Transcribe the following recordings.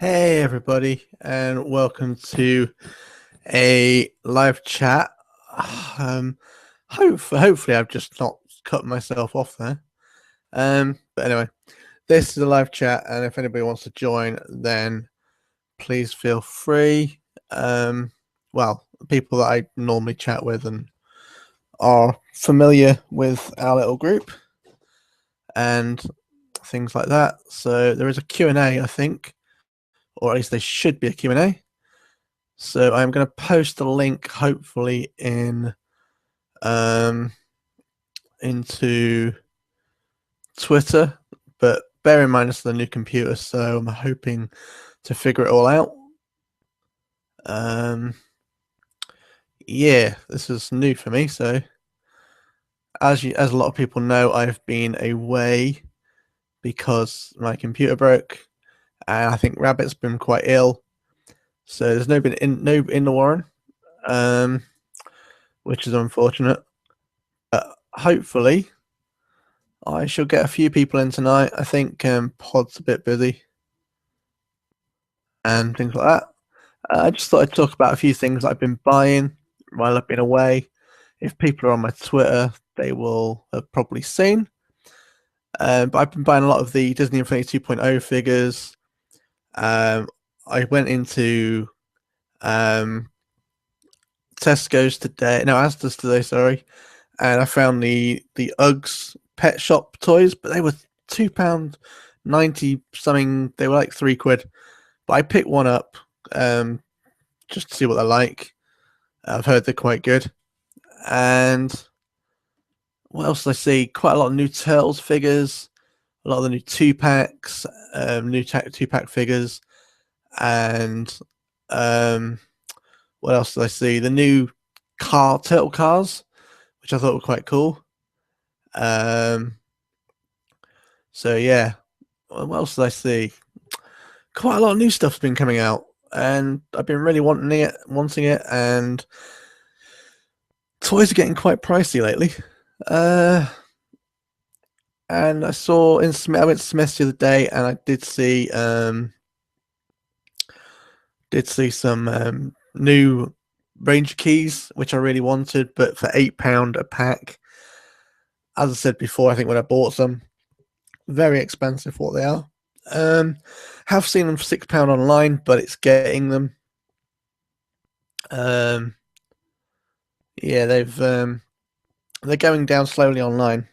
Hey everybody, and welcome to a live chat. Um, hopefully I've just not cut myself off there. But anyway, this is a live chat, and if anybody wants to join, then please feel free. Well, people that I normally chat with and are familiar with our little group and things like that. So there is a Q&A, I think, or at least there should be a Q&A. So I'm going to post the link, hopefully, into Twitter. But bear in mind, it's the new computer, so I'm hoping to figure it all out. Yeah, this is new for me. So as a lot of people know, I've been away because my computer broke, and I think Rabbit's been quite ill. So there's no in the Warren, which is unfortunate. But hopefully, I shall get a few people in tonight. I think Pod's a bit busy and things like that. I just thought I'd talk about a few things I've been buying while I've been away. If people are on my Twitter, they will have probably seen. But I've been buying a lot of the Disney Infinity 2.0 figures. I went into Tesco's today, no, Asda's today, sorry, and I found the Uggs pet shop toys, but they were £2.90 something. They were like £3, but I picked one up just to see what they're like. I've heard they're quite good. And what else did I see? Quite a lot of new Turtles figures, a lot of the new 2-packs, new 2-pack figures, and what else did I see? The new turtle cars, which I thought were quite cool. So yeah, what else did I see? Quite a lot of new stuff's been coming out, and I've been really wanting it, and toys are getting quite pricey lately. And I went to Smith's the other day, and I did see some new Ranger keys, which I really wanted, but for £8 a pack. As I said before, I think when I bought some, very expensive for what they are. Have seen them for £6 online, but it's getting them. Yeah, they're going down slowly online.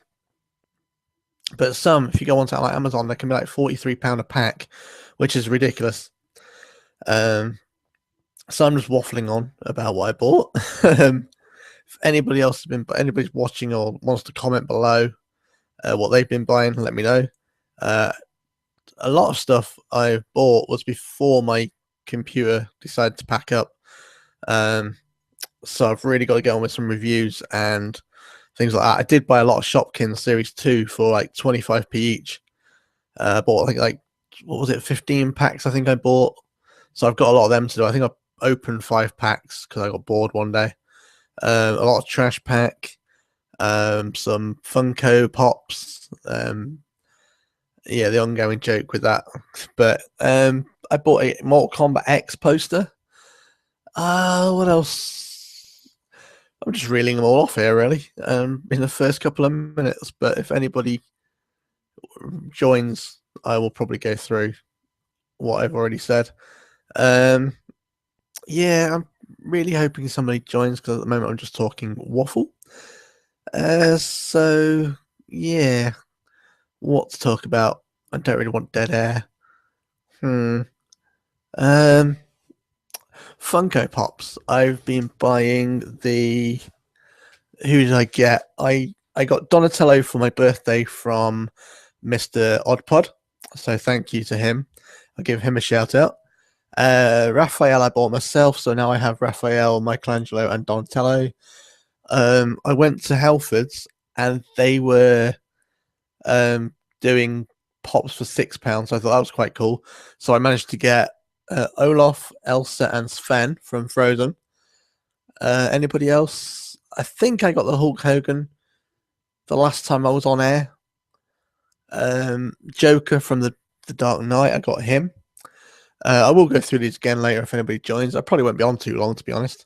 But some, if you go onto like Amazon, they can be like £43 a pack, which is ridiculous. So I'm just waffling on about what I bought. If anybody's watching or wants to comment below what they've been buying, let me know. A lot of stuff I bought was before my computer decided to pack up. So I've really got to get on with some reviews and things like that. I did buy a lot of Shopkins Series 2 for like 25p each. I bought, I think, like, what was it, 15 packs I think I bought. So I've got a lot of them to do. I think I opened 5 packs because I got bored one day. A lot of Trash Pack, some Funko Pops. Yeah, the ongoing joke with that. But I bought a Mortal Kombat X poster. What else? I'm just reeling them all off here, really, in the first couple of minutes. But if anybody joins, I will probably go through what I've already said. Yeah, I'm really hoping somebody joins because at the moment I'm just talking waffle. So yeah, what to talk about? I don't really want dead air. Funko Pops. I've been buying the. Who did I get? I got Donatello for my birthday from Mr. Oddpod. So thank you to him. I'll give him a shout out. Raphael I bought myself, so now I have Raphael, Michelangelo, and Donatello. I went to Halfords and they were doing pops for £6, so I thought that was quite cool. So I managed to get Olaf, Elsa, and Sven from Frozen. Anybody else? I think I got the Hulk Hogan the last time I was on air. Joker from the Dark Knight, I got him. I will go through these again later if anybody joins. I probably won't be on too long, to be honest.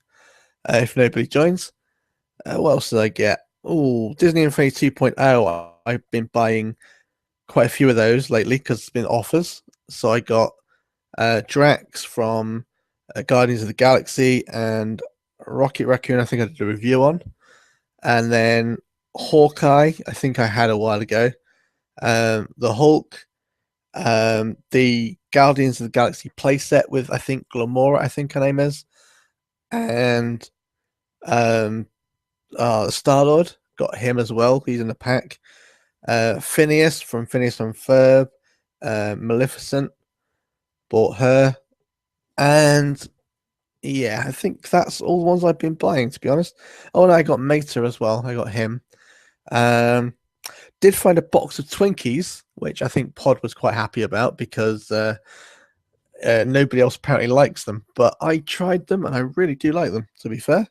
If nobody joins, what else did I get? Oh, Disney Infinity 2.0. I've been buying quite a few of those lately because it's been offers. So I got Drax from Guardians of the Galaxy and Rocket Raccoon. I think I did a review on, and then Hawkeye. I think I had a while ago. The Hulk, the Guardians of the Galaxy playset with I think Glamora. I think her name is, and Star Lord. Got him as well. He's in the pack. Phineas from Phineas and Ferb. Maleficent. Bought her. And yeah, I think that's all the ones I've been buying, to be honest. Oh, and I got Mater as well. I got him. Did find a box of Twinkies, which I think Pod was quite happy about because nobody else apparently likes them. But I tried them and I really do like them, to be fair.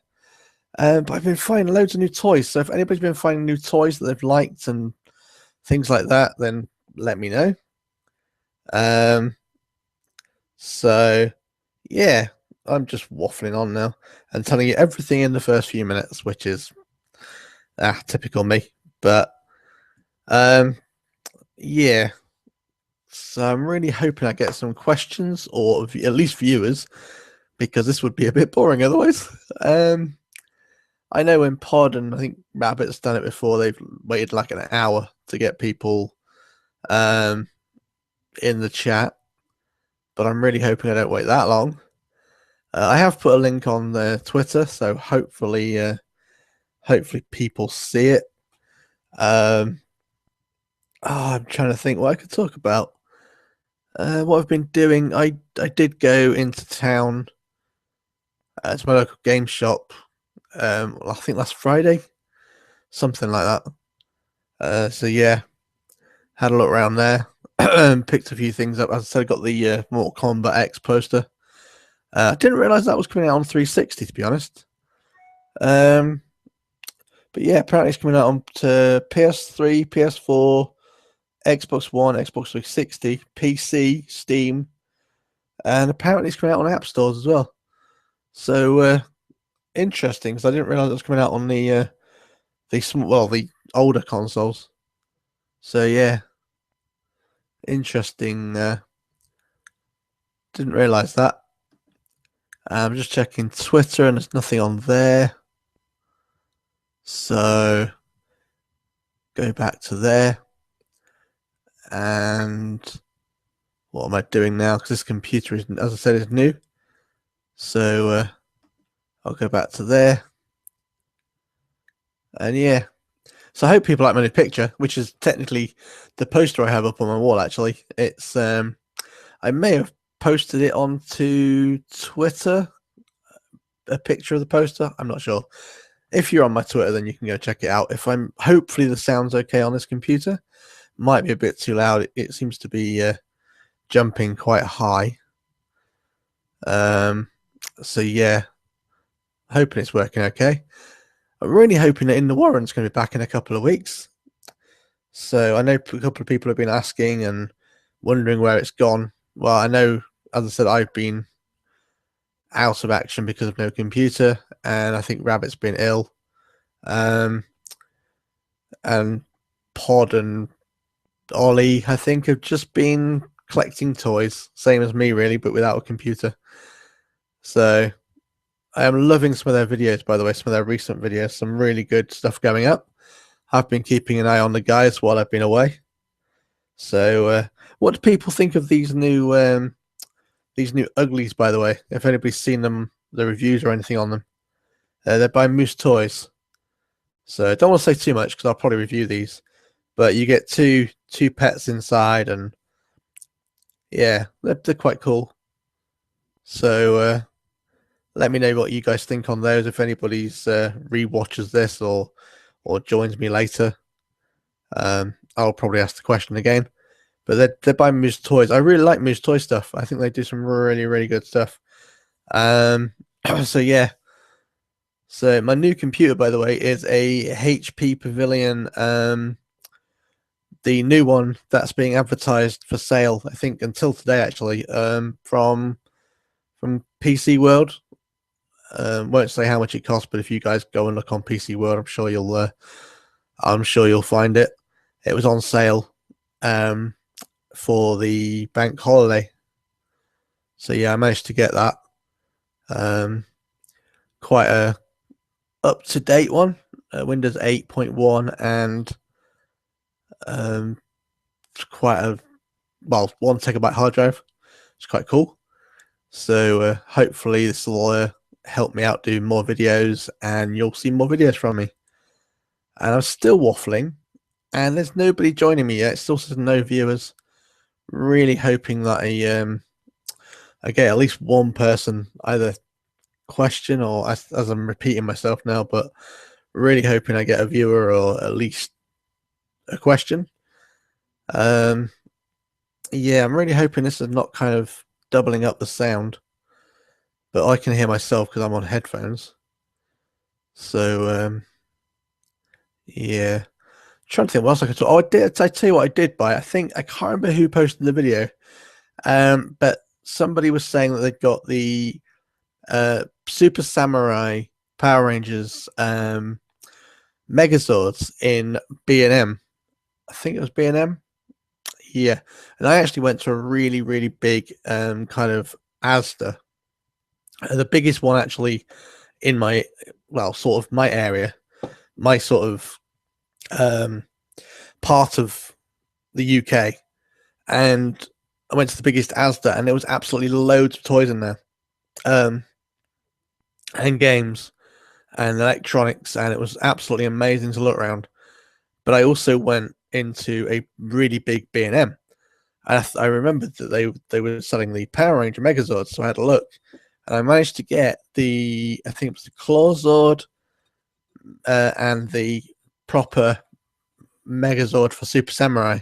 But I've been finding loads of new toys. So if anybody's been finding new toys that they've liked and things like that, then let me know. So yeah, I'm just waffling on now and telling you everything in the first few minutes, which is typical me. But yeah. So I'm really hoping I get some questions or at least viewers, because this would be a bit boring otherwise. I know in Pod and I think Rabbit's done it before, they've waited like an hour to get people in the chat, but I'm really hoping I don't wait that long. I have put a link on Twitter, so hopefully people see it. I'm trying to think what I could talk about. What I've been doing, I did go into town to my local game shop. I think last Friday, something like that. So yeah, had a look around there, picked a few things up. As I said, I got the Mortal Kombat X poster. I didn't realize that was coming out on 360, to be honest. But yeah, apparently it's coming out on to PS3, PS4, Xbox One, Xbox 360, PC, Steam, and apparently it's coming out on App Stores as well. So interesting, because I didn't realize it was coming out on the older consoles. So yeah, interesting. Didn't realize that. I'm just checking Twitter, and there's nothing on there. So go back to there. And what am I doing now? Because this computer is, as I said, is new. So I'll go back to there. And yeah. So I hope people like my new picture, which is technically the poster I have up on my wall, actually. It's I may have posted it onto Twitter, a picture of the poster. I'm not sure. If you're on my Twitter, then you can go check it out. Hopefully the sound's okay on this computer. Might be a bit too loud. It seems to be jumping quite high. So yeah, hoping it's working okay. I'm really hoping that In the Warren's going to be back in a couple of weeks. So I know a couple of people have been asking and wondering where it's gone. Well, I know, as I said, I've been out of action because of no computer, and I think Rabbit's been ill. And Pod and Ollie, I think, have just been collecting toys, same as me, really, but without a computer. So I am loving some of their videos, by the way, some of their recent videos, some really good stuff going up. I've been keeping an eye on the guys while I've been away. So what do people think of these new uglies, by the way? If anybody's seen them, the reviews or anything on them. They're by Moose Toys. So I don't want to say too much because I'll probably review these. But you get two pets inside, and yeah, they're quite cool. So let me know what you guys think on those. If anybody's re-watches this or joins me later, I'll probably ask the question again. But they're by Moose Toys. I really like Moose Toy stuff. I think they do some really, really good stuff. So yeah. So my new computer, by the way, is a HP Pavilion the new one that's being advertised for sale, I think until today actually, from PC World. Won't say how much it costs, but if you guys go and look on PC World, I'm sure you'll find it. It was on sale for the bank holiday. So yeah, I managed to get that. Quite a up to date one, Windows 8.1, and quite a 1 TB hard drive. It's quite cool. So hopefully this will help me out do more videos, and you'll see more videos from me. And I'm still waffling, and there's nobody joining me yet. It still says no viewers. Really hoping that I get at least one person either question, or as I'm repeating myself now, but really hoping I get a viewer or at least a question. Yeah, I'm really hoping this is not kind of doubling up the sound, but I can hear myself because I'm on headphones. So yeah, trying to think what else I could talk. Oh, I tell you what I did buy. I think I can't remember who posted the video, but somebody was saying that they'd got the Super Samurai Power Rangers Megazords in B&M. I think it was B&M. Yeah, and I actually went to a really, really big kind of Asda, the biggest one actually in my sort of my area, my sort of part of the UK, and I went to the biggest Asda, and there was absolutely loads of toys in there, and games and electronics, and it was absolutely amazing to look around. But I also went into a really big B&M. I remembered that they were selling the Power Ranger Megazords, so I had a look, and I managed to get I think it was the Clawzord and the proper Megazord for Super Samurai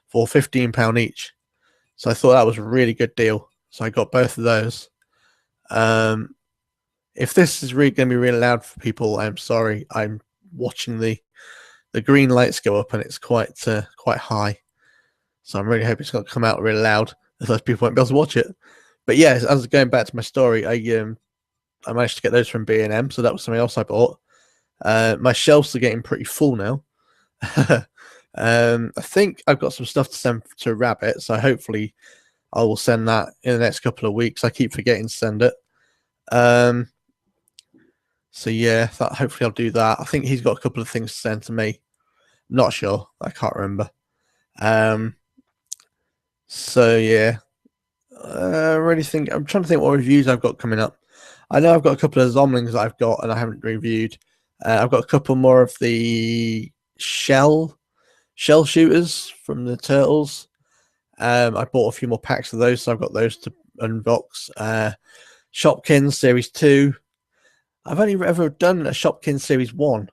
for £15 each. So I thought that was a really good deal. So I got both of those. If this is really going to be really loud for people, I'm sorry. I'm watching the green lights go up, and it's quite high. So I'm really hoping it's going to come out really loud, otherwise people won't be able to watch it. But yeah, as I was going back to my story, I managed to get those from B&M, so that was something else I bought. My shelves are getting pretty full now. I think I've got some stuff to send to Rabbit, so hopefully I will send that in the next couple of weeks. I keep forgetting to send it. So yeah, hopefully I'll do that. I think he's got a couple of things to send to me. Not sure. I can't remember. So yeah, I'm trying to think what reviews I've got coming up. I know I've got a couple of Zomlings that I've got and I haven't reviewed. I've got a couple more of the shell shooters from the Turtles. I bought a few more packs of those, so I've got those to unbox. Shopkins Series 2. I've only ever done a Shopkins Series 1,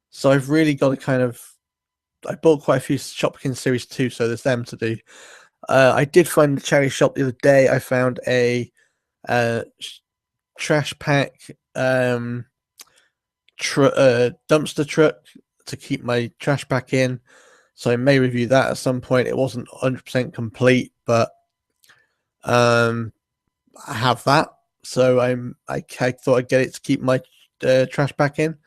so I've really got to I bought quite a few Shopkins Series 2, so there's them to do. I did find the charity shop the other day. I found a trash pack dumpster truck to keep my trash pack in, so I may review that at some point. It wasn't 100% complete, but I have that, so I thought I'd get it to keep my trash pack in,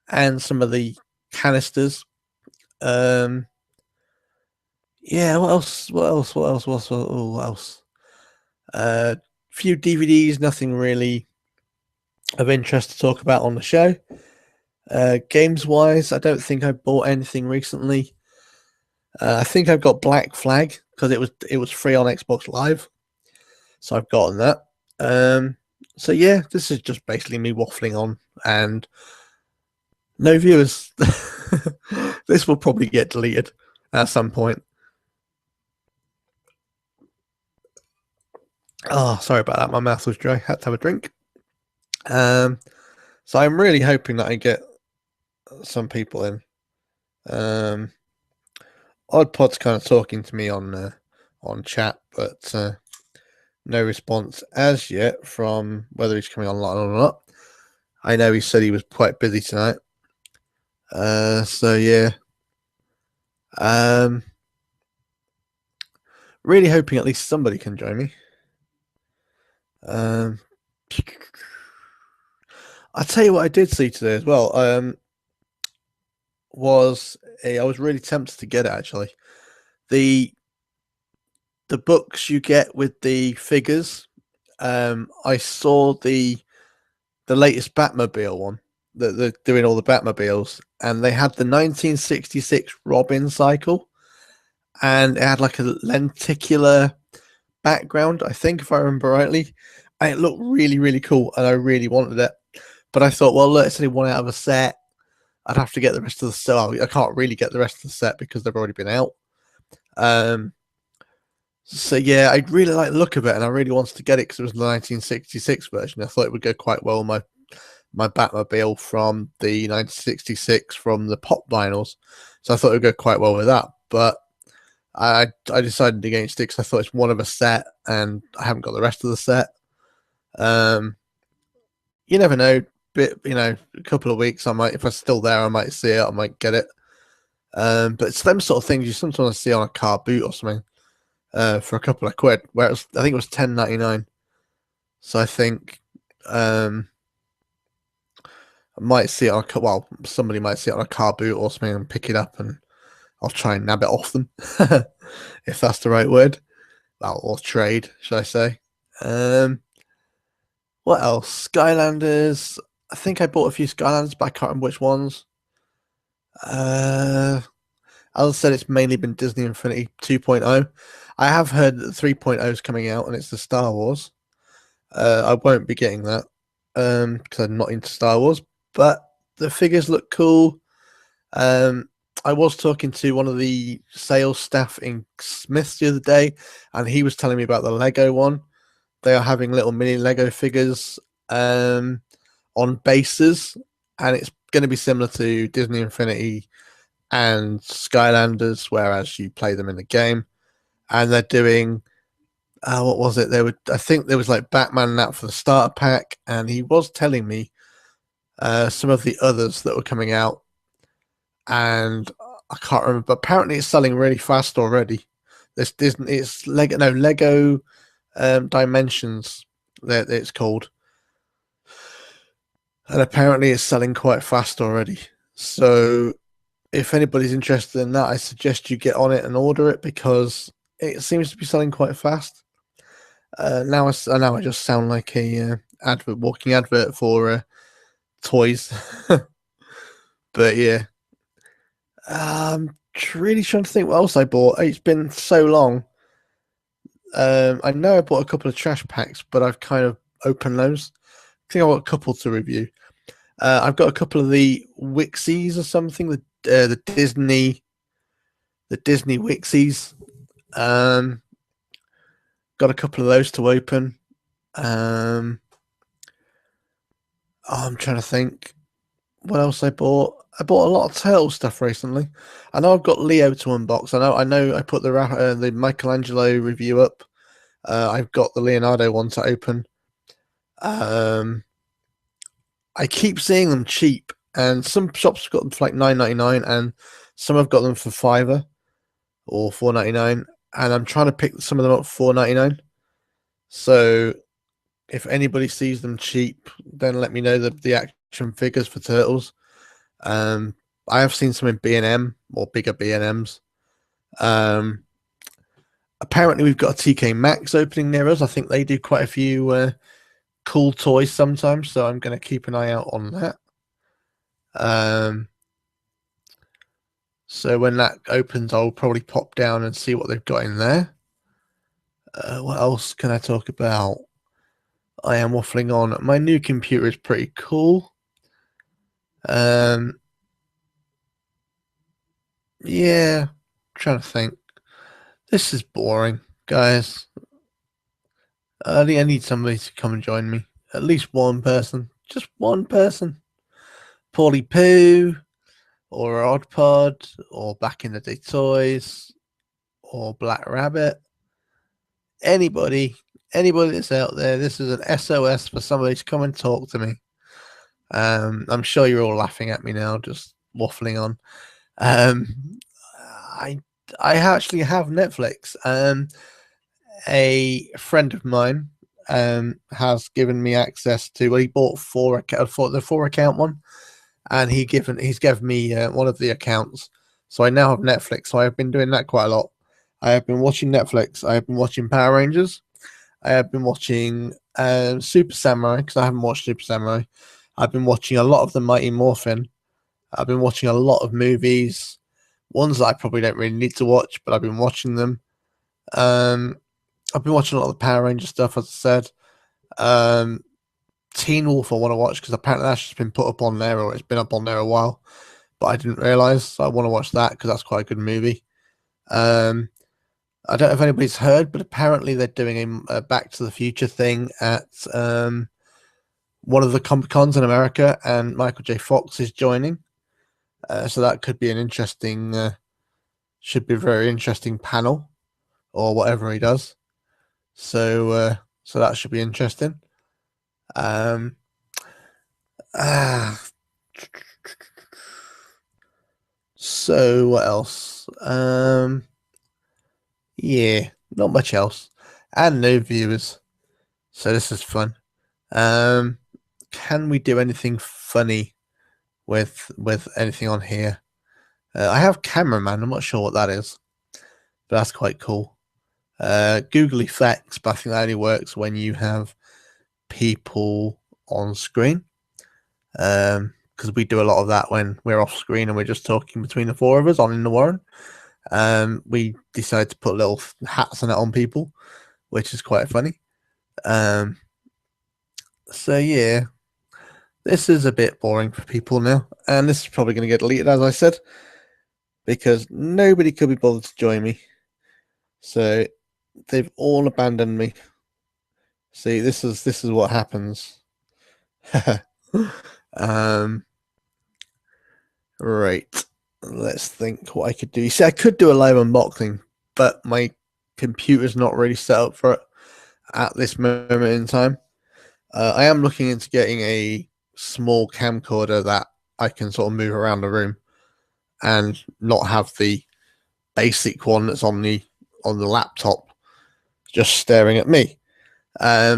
and some of the canisters. Yeah, what else? Few DVDs, nothing really of interest to talk about on the show. Games wise, I don't think I bought anything recently. I think I've got Black Flag because it was free on Xbox Live, so I've gotten that. So yeah, this is just basically me waffling on, and no viewers. This will probably get deleted at some point. Oh, sorry about that. My mouth was dry. Had to have a drink. So I'm really hoping that I get some people in. Oddpod's kind of talking to me on chat, but no response as yet from whether he's coming online or not. I know he said he was quite busy tonight. So yeah, Um, really hoping at least somebody can join me. I'll tell you what I did see today as well. I was really tempted to get it actually. The books you get with the figures. I saw the latest Batmobile one that they're doing all the Batmobiles, and they had the 1966 Robin cycle, and it had like a lenticular background, I think, if I remember rightly. And it looked really, really cool, and I really wanted it. But I thought, well, look, it's only one out of a set. I'd have to get the rest of the set. I can't really get the rest of the set because they've already been out. So yeah, I really like the look of it, and I really wanted to get it because it was the 1966 version. I thought it would go quite well with my Batmobile from the 1966 from the pop vinyls. So I thought it would go quite well with that. But I decided against it because I thought it's one of a set, and I haven't got the rest of the set. You never know. A couple of weeks, I might, if I'm still there, I might see it. I might get it. But it's them sort of things you sometimes see on a car boot or something. For a couple of quid, where I think it was $10.99. So I think I might see it on somebody might see it on a car boot or something and pick it up, and I'll try and nab it off them, if that's the right word. Well, or trade, should I say? What else? Skylanders. I think I bought a few Skylanders, but I can't remember which ones. As I said, it's mainly been Disney Infinity 2.0. I have heard that the 3.0 is coming out, and it's the Star Wars. I won't be getting that because I'm not into Star Wars, but the figures look cool. I was talking to one of the sales staff in Smiths the other day, and he was telling me about the Lego one. They are having little mini Lego figures on bases, and it's going to be similar to Disney Infinity and Skylanders, whereas you play them in the game. And they're doing what was it? I think there was like Batman and that for the starter pack, and he was telling me some of the others that were coming out, and I can't remember. But apparently, it's selling really fast already. It's Lego Dimensions that it's called, and apparently it's selling quite fast already. So if anybody's interested in that, I suggest you get on it and order it because it seems to be selling quite fast. Now I just sound like a walking advert for toys, but yeah, I'm really trying to think what else I bought. It's been so long. I know I bought a couple of trash packs, but I've kind of opened those. I think I got a couple to review. I've got a couple of the Wixies or something. The Disney Wixies. Got a couple of those to open. I'm trying to think what else I bought. I bought a lot of Turtle stuff recently. I know I've got Leo to unbox. I know. I put the Michelangelo review up. I've got the Leonardo one to open. I keep seeing them cheap, and some shops have got them for like $9.99, and some have got them for $5 or $4.99. And I'm trying to pick some of them up for $4.99. So if anybody sees them cheap, then let me know the action figures for Turtles. I have seen some in B&M or bigger B&Ms. Apparently, we've got a TK Maxx opening near us. I think they do quite a few cool toys sometimes, so I'm going to keep an eye out on that. So when that opens, I'll probably pop down and see what they've got in there. What else can I talk about? I am waffling on. My new computer is pretty cool. Yeah, I'm trying to think. This is boring, guys. I need somebody to come and join me. At least one person. Just one person. Paulie Poo, or Odd Pod, or Back in the Day Toys, or Black Rabbit. Anybody that's out there, this is an SOS for somebody to come and talk to me. I'm sure you're all laughing at me now, just waffling on. I actually have Netflix. A friend of mine has given me access to. Well, he bought for the 4 account one, and he's given me one of the accounts. So I now have Netflix. So I've been doing that quite a lot. I have been watching Netflix. I have been watching Power Rangers. I have been watching Super Samurai because I haven't watched Super Samurai. I've been watching a lot of the Mighty Morphin. I've been watching a lot of movies, ones that I probably don't really need to watch, but I've been watching them. I've been watching a lot of the Power Ranger stuff, as I said. Teen Wolf I want to watch because apparently that's just been put up on there, or it's been up on there a while, but I didn't realize. So I want to watch that because that's quite a good movie. I don't know if anybody's heard, but apparently they're doing a Back to the Future thing at one of the Comic Cons in America, and Michael J. Fox is joining. So that could be an interesting, should be a very interesting panel, or whatever he does. So that should be interesting. So what else? Yeah, not much else, and no viewers. So this is fun. Can we do anything funny with anything on here? I have cameraman. I'm not sure what that is, but that's quite cool. Google Effects, but I think that only works when you have people on screen. Because we do a lot of that when we're off screen and we're just talking between the four of us on In the Warren. We decided to put little hats on it on people, which is quite funny. So yeah, this is a bit boring for people now, and this is probably going to get deleted, as I said, because nobody could be bothered to join me. So they've all abandoned me. See, this is what happens. Right. Let's think what I could do. You see, I could do a live unboxing, but my computer's not really set up for it at this moment in time. I am looking into getting a small camcorder that I can sort of move around the room and not have the basic one that's on the laptop just staring at me. I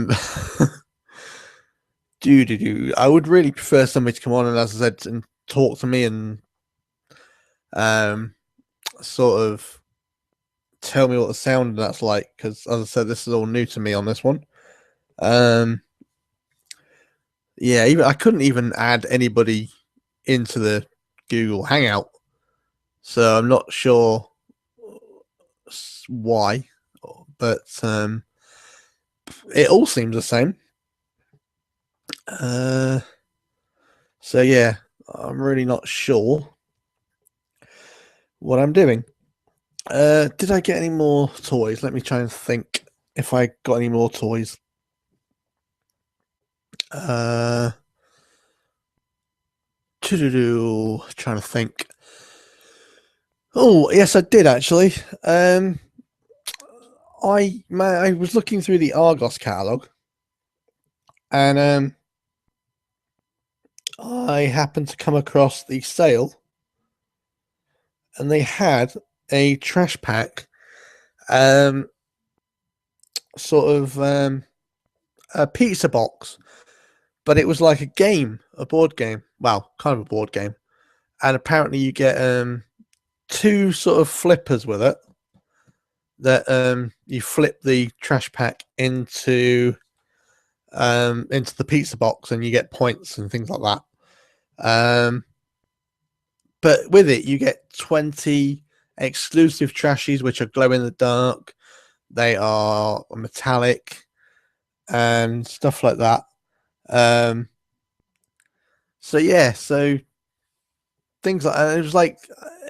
would really prefer somebody to come on and, as I said, and talk to me and sort of tell me what the sound of that's like, because, as I said, this is all new to me on this one. Yeah, even I couldn't even add anybody into the Google Hangout, so I'm not sure why, but it all seems the same. So yeah, I'm really not sure what I'm doing. Did I get any more toys? Let me try and think if I got any more toys. Trying to think. Oh, yes, I did actually. I was looking through the Argos catalog, and I happened to come across the sale, and they had a trash pack, sort of a pizza box, but it was like a game, a board game. Well, kind of a board game, and apparently you get 2 sort of flippers with it. That you flip the trash pack into the pizza box, and you get points and things like that. But with it, you get 20 exclusive trashies, which are glow in the dark. They are metallic and stuff like that. So yeah, so things like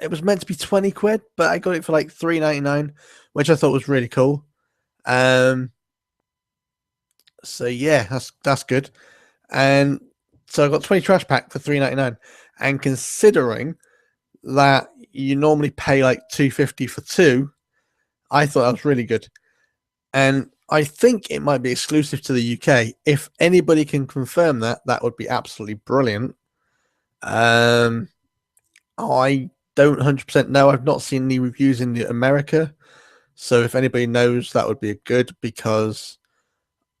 it was meant to be 20 quid, but I got it for like $3.99, which I thought was really cool. So yeah, that's good. And so I got 20 trash pack for $3.99, and considering that you normally pay like $2.50 for 2, I thought that was really good. And I think it might be exclusive to the UK. If anybody can confirm that, that would be absolutely brilliant. I don't 100% know. I've not seen any reviews in America. So if anybody knows, that would be good, because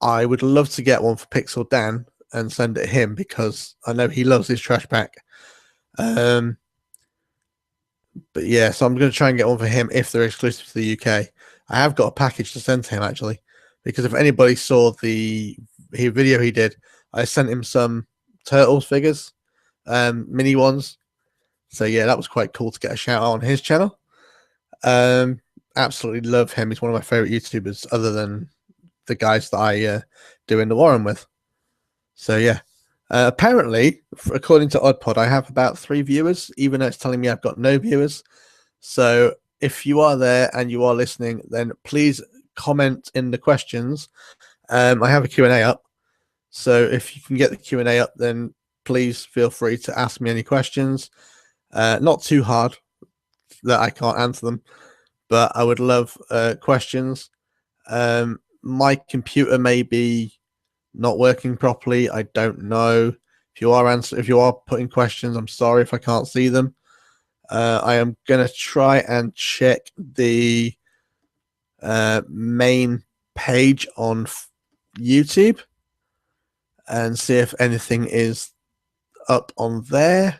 I would love to get one for Pixel Dan and send it to him, because I know he loves his trash pack. But yeah, so I'm going to try and get one for him if they're exclusive to the UK. I have got a package to send to him, actually, because if anybody saw the video he did, I sent him some Turtles figures, mini ones. So yeah, that was quite cool to get a shout out on his channel. Absolutely love him. He's one of my favorite YouTubers, other than the guys that I do In the Warren with. So yeah, apparently, according to Oddpod, I have about 3 viewers, even though it's telling me I've got no viewers. So if you are there and you are listening, then please comment in the questions. I have a Q&A up, so if you can get the Q&A up, then please feel free to ask me any questions. Not too hard that I can't answer them, but I would love questions. My computer may be not working properly. I don't know. If you are putting questions, I'm sorry if I can't see them. I am gonna try and check the main page on YouTube and see if anything is up on there.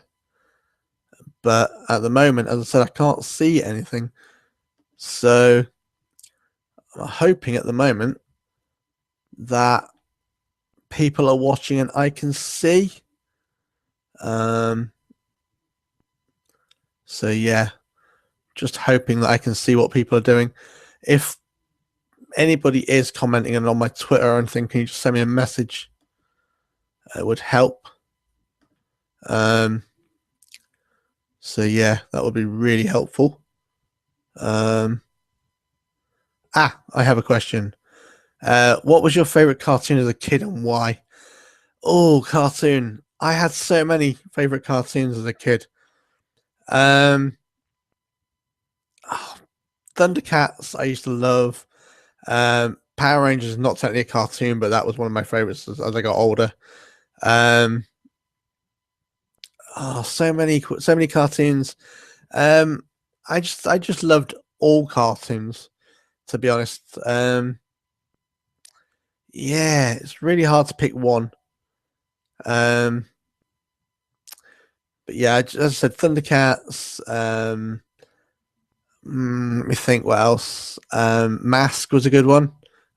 But at the moment, as I said, I can't see anything. So I'm hoping at the moment that people are watching and I can see. So yeah, just hoping that I can see what people are doing. If anybody is commenting and on my Twitter or anything, can you just send me a message? It would help. So yeah, that would be really helpful. I have a question. What was your favorite cartoon as a kid and why? Oh, cartoon. I had so many favorite cartoons as a kid. Thundercats, I used to love. Power Rangers is not technically a cartoon, but that was one of my favorites as I got older. So many cartoons. I just loved all cartoons, to be honest. Yeah, it's really hard to pick one. But yeah, as I said, Thundercats. Let me think what else. Mask was a good one.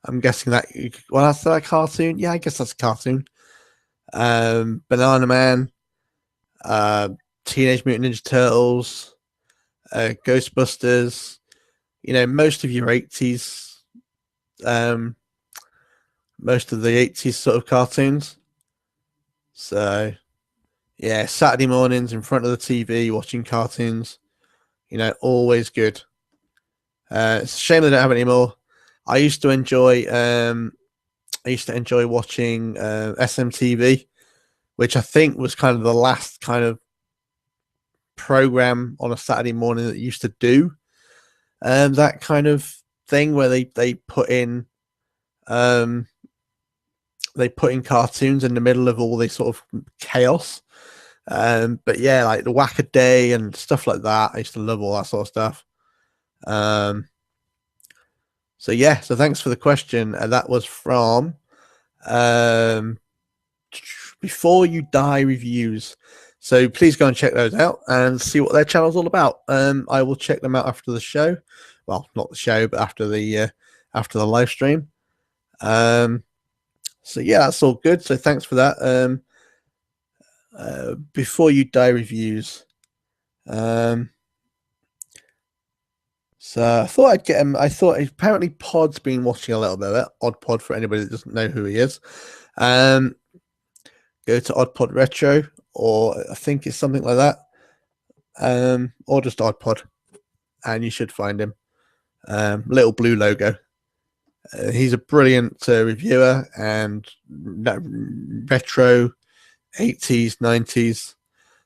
I'm guessing that. Well, that's that cartoon. Yeah, I guess that's a cartoon. Banana Man, Teenage Mutant Ninja Turtles, Ghostbusters. You know, most of your 80s, most of the 80s sort of cartoons. So, yeah, Saturday mornings in front of the TV watching cartoons. You know, always good. It's a shame they don't have it anymore. I used to enjoy watching SMTV, which I think was kind of the last kind of program on a Saturday morning that used to do that kind of thing where they put in cartoons in the middle of all this sort of chaos. But yeah, like the Whack-A-Day and stuff like that. I used to love all that sort of stuff. So yeah, so thanks for the question. That was from Before You Die Reviews. So please go and check those out and see what their channel's all about. I will check them out after the show. Well, not the show, but after the live stream. So yeah, that's all good. So thanks for that. Before You Die Reviews. So I thought I'd get him. I thought apparently Pod's been watching a little bit of it. Odd Pod, for anybody that doesn't know who he is. Go to Odd Pod Retro, or I think it's something like that. Or just Odd Pod, and you should find him. Little blue logo. He's a brilliant reviewer and retro 80s, 90s,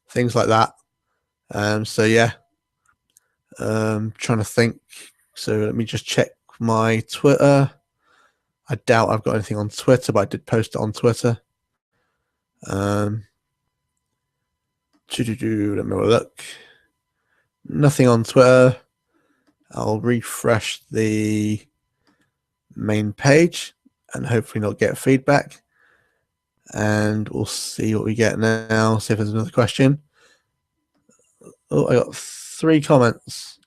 things like that. So yeah. Trying to think. So let me just check my Twitter. I doubt I've got anything on Twitter, but I did post it on Twitter. Let me have a look. Nothing on Twitter. I'll refresh the main page and hopefully not get feedback. And we'll see what we get now. See if there's another question. Oh, I got 3 comments.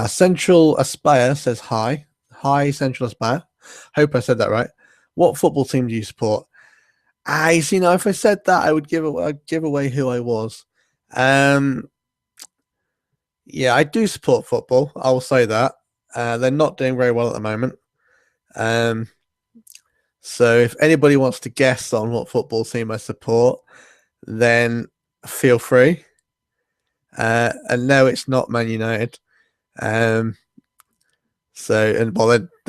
Central Aspire says hi. Hi, Central Aspire. Hope I said that right. What football team do you support? You know, if I said that, I'd give away who I was. Yeah, I do support football. I will say that. They're not doing very well at the moment. So if anybody wants to guess on what football team I support, then feel free. And no, it's not Man United. They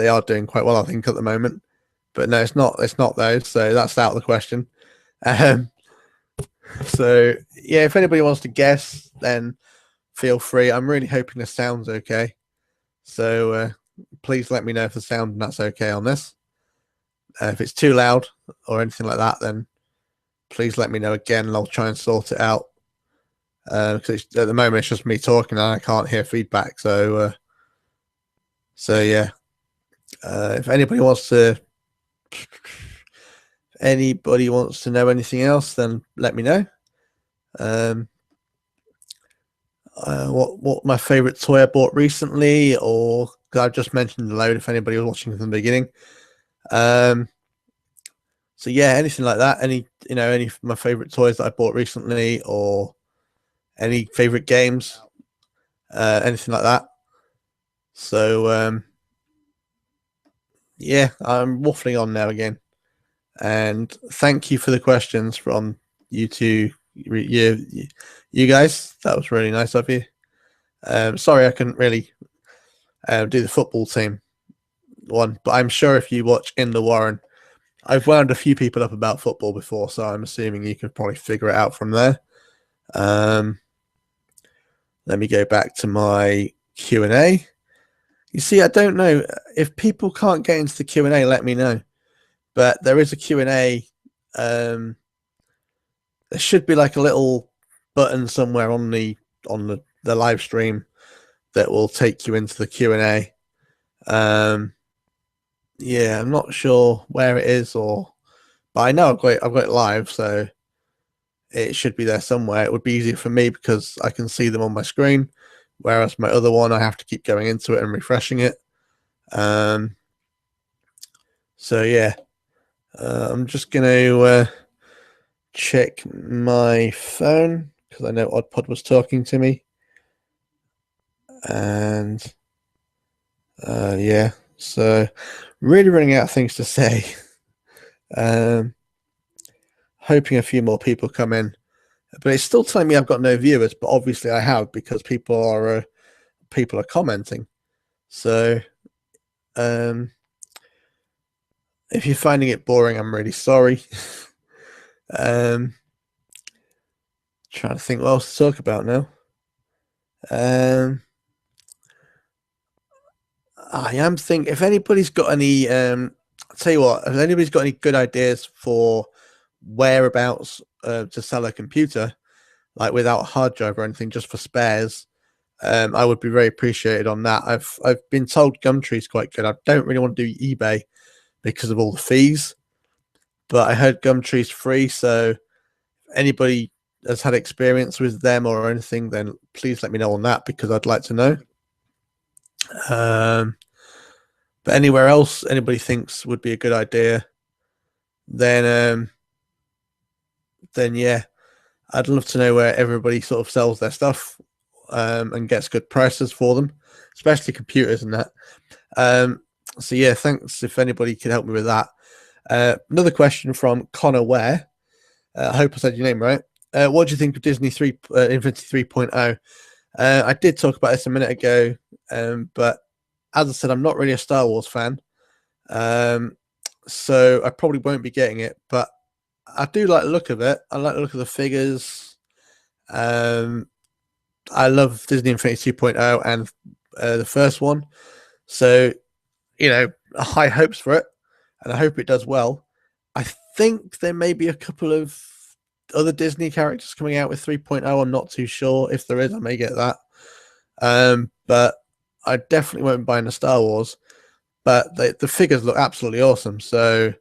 are doing quite well, I think, at the moment. But no, it's not. It's not those. So that's out of the question. So yeah, if anybody wants to guess, then feel free. I'm really hoping the sound's okay. So please let me know if the sound and that's okay on this. If it's too loud or anything like that, then please let me know again, and I'll try and sort it out. Because at the moment it's just me talking and I can't hear feedback. So yeah. If anybody wants to know anything else, then let me know. What my favorite toy I bought recently, or because I've just mentioned a load. If anybody was watching from the beginning, so yeah, anything like that. Any of my favorite toys that I bought recently, or any favorite games, anything like that. So yeah, I'm waffling on now again, and thank you for the questions from you two. You guys, that was really nice of you. Sorry, I couldn't really do the football team one, but I'm sure if you watch In the Warren, I've wound a few people up about football before, so I'm assuming you can probably figure it out from there. Let me go back to my Q&A. You see, I don't know if people can't get into the Q&A. Let me know. But there is a Q&A. There should be like a little button somewhere on the live stream that will take you into the Q&A. Yeah, I'm not sure where it is, but I know I've got it live, so it should be there somewhere. It would be easier for me because I can see them on my screen, whereas my other one I have to keep going into it and refreshing it. So yeah, I'm just gonna check my phone because I know Oddpod was talking to me, and yeah, so really running out of things to say. Hoping a few more people come in, but it's still telling me I've got no viewers. But obviously I have, because people are commenting. So if you're finding it boring, I'm really sorry. Trying to think what else to talk about now. I am thinking, if anybody's got any, I'll tell you what, if anybody's got any good ideas for whereabouts to sell a computer, like without a hard drive or anything, just for spares, I would be very appreciated on that. I've been told Gumtree's quite good. I don't really want to do eBay because of all the fees, but I heard Gumtree's free, so if anybody has had experience with them or anything, then please let me know on that, because I'd like to know. But anywhere else anybody thinks would be a good idea, then yeah, I'd love to know where everybody sort of sells their stuff and gets good prices for them, especially computers and that. So yeah, thanks if anybody can help me with that. Another question from Connor Ware. I hope I said your name right. What do you think of Disney Infinity 3.0? I did talk about this a minute ago, but as I said, I'm not really a Star Wars fan, so I probably won't be getting it. But I do like the look of it. I like the look of the figures. I love Disney Infinity 2.0 and the first one, so high hopes for it, and I hope it does well. I think there may be a couple of other Disney characters coming out with 3.0. I'm not too sure. If there is, I may get that. But I definitely won't be buying the Star Wars. But the figures look absolutely awesome. So,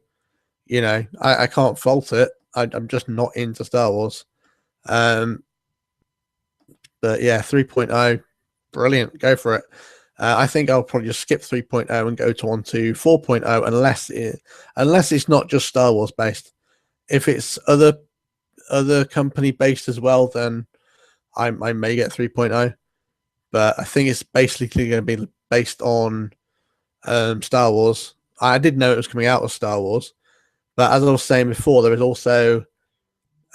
I can't fault it. I'm just not into Star Wars. But yeah, 3.0, brilliant. Go for it. I think I'll probably just skip 3.0 and go on to 4.0 unless it's not just Star Wars based. If it's other company based as well, then I may get 3.0. But I think it's basically going to be based on Star Wars. I did know it was coming out of Star Wars, but as I was saying before, there is also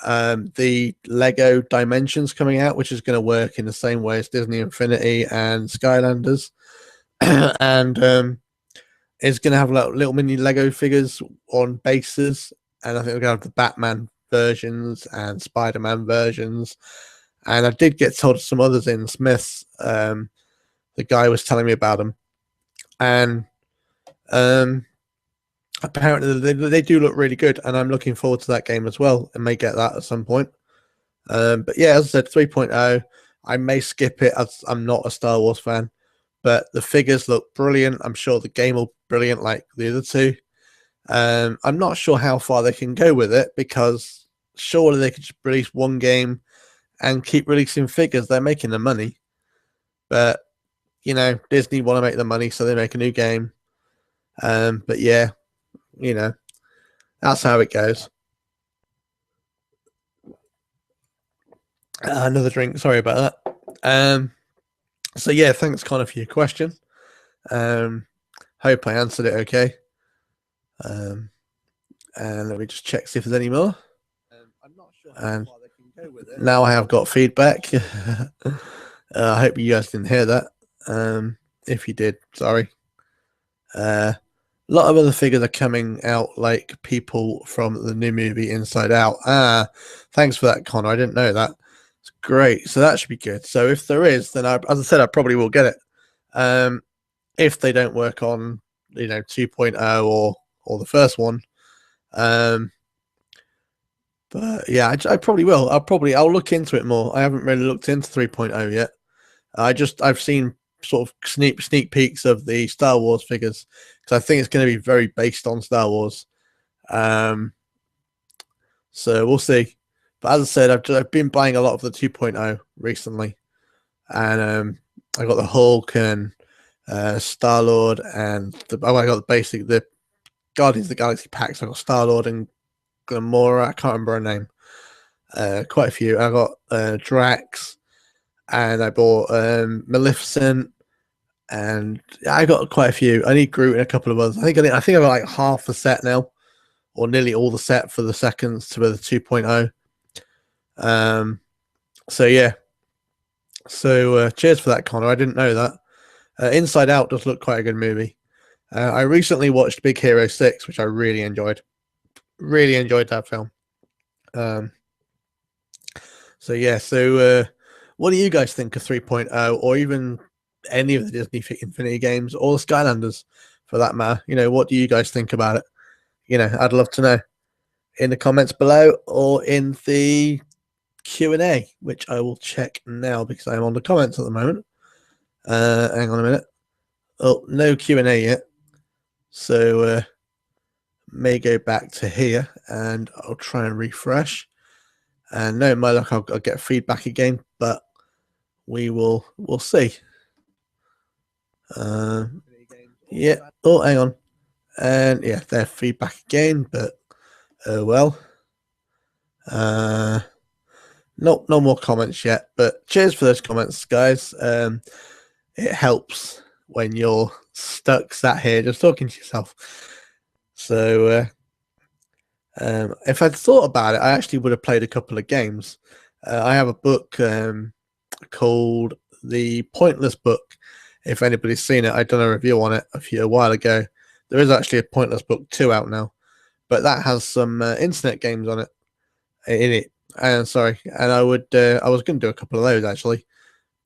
the Lego Dimensions coming out, which is going to work in the same way as Disney Infinity and Skylanders, and it's going to have little mini Lego figures on bases, and I think we're going to have the Batman versions and Spider-Man versions, and I did get told some others in Smiths. The guy was telling me about them, and apparently they do look really good, and I'm looking forward to that game as well, and may get that at some point. But yeah, as I said, 3.0, I may skip it as I'm not a Star Wars fan, but the figures look brilliant. I'm sure the game will be brilliant like the other two. I'm not sure how far they can go with it, because surely they could just release one game and keep releasing figures. They're making the money, but Disney want to make the money, so they make a new game. But yeah, that's how it goes. Another drink. Sorry about that. So yeah, thanks, Connor, for your question. Hope I answered it okay. And let me just check see if there's any more. I'm not sure how far they can go with it. Now I have got feedback. I hope you guys didn't hear that. If you did, sorry. A lot of other figures are coming out, like people from the new movie Inside Out. Thanks for that, Connor. I didn't know that. It's great. So that should be good. So if there is, then as I said, I probably will get it. If they don't work on 2.0 or the first one. But yeah, I probably will. I'll look into it more. I haven't really looked into 3.0 yet. I've seen sort of sneak peeks of the Star Wars figures, because I think it's going to be very based on Star Wars. So we'll see. But as I said, I've been buying a lot of the 2.0 recently, and I got the Hulk and Star-Lord, and I got the Guardians of the Galaxy packs. I got Star-Lord and Gamora. I can't remember her name. Quite a few. I got Drax, and I bought Maleficent, and I got quite a few. I need Groot and a couple of others. I think I got like half the set now, or nearly all the set for the seconds to the 2.0. So yeah. So cheers for that, Connor. I didn't know that. Inside Out does look quite a good movie. I recently watched Big Hero 6, which I really enjoyed. Really enjoyed that film. So yeah. So what do you guys think of 3.0, or even any of the Disney Infinity games, or the Skylanders for that matter? What do you guys think about it? I'd love to know in the comments below, or in the Q&A, which I will check now because I'm on the comments at the moment. Hang on a minute. Oh, no Q&A yet. So may go back to here, and I'll try and refresh. And no, my luck, I'll get feedback again, but we'll see. Yeah. Oh, hang on. And yeah, their feedback again, but well. No more comments yet, but cheers for those comments, guys. It helps when you're sat here just talking to yourself. So if I'd thought about it, I actually would have played a couple of games. I have a book called The Pointless Book. If anybody's seen it, I've done a review on it a while ago. There is actually a Pointless Book 2 out now, but that has some internet games on it. In it, and I was going to do a couple of those actually,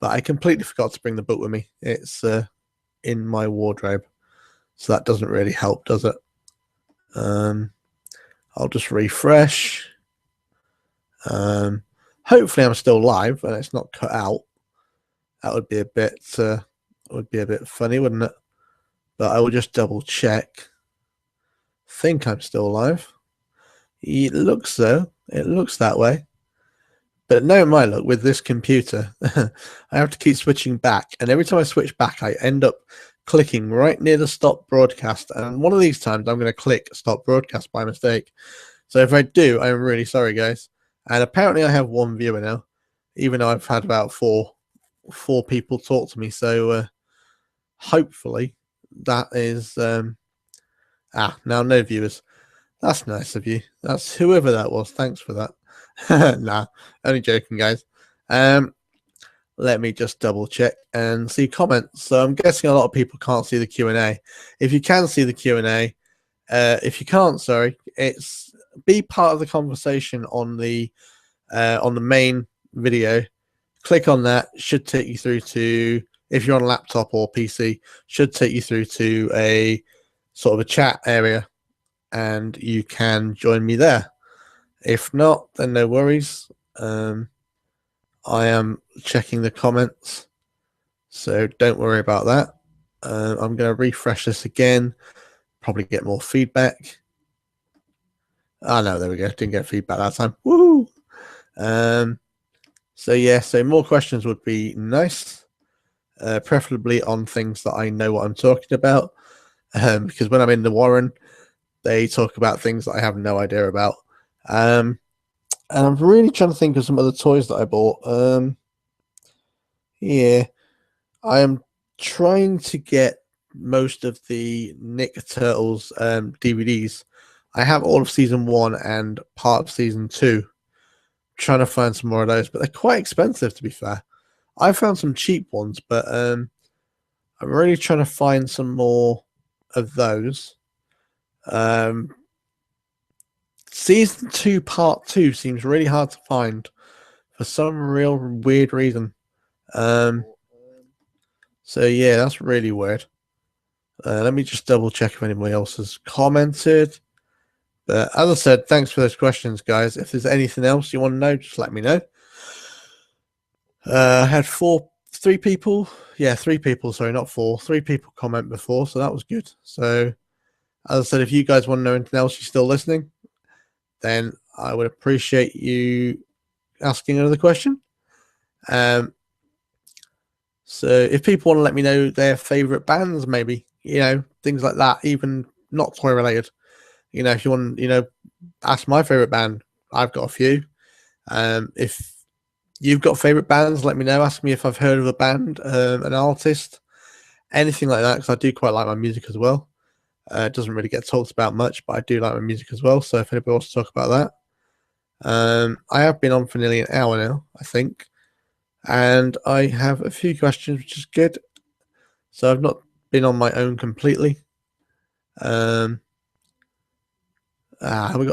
but I completely forgot to bring the book with me. It's in my wardrobe, so that doesn't really help, does it? I'll just refresh. Hopefully I'm still live and it's not cut out. That would be a bit funny, wouldn't it? But I will just double check. Think I'm still alive. It looks so. It looks that way. But no, my luck with this computer, I have to keep switching back, and every time I switch back, I end up clicking right near the stop broadcast. And one of these times, I'm going to click stop broadcast by mistake. So if I do, I'm really sorry, guys. And apparently, I have one viewer now, even though I've had about four people talk to me. So hopefully, that is now no viewers. That's nice of you. That's whoever that was. Thanks for that. Nah, only joking, guys. Let me just double check and see comments. So I'm guessing a lot of people can't see the Q&A. If you can see the Q&A, if you can't, sorry, it's be part of the conversation on the main video. Click on that. Should take you through to, if you're on a laptop or PC, should take you through to a sort of a chat area, and you can join me there. If not, then no worries. I am checking the comments, so don't worry about that. I'm going to refresh this again, probably get more feedback. No, there we go. Didn't get feedback that time. Woo! So yeah, so more questions would be nice, preferably on things that I know what I'm talking about, because when I'm in the Warren, they talk about things that I have no idea about. And I'm really trying to think of some other toys that I bought. Yeah, I am trying to get most of the Nick Turtles DVDs. I have all of season 1 and part of season 2. Trying to find some more of those, but they're quite expensive, to be fair. I found some cheap ones, but I'm really trying to find some more of those. Season 2 part 2 seems really hard to find for some real weird reason. So yeah, that's really weird. Let me just double check if anybody else has commented. But as I said, thanks for those questions, guys. If there's anything else you want to know, just let me know. I had three people. Yeah, 3 people. Sorry, not 4. 3 people comment before, so that was good. So as I said, if you guys want to know anything else, you're still listening, then I would appreciate you asking another question. So if people want to let me know their favorite bands, maybe, things like that, even not toy related, if you want, ask my favorite band, I've got a few. If you've got favorite bands, let me know. Ask me if I've heard of a band, an artist, anything like that, because I do quite like my music as well. It doesn't really get talked about much, but I do like my music as well. So if anybody wants to talk about that, I have been on for nearly an hour now, I think, and I have a few questions, which is good. So I've not been on my own completely. Here we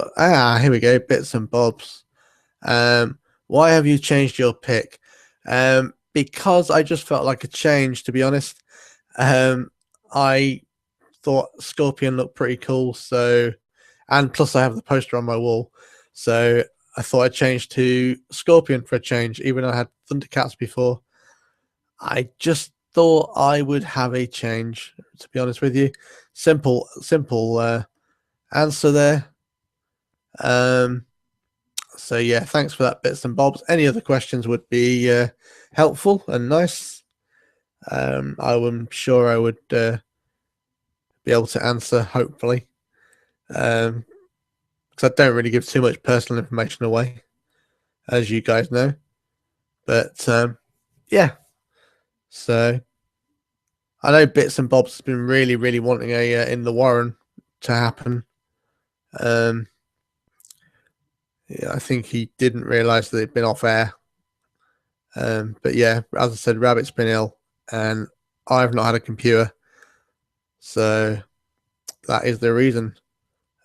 go. Bits and bobs. Why have you changed your pick? Because I just felt like a change, to be honest. I thought Scorpion looked pretty cool, and plus I have the poster on my wall, so I thought I'd change to Scorpion for a change, even though I had Thundercats before. I just thought I would have a change, to be honest with you. Simple answer there. So yeah, thanks for that, bits and bobs. Any other questions would be helpful and nice. I'm sure I would be able to answer, hopefully, because I don't really give too much personal information away, as you guys know. But yeah, so I know Bits and Bobs has been really, really wanting a in the Warren to happen. Yeah, I think he didn't realise that it'd been off air. But yeah, as I said, Rabbit's been ill, and I've not had a computer, so that is the reason.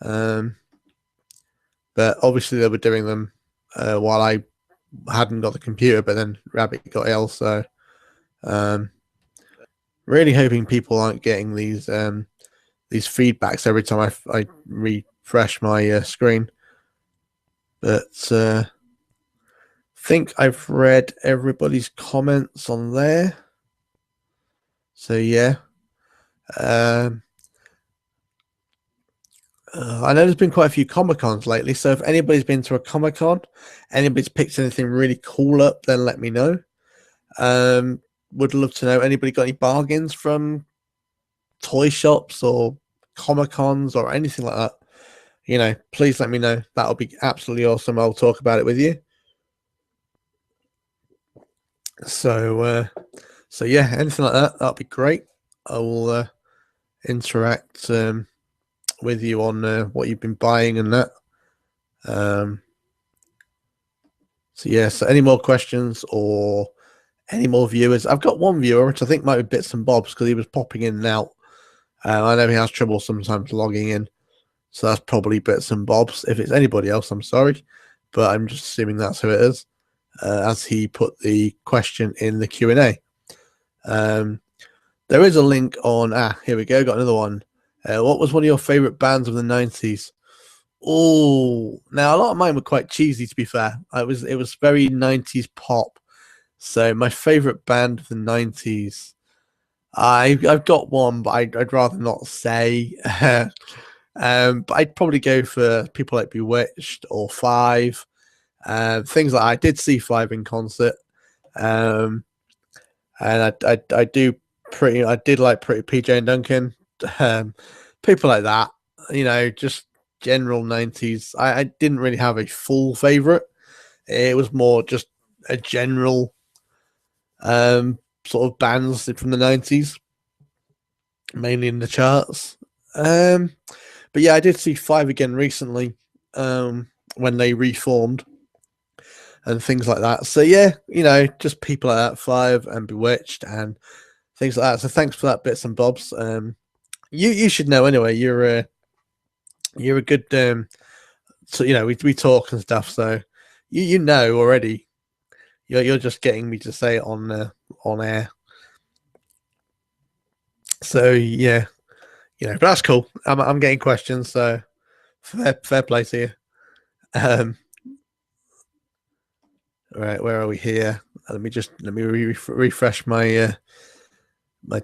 But obviously they were doing them while I hadn't got the computer, but then Rabbit got ill, so really hoping people aren't getting these feedbacks every time I refresh my screen. But think I've read everybody's comments on there. So yeah. I know there's been quite a few Comic-Cons lately, so if anybody's been to a Comic-Con, anybody's picked anything really cool up, then let me know. Would love to know, anybody got any bargains from toy shops or Comic-Cons or anything like that? You know, please let me know. That'll be absolutely awesome. I'll talk about it with you. So yeah, anything like that, that'll be great. I will interact with you on what you've been buying and that. So yeah, so any more questions or any more viewers? I've got one viewer, which I think might be Bits and Bobs, because he was popping in and out. I know he has trouble sometimes logging in, so that's probably Bits and Bobs. If it's anybody else, I'm sorry, but I'm just assuming that's who it is, as he put the question in the Q&A. There is a link on. Here we go. Got another one. What was one of your favorite bands of the 90s? Oh, now a lot of mine were quite cheesy, to be fair. It was very 90s pop. So my favorite band of the 90s, I've got one, but I'd rather not say. But I'd probably go for people like Bewitched or Five, things like that. I did see Five in concert, and I did like Pretty PJ and Duncan, people like that. You know, just general 90s. I didn't really have a full favorite. It was more just a general sort of bands from the 90s, mainly in the charts. But yeah, I did see Five again recently, when they reformed and things like that. So yeah, you know, just people like that, Five and Bewitched and things like that. So thanks for that, Bits and Bobs. You should know anyway. You're a good so you know, we talk and stuff, so you know already. You're just getting me to say it on air. So yeah, you know, but that's cool. I'm getting questions, so fair play to you. All right, where are we here? Let me refresh my my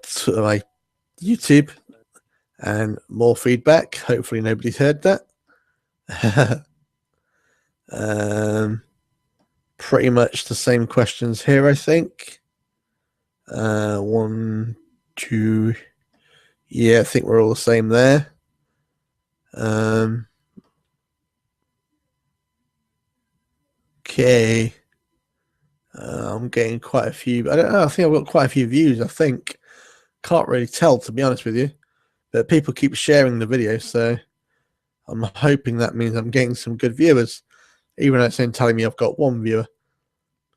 YouTube and more feedback. Hopefully nobody's heard that. Pretty much the same questions here, I think. 1, 2. Yeah, I think we're all the same there. Okay. I'm getting quite a few. I don't know. I think I've got quite a few views. I think. Can't really tell, to be honest with you. But people keep sharing the video, so I'm hoping that means I'm getting some good viewers, even though it's only telling me I've got one viewer.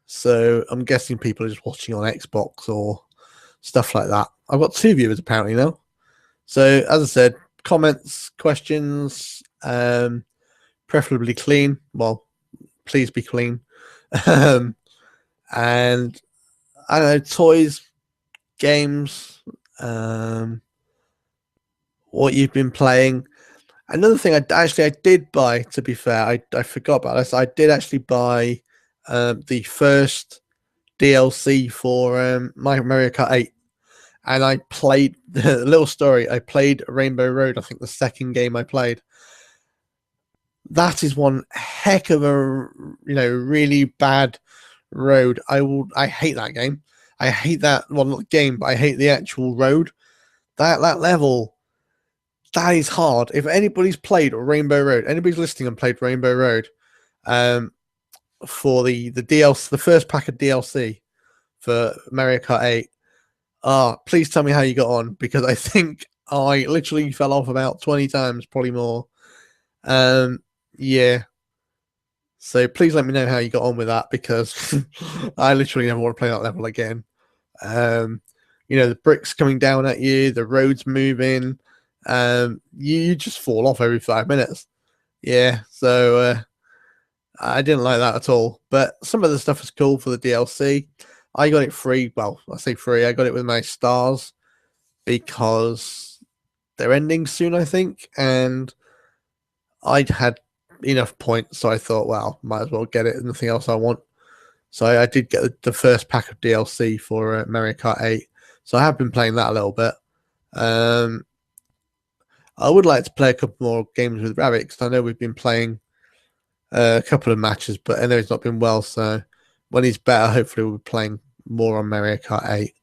So I'm guessing people are just watching on Xbox or stuff like that. I've got 2 viewers apparently now. So as I said, comments, questions, preferably clean. Well, please be clean. And I don't know, toys, games, what you've been playing. Another thing I did buy, to be fair, I forgot about this. I did actually buy the first DLC for Mario Kart 8. And I played the little story. I played Rainbow Road. I think the second game I played. That is one heck of a really bad road. I hate that game. I hate that not the game, but I hate the actual road. That level, that is hard. If anybody's played Rainbow Road, anybody's listening and played Rainbow Road, for the DLC, the first pack of DLC for Mario Kart 8. Please tell me how you got on, because I think I literally fell off about 20 times, probably more. Yeah. So please let me know how you got on with that, because I literally never want to play that level again. The bricks coming down at you, the roads moving, you just fall off every 5 minutes. Yeah, so I didn't like that at all. But some of the stuff is cool for the DLC. I got it free. Well, I say free. I got it with my stars because they're ending soon, I think, and I'd had enough points, so I thought, well, might as well get it. Nothing else I want. So I did get the first pack of DLC for Mario Kart 8. So I have been playing that a little bit. I would like to play a couple more games with Rabbit because I know we've been playing a couple of matches, but I know he's not been well. So when he's better, hopefully we'll be playing more on Mario Kart 8.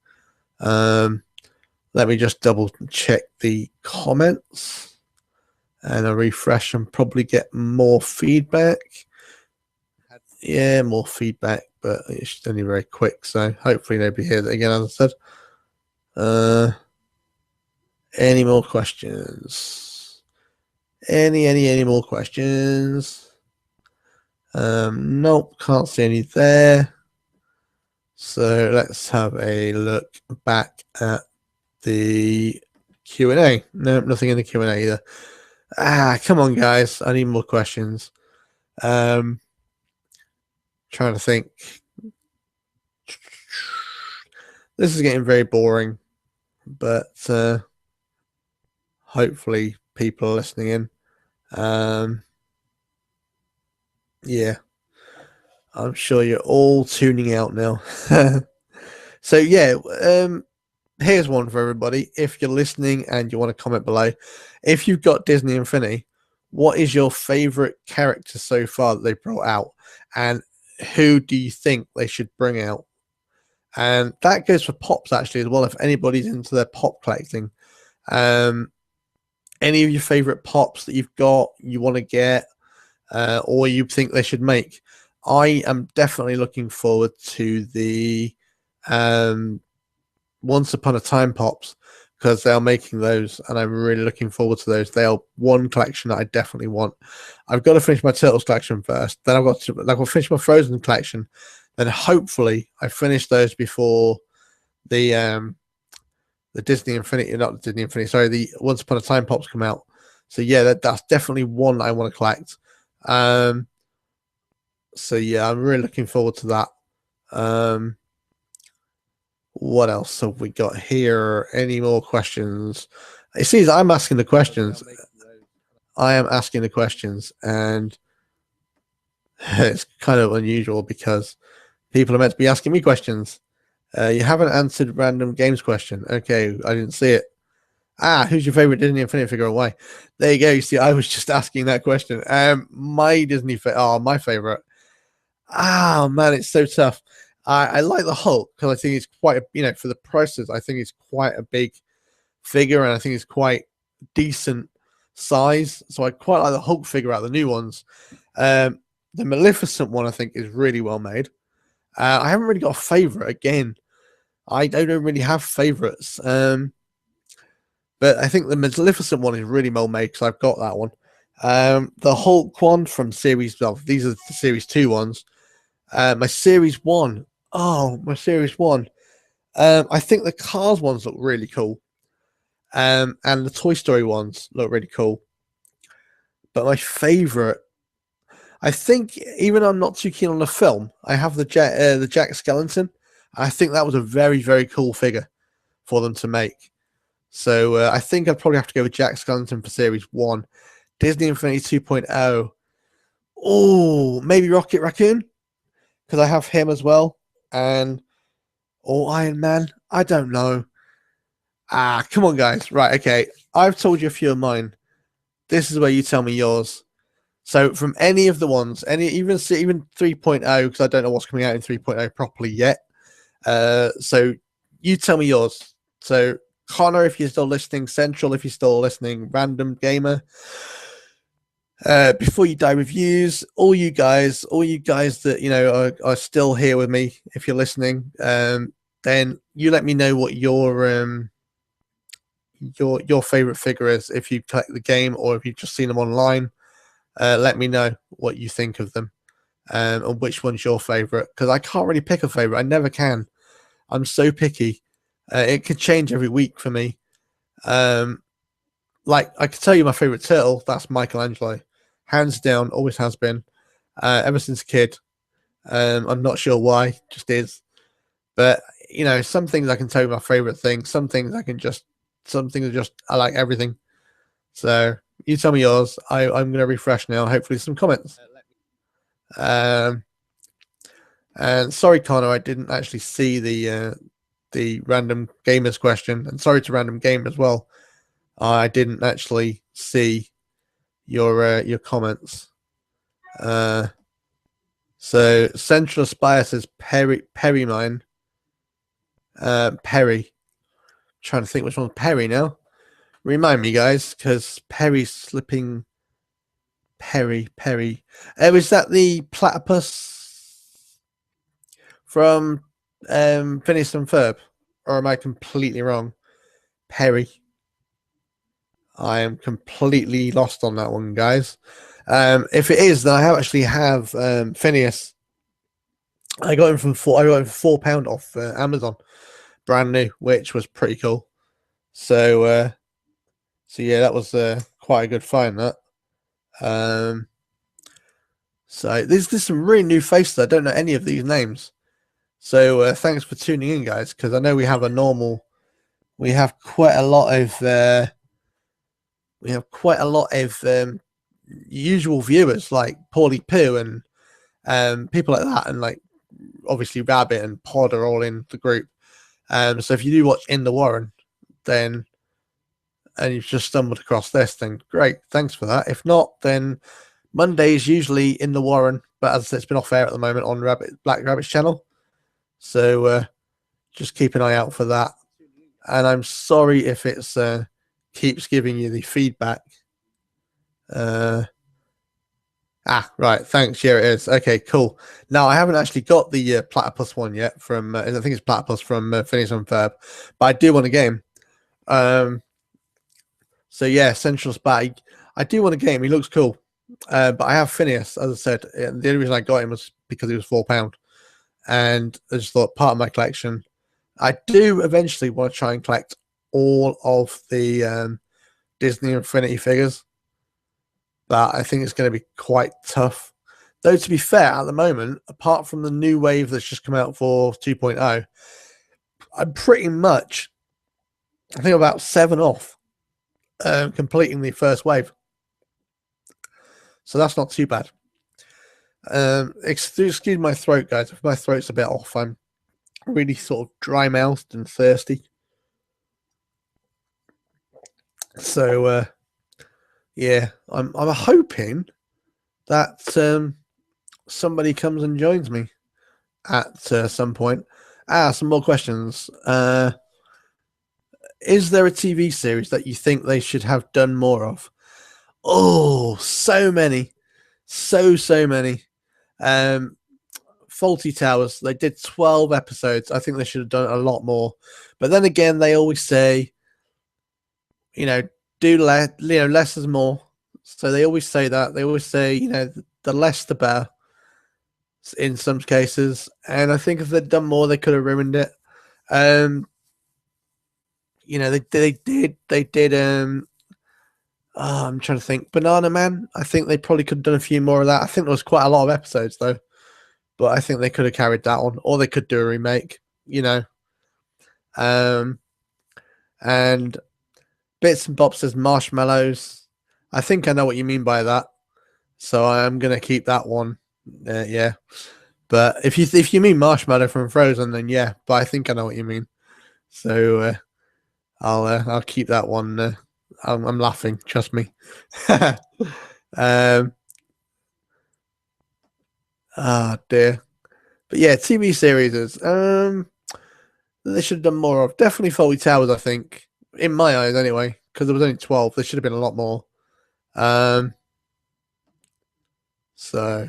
Let me just double check the comments and a refresh and probably get more feedback. Yeah, more feedback, but it's only very quick. So hopefully nobody hears it again, as I said. Any more questions? Any more questions? Nope, can't see any there. So let's have a look back at the Q&A. No, nothing in the Q&A either. Come on, guys. I need more questions. Trying to think. This is getting very boring, but hopefully people are listening in. Yeah. I'm sure you're all tuning out now. So yeah, here's one for everybody. If you're listening and you want to comment below, if you've got Disney Infinity, what is your favorite character so far that they brought out, and who do you think they should bring out? And that goes for pops actually as well. If anybody's into their pop collecting, any of your favorite pops that you've got, you want to get, or you think they should make. I am definitely looking forward to the Once Upon a Time pops because they're making those, and I'm really looking forward to those. They are one collection that I definitely want. I've got to finish my Turtles collection first. Then I've got to finish my Frozen collection. Then hopefully I finish those before the Disney Infinity, not the Disney Infinity, sorry, the Once Upon a Time pops come out. So yeah, that's definitely one I want to collect. So yeah, I'm really looking forward to that. What else have we got here? Any more questions? It seems I'm asking the questions. I am asking the questions, and it's kind of unusual because people are meant to be asking me questions. You haven't answered random games question. Okay, I didn't see it. Who's your favorite Disney Infinity figure and why? There you go. You see, I was just asking that question. My my favorite. Man, it's so tough. I like the Hulk because I think he's quite a, for the prices, I think he's quite a big figure, and I think he's quite decent size. So I quite like the Hulk figure out of the new ones. The Maleficent one I think is really well made. I haven't really got a favorite. Again, I don't really have favorites. But I think the Maleficent one is really well made because I've got that one. The Hulk one from Series 12. These are the Series 2 ones. My Series 1. My Series 1. I think the Cars ones look really cool. And the Toy Story ones look really cool. But my favorite, I think, even though I'm not too keen on the film, I have the Jack Skellington. I think that was a very, very cool figure for them to make. So I think I'd probably have to go with Jack Skellington for Series 1. Disney Infinity 2.0. Oh, maybe Rocket Raccoon, because I have him as well. And Iron Man. I don't know. Come on, guys. Right, okay. I've told you a few of mine. This is where you tell me yours. So from any of the ones, even 3.0, because I don't know what's coming out in 3.0 properly yet. So you tell me yours. So Connor, if you're still listening, Central, if you're still listening, Random Gamer. Before You Die reviews, all you guys that are still here with me, if you're listening, then you let me know what your favorite figure is. If you collect the game or if you've just seen them online, let me know what you think of them, and which one's your favorite. Because I can't really pick a favorite. I never can. I'm so picky. It could change every week for me. Like I could tell you my favorite turtle. That's Michelangelo, hands down. Always has been, ever since a kid. I'm not sure why, just is. But some things I can tell you my favorite thing. Some things I like everything. So you tell me yours. I'm going to refresh now. Hopefully some comments. And sorry, Connor, I didn't actually see the random gamers question, and sorry to random game as well. I didn't actually see your comments. So Central Aspire says Perry mine. Perry. Trying to think which one's Perry now. Remind me, guys, because Perry's slipping. Perry. Was that the platypus from Phineas and Ferb? Or am I completely wrong? Perry. I am completely lost on that one, guys. If it is, then I actually have Phineas. I got him for £4 off Amazon, brand new, which was pretty cool. So yeah, that was quite a good find. That. So there's some really new faces. I don't know any of these names. So thanks for tuning in, guys, because I know we have quite a lot of usual viewers like Paulie Poo and people like that, and like obviously Rabbit and Pod are all in the group. So if you do watch In the Warren, then and you've just stumbled across this, then great, thanks for that. If not, then Monday is usually In the Warren, but as I said, it's been off air at the moment on Black Rabbit's channel. So just keep an eye out for that. And I'm sorry if it's keeps giving you the feedback. Right. Thanks. Yeah, it is. Okay, cool. Now, I haven't actually got the Platypus one yet from, I think it's Platypus from Phineas and Ferb, but I do want a game. So yeah, Central Spy. I do want a game. He looks cool. But I have Phineas, as I said. The only reason I got him was because he was £4. And I just thought part of my collection. I do eventually want to try and collect all of the Disney Infinity figures, but I think it's going to be quite tough. Though, to be fair, at the moment, apart from the new wave that's just come out for 2.0, I'm pretty much, I think, about 7 off completing the first wave. So that's not too bad. Excuse my throat, guys. If my throat's a bit off, I'm really sort of dry-mouthed and thirsty. So, yeah, I'm hoping that somebody comes and joins me at some point. Some more questions. Is there a TV series that you think they should have done more of? Oh, so many. So many. Faulty Towers, they did 12 episodes. I think they should have done a lot more. But then again, they always say, less is more. So they always say that. They always say, the less the better in some cases. And I think if they'd done more, they could have ruined it. They did. I'm trying to think. Banana Man. I think they probably could have done a few more of that. I think there was quite a lot of episodes though, but I think they could have carried that on, or they could do a remake. And Bits and Bob says marshmallows. I think I know what you mean by that, so I'm gonna keep that one. Yeah, but if you mean marshmallow from Frozen, then yeah. But I think I know what you mean. So I'll keep that one. I'm laughing. Trust me. Dear. But yeah, TV series is they should have done more of. Definitely Fawlty Towers, I think, in my eyes anyway, because there was only 12. There should have been a lot more. So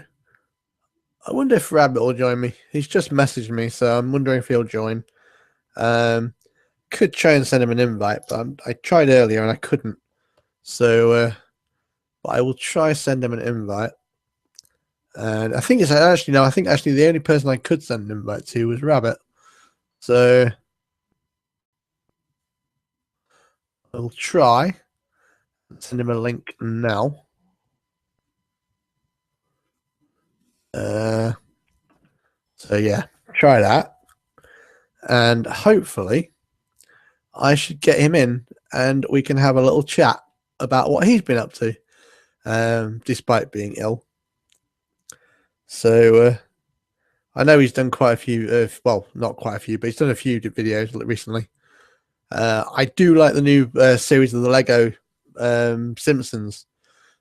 I wonder if Rabbit will join me. He's just messaged me, so I'm wondering if he'll join. Could try and send him an invite, but I tried earlier and I couldn't. So, but I will try send him an invite. And I think actually the only person I could send an invite to was Rabbit. So I'll try send him a link now. So yeah, try that, and hopefully I should get him in, and we can have a little chat about what he's been up to, despite being ill. So I know he's done quite a few. Well, not quite a few, but he's done a few videos recently. I do like the new series of the Lego Simpsons,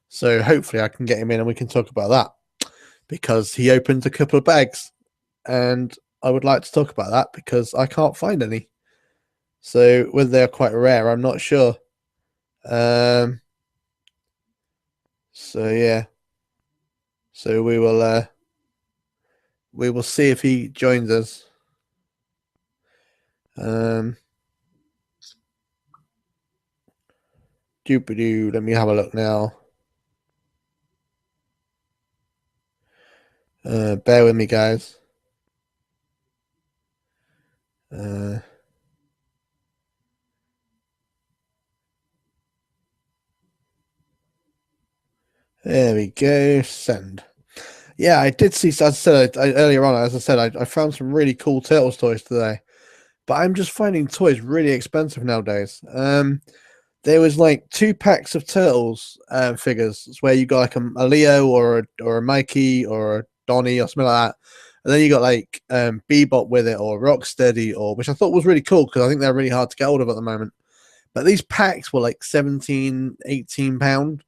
so hopefully I can get him in and we can talk about that because he opened a couple of bags, and I would like to talk about that because I can't find any. So whether they're quite rare, I'm not sure. So yeah, so we will see if he joins us. Doop-a-doo, let me have a look now. Bear with me, guys. There we go. Send. Yeah, I did see. As I said earlier on, as I said, I found some really cool Turtles toys today, but I'm just finding toys really expensive nowadays. There was like 2 packs of Turtles figures, where you got like a Leo or a Mikey or a Donnie or something like that, and then you got like Bebop with it or Rocksteady, or which I thought was really cool because I think they're really hard to get hold of at the moment. But these packs were like 17, 18 pound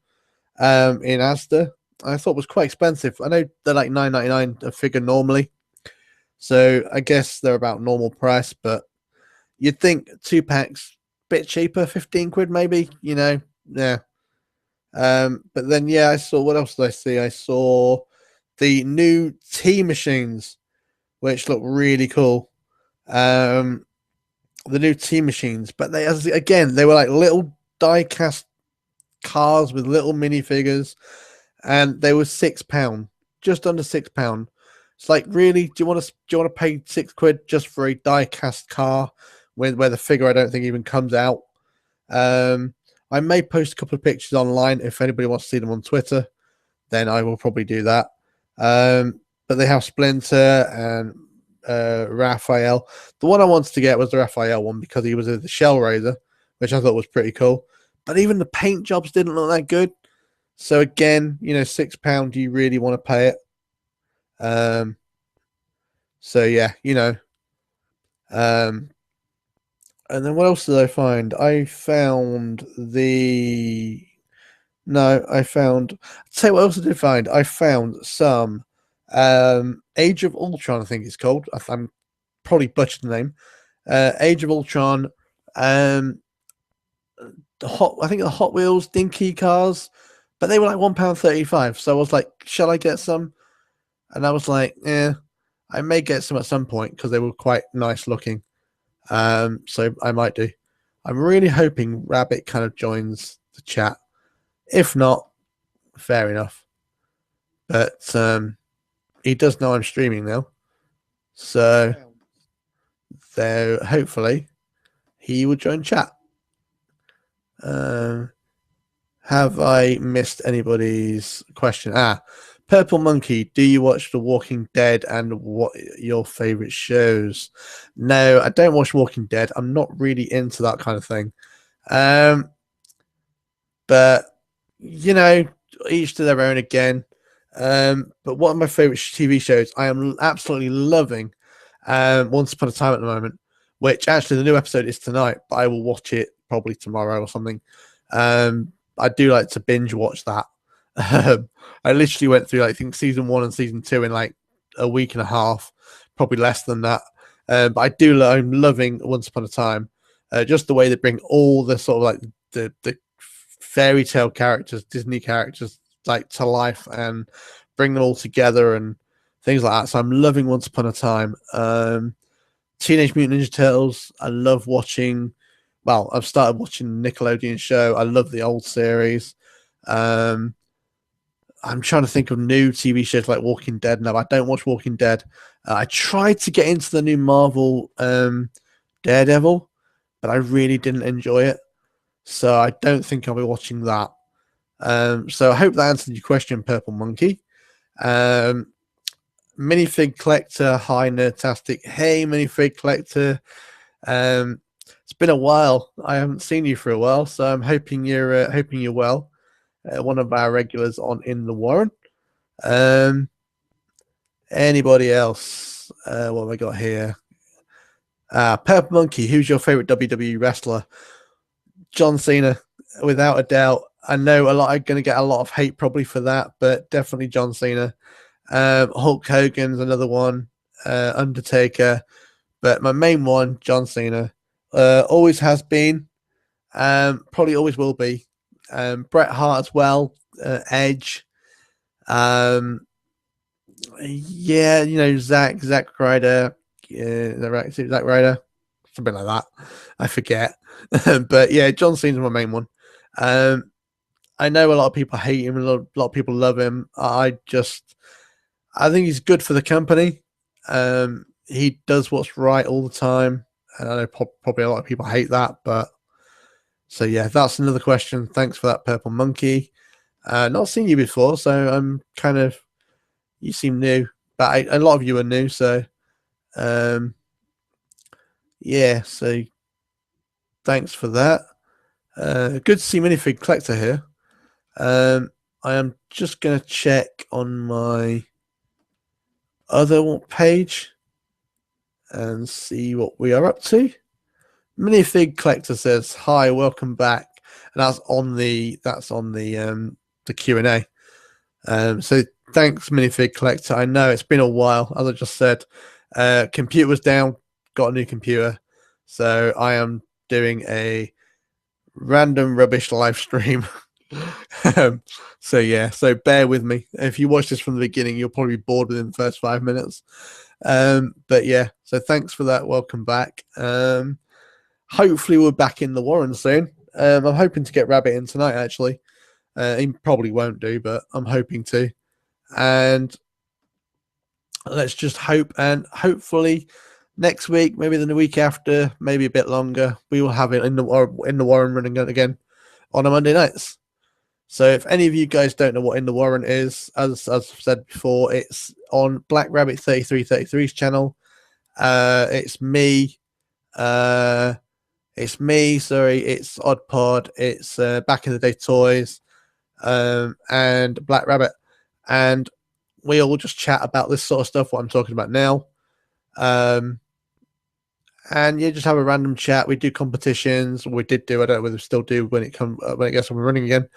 in Asda. I thought was quite expensive. I know they're like $9.99 a figure normally, so I guess they're about normal price. But you'd think 2 packs bit cheaper, 15 quid maybe. Yeah. But then yeah, I saw what else did I see? I saw the new tea machines, which look really cool. The new tea machines, but they were like little die cast cars with little minifigures, and they were £6, just under £6. It's like, really, do you want to pay £6 just for a die cast car where the figure I don't think even comes out? I may post a couple of pictures online if anybody wants to see them on Twitter. Then I will probably do that. But they have Splinter and Raphael. The one I wanted to get was the Raphael one because he was the Shell Raiser, which I thought was pretty cool. But even the paint jobs didn't look that good. So again, £6. Do you really want to pay it? So yeah, and then what else did I find? I found the no, I found. I'll tell you what else I did find. I found some Age of Ultron. I think it's called. I'm probably butchered the name. Age of Ultron. I think the Hot Wheels dinky cars, but they were like £1.35. So I was like, shall I get some? And I was like, yeah, I may get some at some point because they were quite nice looking. So I might do. I'm really hoping Rabbit kind of joins the chat. If not, fair enough. But he does know I'm streaming now. So there, hopefully he will join chat. Have I missed anybody's question? Purple Monkey, do you watch The Walking Dead, and what are your favorite shows? No, I don't watch Walking Dead. I'm not really into that kind of thing. But each to their own again. But one of my favorite TV shows, I am absolutely loving Once Upon a Time at the moment, which actually the new episode is tonight, but I will watch it probably tomorrow or something. I do like to binge watch that. I literally went through, I think, season 1 and season 2 in like a week and a half, probably less than that. But I'm loving Once Upon a Time. Just the way they bring all the sort of like the fairy tale characters, Disney characters, like to life and bring them all together and things like that. So I'm loving Once Upon a Time. Teenage Mutant Ninja Turtles, I love watching. Well, I've started watching Nickelodeon show. I love the old series. I'm trying to think of new TV shows like Walking Dead. No, I don't watch Walking Dead. I tried to get into the new Marvel Daredevil, but I really didn't enjoy it. So I don't think I'll be watching that. So I hope that answered your question, Purple Monkey. Minifig Collector, hi Nerdtastic. Hey, Minifig Collector. It's been a while. I haven't seen you for a while, so I'm hoping you're well. One of our regulars on In the Warren. Anybody else? What have I got here? Purple Monkey, who's your favorite WWE wrestler? John Cena, without a doubt. I know a lot. I'm going to get a lot of hate probably for that, but definitely John Cena. Hulk Hogan's another one. Undertaker, but my main one, John Cena. Always has been. Probably always will be. Bret Hart as well. Edge. Yeah, you know, Zack Ryder. Zack Ryder, something like that. I forget, but yeah, John Cena's my main one. I know a lot of people hate him, a lot of people love him. I think he's good for the company. He does what's right all the time, and I know probably a lot of people hate that, but so yeah, that's another question. Thanks for that, Purple Monkey. Not seen you before, so I'm kind of. You seem new, but a lot of you are new, so yeah. So thanks for that. Good to see Minifig Collector here. I am just going to check on my other page and see what we are up to. Minifig Collector says, "Hi, welcome back," and that's on the Q&A. So thanks, Minifig Collector. I know it's been a while, as I just said. Computer was down, got a new computer, so I am doing a random rubbish live stream. So yeah, so bear with me. If you watch this from the beginning, you'll probably be bored within the first 5 minutes. But yeah, so thanks for that. Welcome back. Hopefully we're back in the Warren soon. I'm hoping to get Rabbit in tonight, actually. He probably won't do, but I'm hoping to. And let's just hope, and hopefully next week, maybe the week after, maybe a bit longer, we will have it in the Warren running again on a Monday nights. So if any of you guys don't know what In the Warren is, as I've said before, it's on Black Rabbit 3333's channel. It's me. It's Odd Pod. It's Back in the Day Toys, and Black Rabbit, and we all just chat about this sort of stuff. What I'm talking about now. And you just have a random chat. We do competitions. We did do. I don't know whether we still do when it gets when we're running again,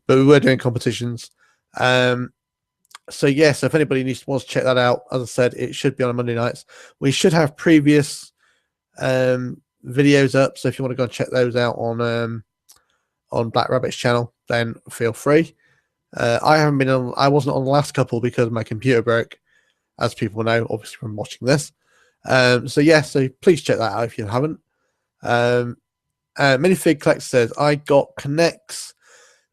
but we were doing competitions. So yes, if anybody wants to check that out, as I said, it should be on Monday nights. We should have previous videos up. So if you want to go and check those out on Black Rabbit's channel, then feel free. I wasn't on the last couple because my computer broke, as people know, obviously from watching this. So please check that out if you haven't. Minifig Collector says, I got Connects,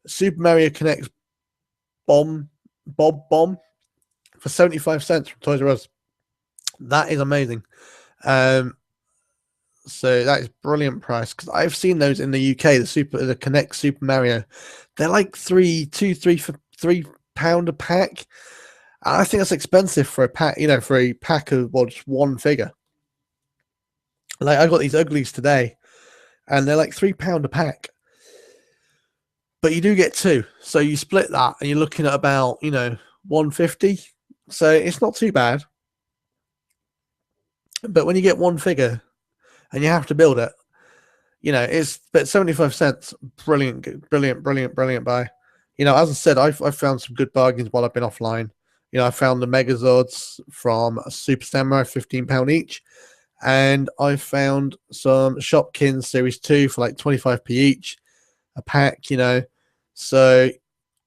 Super Mario Connects Bob Bomb for 75 cents from Toys R Us. That is amazing. So that is brilliant price, because I've seen those in the UK, the Connect Super Mario. They're like £3 for £3 a pack. I think that's expensive for a pack, for a pack of just one figure. Like I got these uglies today, and they're like £3 a pack. But you do get two, so you split that, and you're looking at about £150. So it's not too bad. But when you get one figure, and you have to build it, but 75 cents, brilliant buy. As I said, I've found some good bargains while I've been offline. I found the Megazords from Super Samurai, £15 each. And I found some Shopkins Series 2 for like 25p each a pack, So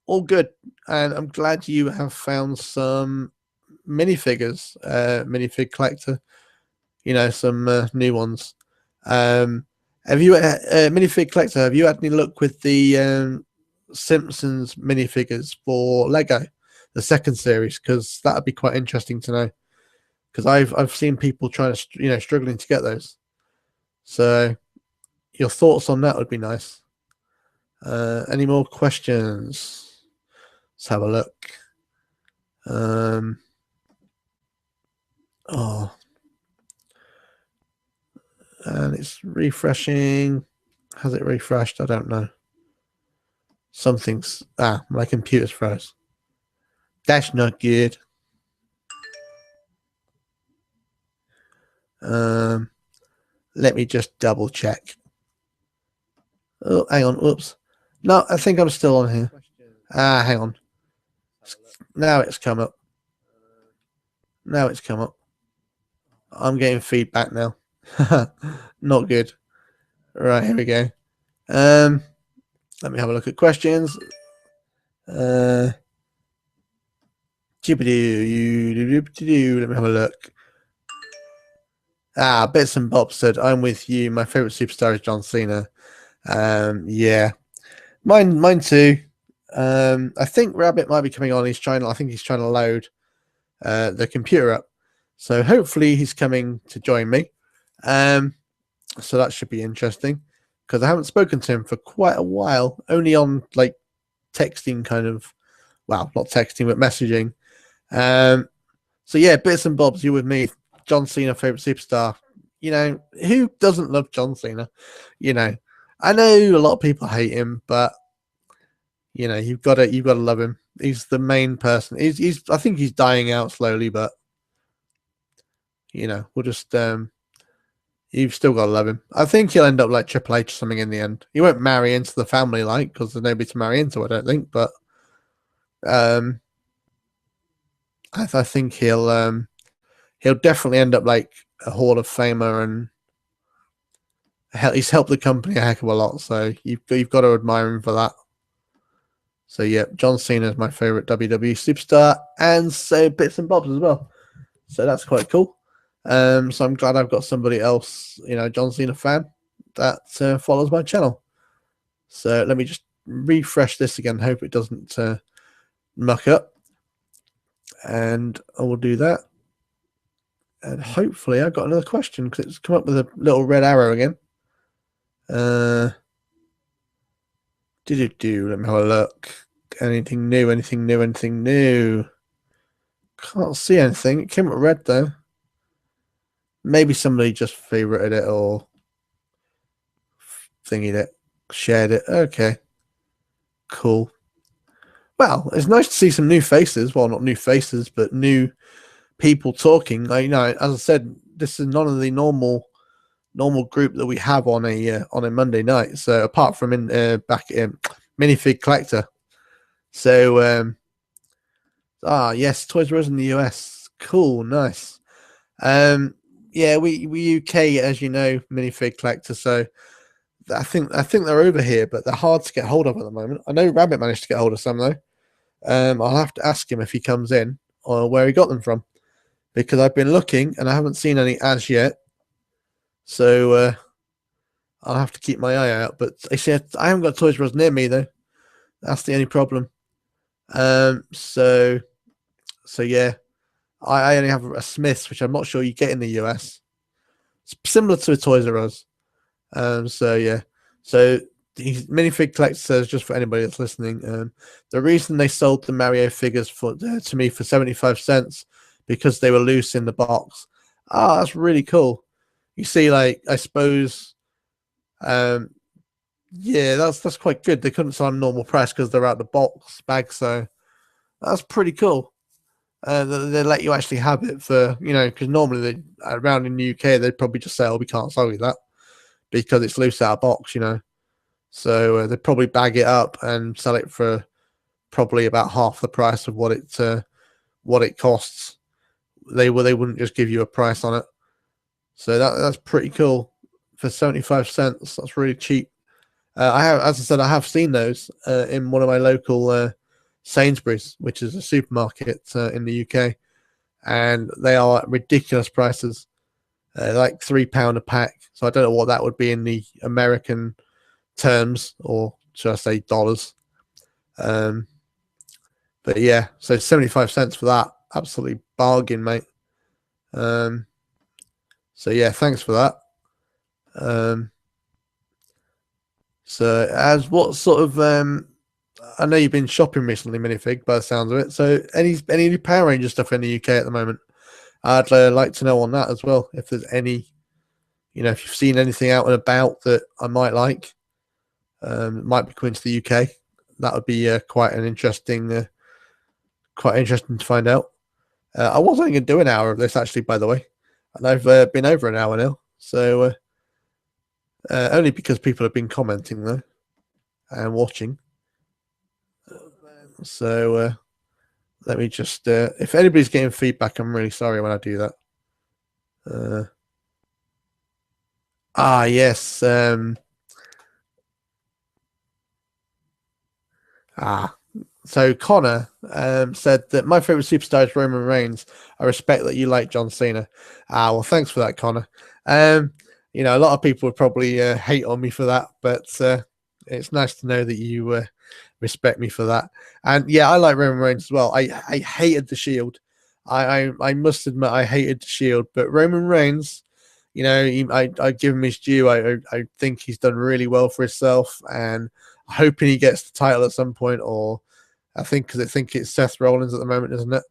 all good. And I'm glad you have found some minifigures, Minifig Collector, some new ones. Have you, Minifig Collector, have you had any luck with the Simpsons minifigures for Lego? The second series, because that would be quite interesting to know, because I've seen people trying to struggling to get those. So your thoughts on that would be nice. Any more questions? Let's have a look. And it's refreshing. Has it refreshed? I don't know. My computer's froze. That's not good. Um, let me just double check. Oh, hang on. Oops. No, I think I'm still on here. Hang on. Now it's come up. Now it's come up. I'm getting feedback now. Not good. Right, here we go. Let me have a look at questions. Let me have a look. Bits and Bobs said, I'm with you. My favorite superstar is John Cena. Yeah. Mine too. I think Rabbit might be coming on. I think he's trying to load the computer up. So hopefully he's coming to join me. So that should be interesting because I haven't spoken to him for quite a while, only on like texting kind of, well, not texting, but messaging. So yeah, Bits and Bobs, you with me. John Cena, favorite superstar. You know, who doesn't love John Cena? You know, I know a lot of people hate him, but you know, you've got to love him. He's the main person. I think he's dying out slowly, but you know, we'll just you've still got to love him. I think he'll end up like Triple H or something in the end. He won't marry into the family like because there's nobody to marry into, I don't think, but I think he'll definitely end up like a Hall of Famer, and he's helped the company a heck of a lot. So you've got to admire him for that. So yeah, John Cena is my favorite WWE superstar, and so Bits and Bobs as well. So that's quite cool. So I'm glad I've got somebody else, you know, John Cena fan that follows my channel. So let me just refresh this again. Hope it doesn't muck up, and I will do that. And hopefully I got another question because it's come up with a little red arrow again. Let me have a look. Anything new? Can't see anything. It came up red though. Maybe somebody just favorited it or thingied it, shared it. Okay. Cool. Well, it's nice to see some new faces. Well, not new faces, but new people talking. Like, you know, as I said, this is none of the normal group that we have on a Monday night. So apart from back in Minifig Collector. So yes, Toys R Us in the US. Cool, nice. Yeah, we UK, as you know, Minifig Collector. So I think they're over here, but they're hard to get hold of at the moment. I know Rabbit managed to get hold of some though. I'll have to ask him if he comes in or where he got them from, because I've been looking and I haven't seen any as yet. So I'll have to keep my eye out. But I said I haven't got Toys R Us near me though. That's the only problem. So yeah, I only have a Smiths, which I'm not sure you get in the US. It's similar to a Toys R Us. So yeah, so the Minifig Collector says, just for anybody that's listening, the reason they sold the Mario figures to me for 75 cents because they were loose in the box. That's really cool. You see, like, I suppose, yeah, that's quite good. They couldn't sell them normal price because they're out the box bag, so that's pretty cool. They let you actually have it for, you know, because normally they around in the UK they'd probably just say, "Oh, we can't sell you that because it's loose out of box," you know. So they'd probably bag it up and sell it for probably about half the price of what it costs. They wouldn't just give you a price on it. So that's pretty cool for 75 cents. That's really cheap. I have, as I said, I have seen those in one of my local Sainsbury's, which is a supermarket in the UK, and they are at ridiculous prices, like £3 a pack. So I don't know what that would be in the American terms, or should I say dollars. But yeah, so 75 cents for that, absolutely bargain, mate. So yeah, thanks for that. So as what sort of I know you've been shopping recently, Minifig, by the sounds of it. So any new Power Ranger stuff in the UK at the moment? I'd like to know on that as well. If there's any, you know, if you've seen anything out and about that I might like, might be coming to the UK. That would be quite interesting to find out. I was only going to do an hour of this, actually, by the way. and I've been over an hour now. So only because people have been commenting though and watching. So let me just if anybody's getting feedback, I'm really sorry when I do that. Yes. So Connor said that my favorite superstar is Roman Reigns. I respect that you like John Cena. Well, thanks for that, Connor. You know, a lot of people would probably hate on me for that, but it's nice to know that you respect me for that. And yeah, I like Roman Reigns as well. I hated the Shield. I must admit I hated the Shield, but Roman Reigns, you know, I give him his due. I think he's done really well for himself, and hoping he gets the title at some point, or I think it's Seth Rollins at the moment, isn't it?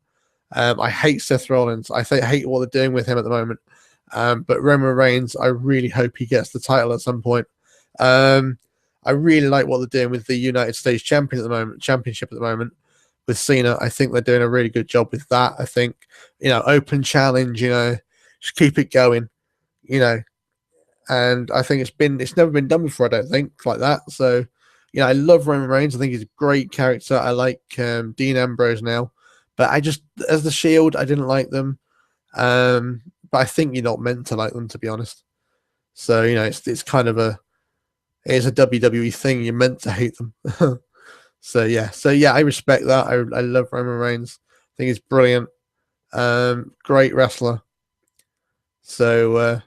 I hate Seth Rollins. I hate what they're doing with him at the moment. But Roman Reigns, I really hope he gets the title at some point. I really like what they're doing with the United States Championship at the moment with Cena. I think they're doing a really good job with that. I think, you know, open challenge, you know, just keep it going, you know. And I think it's never been done before, I don't think, like that. So, you know, I love Roman Reigns. I think he's a great character. I like Dean Ambrose now. But I just, as the Shield, I didn't like them. But I think you're not meant to like them, to be honest. So, you know, it's kind of it's a WWE thing. You're meant to hate them. So yeah, I respect that. I love Roman Reigns. I think he's brilliant. Great wrestler. So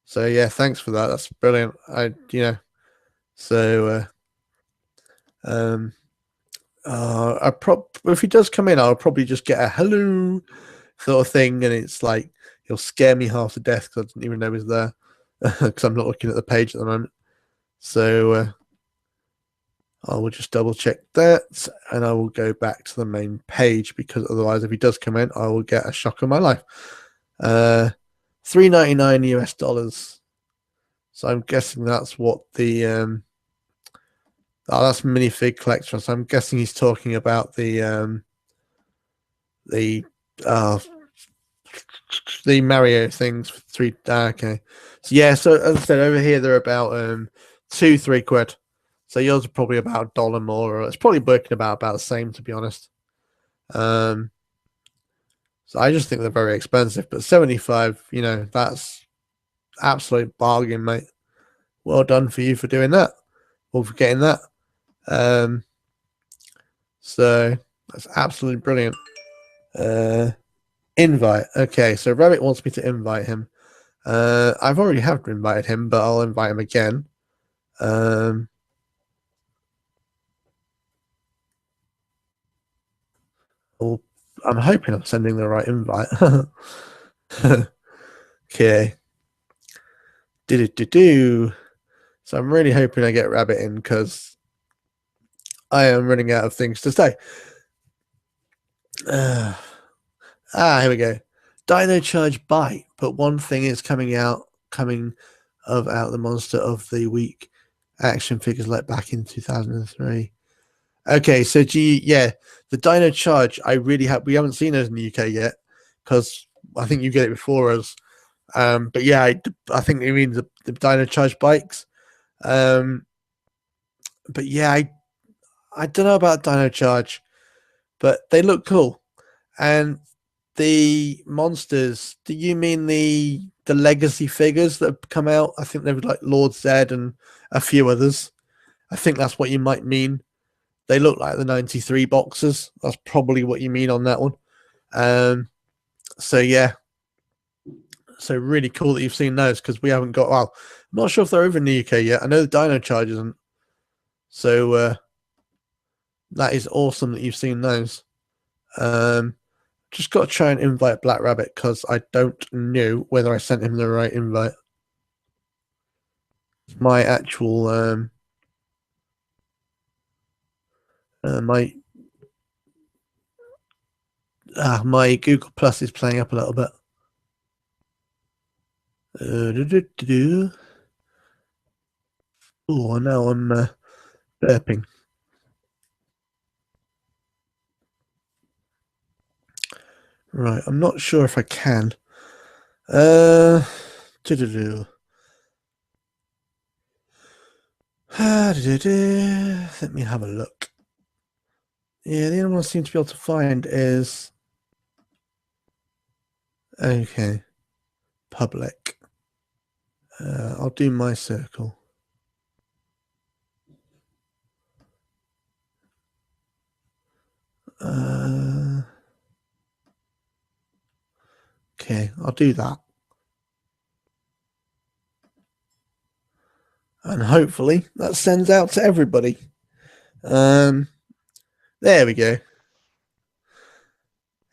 so yeah, thanks for that. That's brilliant. So if he does come in, I'll probably just get a hello sort of thing, and it's like he'll scare me half to death because I didn't even know he was there because I'm not looking at the page at the moment. So I will just double check that, and I will go back to the main page because otherwise, if he does come in, I will get a shock of my life. $3.99 US. So I'm guessing that's what the that's minifig collection. So I'm guessing he's talking about the uh the Mario things for three. Okay, so yeah. So as I said, over here they're about 2-3 quid. So yours are probably about $1 more, or it's probably working about the same, to be honest. So I just think they're very expensive, but 75, you know, that's absolute bargain, mate. Well done for you for doing that, or for getting that. So that's absolutely brilliant. Invite. Okay, so Rabbit wants me to invite him. I've already have invited him, but I'll invite him again. I'm hoping I'm sending the right invite. Okay. Do. So I'm really hoping I get Rabbit in because I am running out of things to say. Here we go. Dino Charge Bite, but one thing is coming out the monster of the week action figures like back in 2003. Okay, so the Dino Charge. We haven't seen those in the UK yet because I think you get it before us. But yeah, I think you mean the Dino Charge bikes. But yeah, I don't know about Dino Charge, but they look cool. And the monsters, do you mean the legacy figures that have come out? I think they were like Lord Zed and a few others. I think that's what you might mean. They look like the 93 boxes. That's probably what you mean on that one. So yeah. So really cool that you've seen those because we haven't got. Well, I'm not sure if they're over in the UK yet. I know the Dino Charge isn't. So that is awesome that you've seen those. Just got to try and invite Black Rabbit because I don't know whether I sent him the right invite. My actual my Google Plus is playing up a little bit. Oh, now I'm burping. Right, I'm not sure if I can. Do-do-do. Let me have a look. Yeah, the only one I seem to be able to find is okay, public. I'll do my circle. Okay, I'll do that. And hopefully that sends out to everybody. There we go.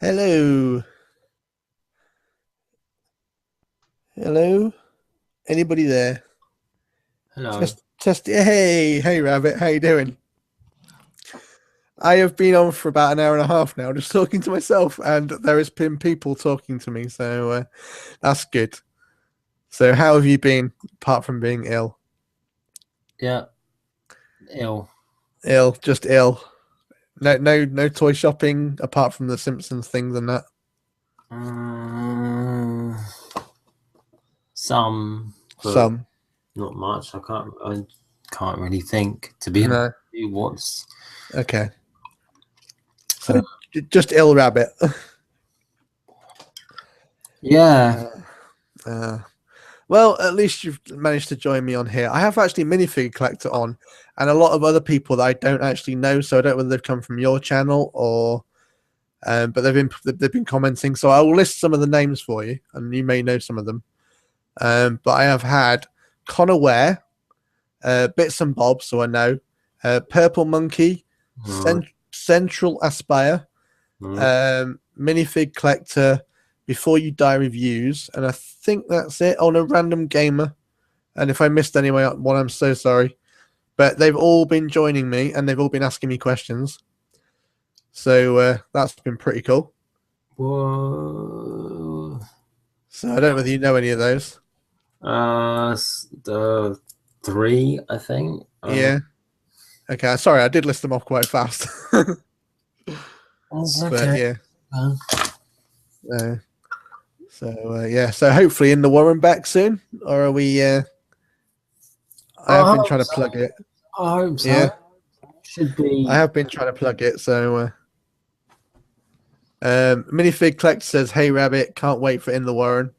Hello. Hello. Anybody there? Hello. Test. Hey, Rabbit. How you doing? I have been on for about an hour and a half now, just talking to myself, and there has been people talking to me, so that's good. So, how have you been, apart from being ill? Yeah. Ill. Ill, just ill. No toy shopping apart from the Simpsons things and that. Some. Not much. I can't really think, to be honest. What's okay? So just ill Rabbit. Yeah. Well, at least you've managed to join me on here. I have actually Minifig Collector on, and a lot of other people that I don't actually know. So I don't know whether they've come from your channel or, but they've been commenting. So I will list some of the names for you, and you may know some of them. But I have had Connor Ware, Bits and Bobs, so I know, Purple Monkey, Central Aspire, Minifig Collector, Before You Die Reviews, and I think that's it. On a Random Gamer, and if I missed anyone, I'm so sorry. But they've all been joining me, and they've all been asking me questions. So that's been pretty cool. Whoa. So I don't know whether you know any of those. The 3, I think. Yeah. Okay. Sorry, I did list them off quite fast. Okay. But yeah. Yeah. So hopefully in the Warren back soon, or are we? I have been trying to plug it. I hope so. Yeah. Should be. I have been trying to plug it. So. Minifig Collector says, "Hey Rabbit, can't wait for In the Warren."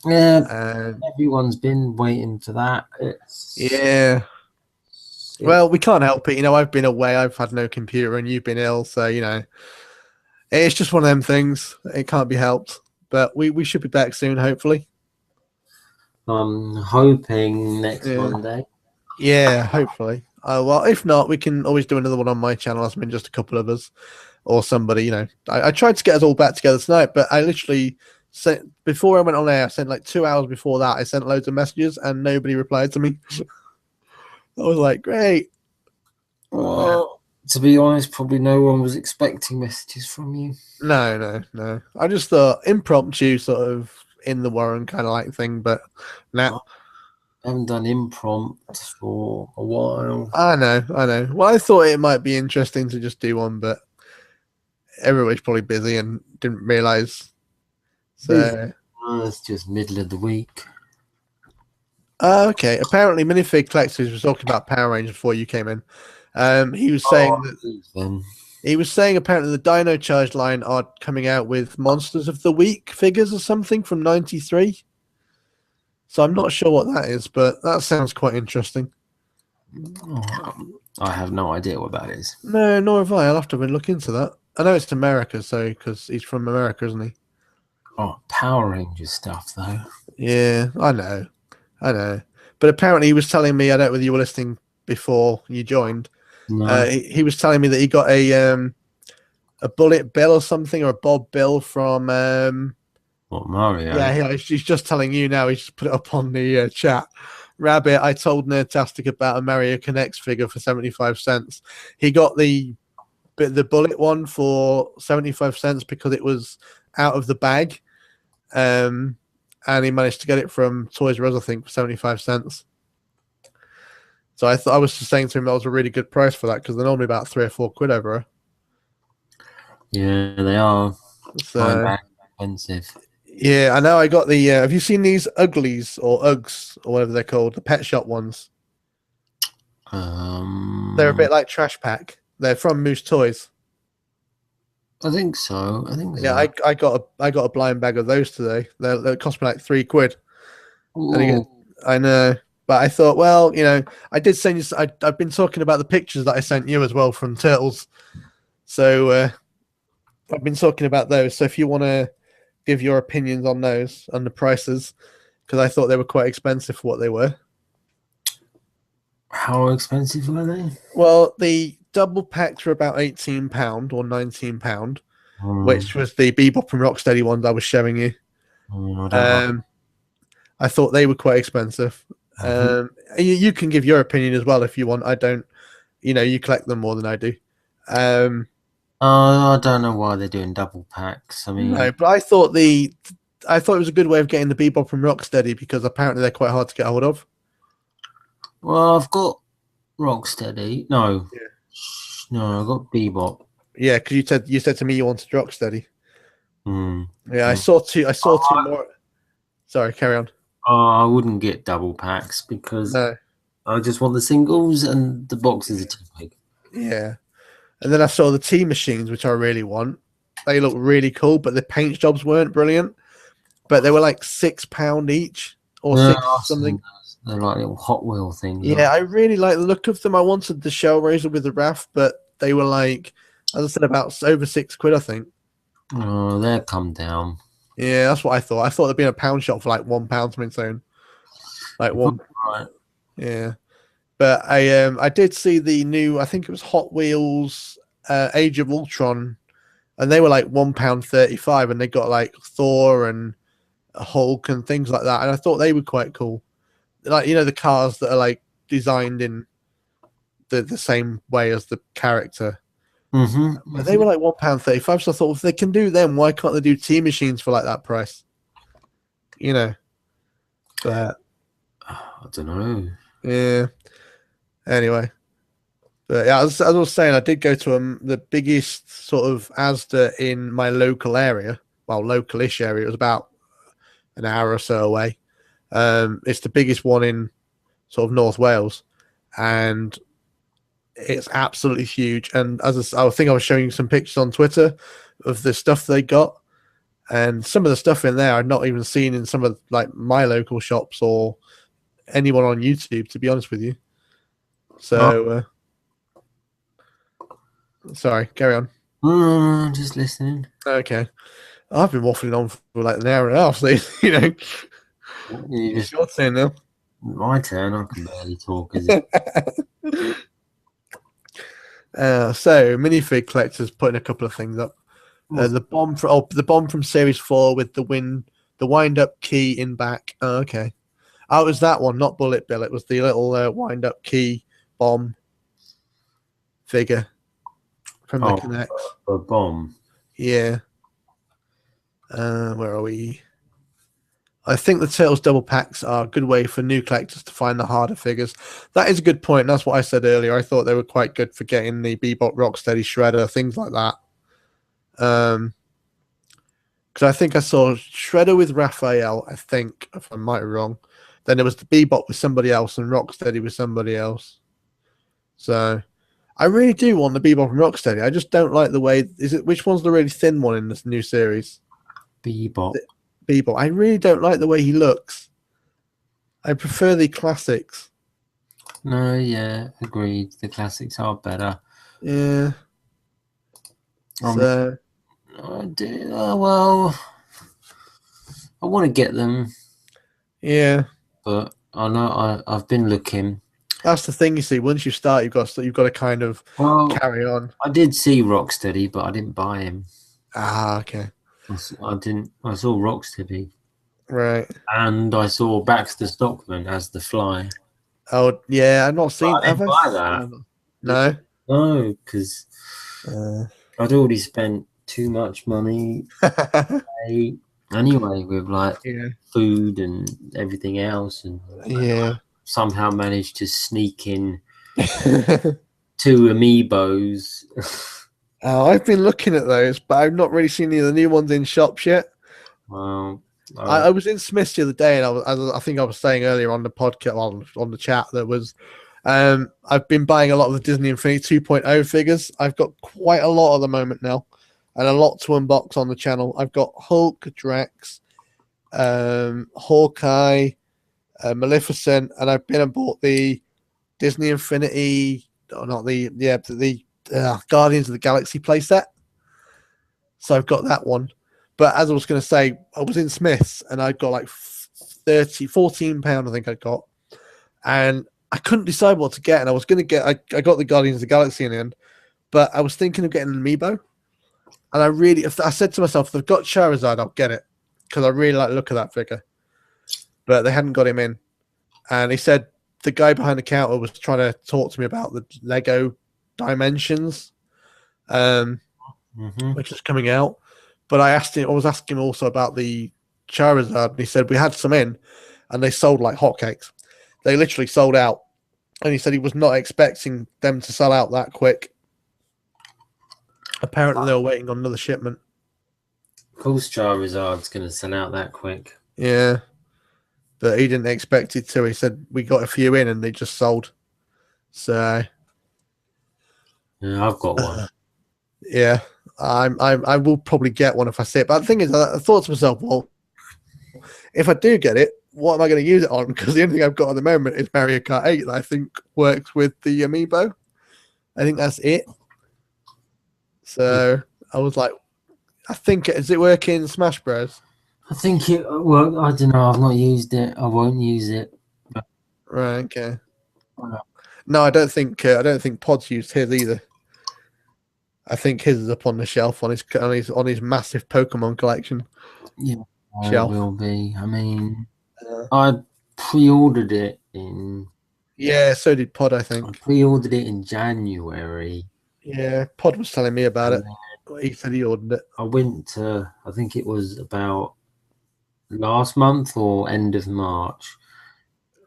Yeah, everyone's been waiting for that. Well, we can't help it. I've been away. I've had no computer, and you've been ill. So it's just one of them things. It can't be helped. But we should be back soon, hopefully. I'm hoping next Monday. Yeah, hopefully. Well, if not, we can always do another one on my channel. That's been just a couple of us or somebody. I tried to get us all back together tonight, but I literally sent, before I went on air, I sent like 2 hours before that. I sent loads of messages and nobody replied to me. I was like, great. Well, to be honest, probably no one was expecting messages from you. No. I just thought impromptu, sort of in the Warren kind of like thing, but now. I haven't done impromptu for a while. I know. Well, I thought it might be interesting to just do one, but everybody's probably busy and didn't realize. So it's just middle of the week. Okay. Apparently, Minifig Collectors was talking about Power Rangers before you came in. He was saying apparently the Dino Charge line are coming out with Monsters of the Week figures or something from '93. So I'm not sure what that is, but that sounds quite interesting. I have no idea what that is. No, nor have I. I'll have to look into that. I know it's America, so because he's from America, isn't he? Oh, Power Rangers stuff, though. Yeah, I know. But apparently he was telling me, I don't know whether you were listening before you joined. No. He was telling me that he got a Bullet Bill or something, or a Bob Bill from Mario? Yeah, he's just telling you now. He's just put it up on the chat. Rabbit, I told Nerdtastic about a Mario Connects figure for 75 cents. He got the Bullet one for 75 cents because it was out of the bag. And he managed to get it from Toys R Us, I think, for 75 cents. So I was just saying to him that was a really good price for that, because they're normally about £3 or £4 over. Yeah, they are. So expensive. Yeah, I know. I got the. Have you seen these Uglies or Uggs or whatever they're called? The pet shop ones. They're a bit like Trash Pack. They're from Moose Toys. I think so. Yeah, I got a blind bag of those today. They cost me like £3. And again, I know, but I thought, well, I did send you. I've been talking about the pictures that I sent you as well from Turtles. So I've been talking about those. So if you want to give your opinions on those and the prices, because I thought they were quite expensive for what they were. How expensive were they? Well, the double packs were about £18 or £19, which was the Bebop and Rocksteady ones I was showing you. I thought they were quite expensive. You can give your opinion as well if you want. I don't, you collect them more than I do. I don't know why they're doing double packs. I mean, no, but I thought it was a good way of getting the Bebop and Rocksteady because apparently they're quite hard to get hold of. Well, I've got Rocksteady. No, I've got Bebop. Yeah, because you said to me you wanted Rocksteady. Yeah, I saw two more. Sorry, carry on. I wouldn't get double packs because I just want the singles and the boxes are too big. Yeah. And then I saw the tea machines, which I really want. They look really cool, but the paint jobs weren't brilliant. But they were like £6 each or six something. They're like little Hot Wheel things. Yeah, I really like the look of them. I wanted the Shell Razor with the RAF, but they were like, as I said, about over £6, I think. Oh, they'll come down. Yeah, that's what I thought. I thought there'd be a pound shop for like £1 something soon. Like one. Right. Yeah. But I did see the new, I think it was Hot Wheels Age of Ultron, and they were like £1.35, and they got like Thor and Hulk and things like that. And I thought they were quite cool. Like, the cars that are like designed in the same way as the character. But they were like £1.35. So I thought, if they can do them, why can't they do tea machines for like that price? But I don't know. Yeah. Anyway, but yeah, as I was saying, I did go to the biggest sort of Asda in my local area. Well, local-ish area. It was about an hour or so away. It's the biggest one in sort of North Wales, and it's absolutely huge. And I think I was showing you some pictures on Twitter of the stuff they got, and some of the stuff in there I'd not even seen in some of like my local shops or anyone on YouTube, to be honest with you. So, sorry, carry on. Just listening. Okay. I've been waffling on for like an hour and a half, so, it's your turn now. My turn. I can barely talk, is it? So, minifig collectors putting a couple of things up. The bomb from Series 4 with the wind-up key in back. Oh, okay. Oh, it was that one, not Bullet Bill. It was the little wind-up key bomb figure from the Connect. A bomb. Yeah. Where are we? I think the Turtles double packs are a good way for new collectors to find the harder figures. That is a good point. That's what I said earlier. I thought they were quite good for getting the Bebop, Rocksteady, Shredder, things like that. Because I think I saw Shredder with Raphael, I think, if I might be wrong. Then there was the Bebop with somebody else and Rocksteady with somebody else. So I really do want the Bebop and Rocksteady. I just don't like the way. Which one's the really thin one in this new series? Bebop. Bebop. I really don't like the way he looks. I prefer the classics. No, yeah, agreed. The classics are better. Yeah. So I do. Well, I want to get them. Yeah. But I know I've been looking. That's the thing, you see. Once you start, you've got to kind of carry on. I did see Rocksteady, but I didn't buy him. Ah, okay. I didn't. I saw Rocksteady, right, and I saw Baxter Stockman as the Fly. Oh yeah, I've not seen. I didn't buy that. No, because I'd already spent too much money. Anyway, with like food and everything else, and somehow managed to sneak in 2 amiibos. I've been looking at those, but I've not really seen any of the new ones in shops yet. Well, I was in Smith's the other day, and I think I was saying earlier on the podcast, on the chat, that was I've been buying a lot of the Disney Infinity 2.0 figures. I've got quite a lot at the moment now, and a lot to unbox on the channel. I've got Hulk, Drax, Hawkeye, Maleficent, and I've been and bought the Disney Infinity, or not the Guardians of the Galaxy playset. So I've got that one. But as I was going to say, I was in Smith's and I got like £14, I think I got. And I couldn't decide what to get. And I was going to get, I got the Guardians of the Galaxy in the end. But I was thinking of getting an amiibo. And I said to myself, if they've got Charizard, I'll get it. Because I really like the look of that figure. But they hadn't got him in. And he said the guy behind the counter was trying to talk to me about the Lego Dimensions, which is coming out. But I was asking him also about the Charizard, and he said we had some in, and they sold like hotcakes. They literally sold out, and he said he was not expecting them to sell out that quick. Apparently, they were waiting on another shipment. Of course, Charizard's going to sell out that quick. Yeah, but he didn't expect it to. He said we got a few in, and they just sold. So, yeah, I've got one. Yeah. I will probably get one if I see it. But the thing is, I thought to myself, well, if I do get it, what am I going to use it on? Because the only thing I've got at the moment is Mario Kart 8 that I think works with the amiibo. I think that's it. So I was like, I think, does it work in Smash Bros? I think it worked. I don't know. I've not used it. I won't use it. Right. Okay. No, I don't think Pod's used his either. I think his is up on the shelf on his massive Pokemon collection. Yeah, shelf. It will be. I mean, I pre-ordered it in. Yeah, so did Pod. I think I pre-ordered it in January. Yeah, Pod was telling me about it. He said he ordered it. I went to. I think it was about last month or end of March.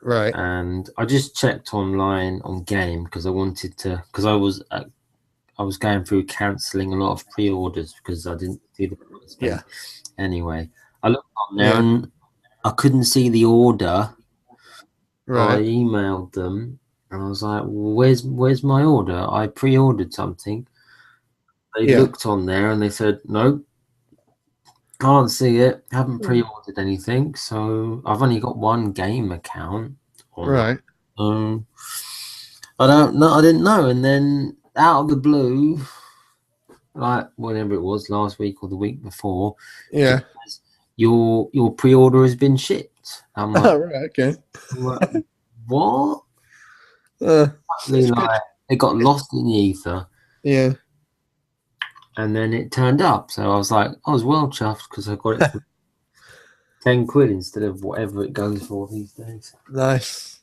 Right. And I just checked online on Game because I wanted to. Because I was going through cancelling a lot of pre-orders because I didn't see the price. Yeah. Anyway, I looked on there and I couldn't see the order. Right. I emailed them and I was like, "Where's my order? I pre-ordered something." They looked on there and they said, "No, can't see it. Haven't pre-ordered anything." So I've only got one Game account. Right. I don't know. I didn't know, and then out of the blue, like whenever it was last week or the week before, your pre-order has been shipped. I'm like, oh, right, okay. What? Like, it got lost in the ether. Yeah. And then it turned up, so I was like, I was well chuffed because I got it for £10 instead of whatever it goes for these days. Nice.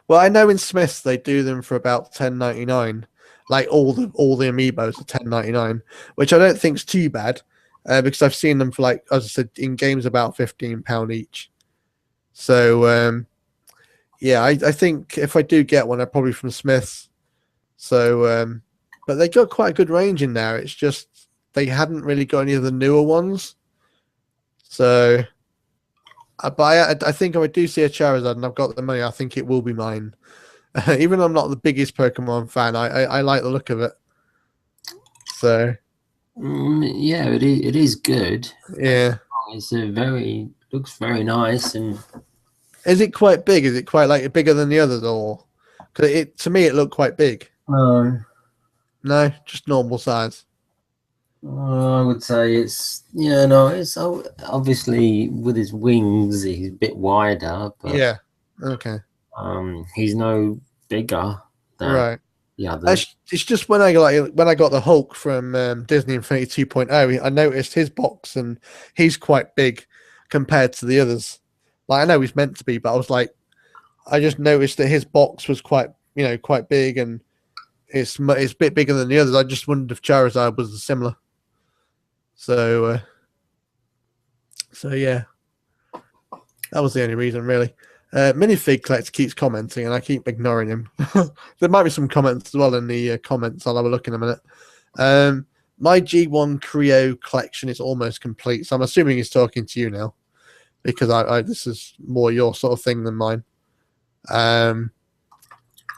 Well, I know in Smith's they do them for about $10.99. Like all the amiibos are $10.99, which I don't think is too bad, because I've seen them for, like, as I said, in games about £15 each. So yeah, I think if I do get one, they're probably from Smith's. So but they got quite a good range in there. It's just they hadn't really got any of the newer ones. So but I think if I do see a Charizard and I've got the money, I think it will be mine. Even though I'm not the biggest Pokemon fan, I like the look of it. So yeah, it is good. Yeah, it's looks very nice. And is it quite big? Is it quite like bigger than the others, or because to me it looked quite big? No, just normal size. I would say it's it's obviously with his wings he's a bit wider, but yeah, okay. He's no bigger than the others. It's just when I got the Hulk from Disney Infinity 2.0, I noticed his box and he's quite big compared to the others. Like, I know he's meant to be, but I was like, I just noticed that his box was quite big, and it's a bit bigger than the others. I just wondered if Charizard was similar. So yeah, that was the only reason, really. Minifig Collector keeps commenting, and I keep ignoring him. There might be some comments as well in the comments. I'll have a look in a minute. my G1 Creo collection is almost complete. So I'm assuming he's talking to you now, because I this is more your sort of thing than mine. I'm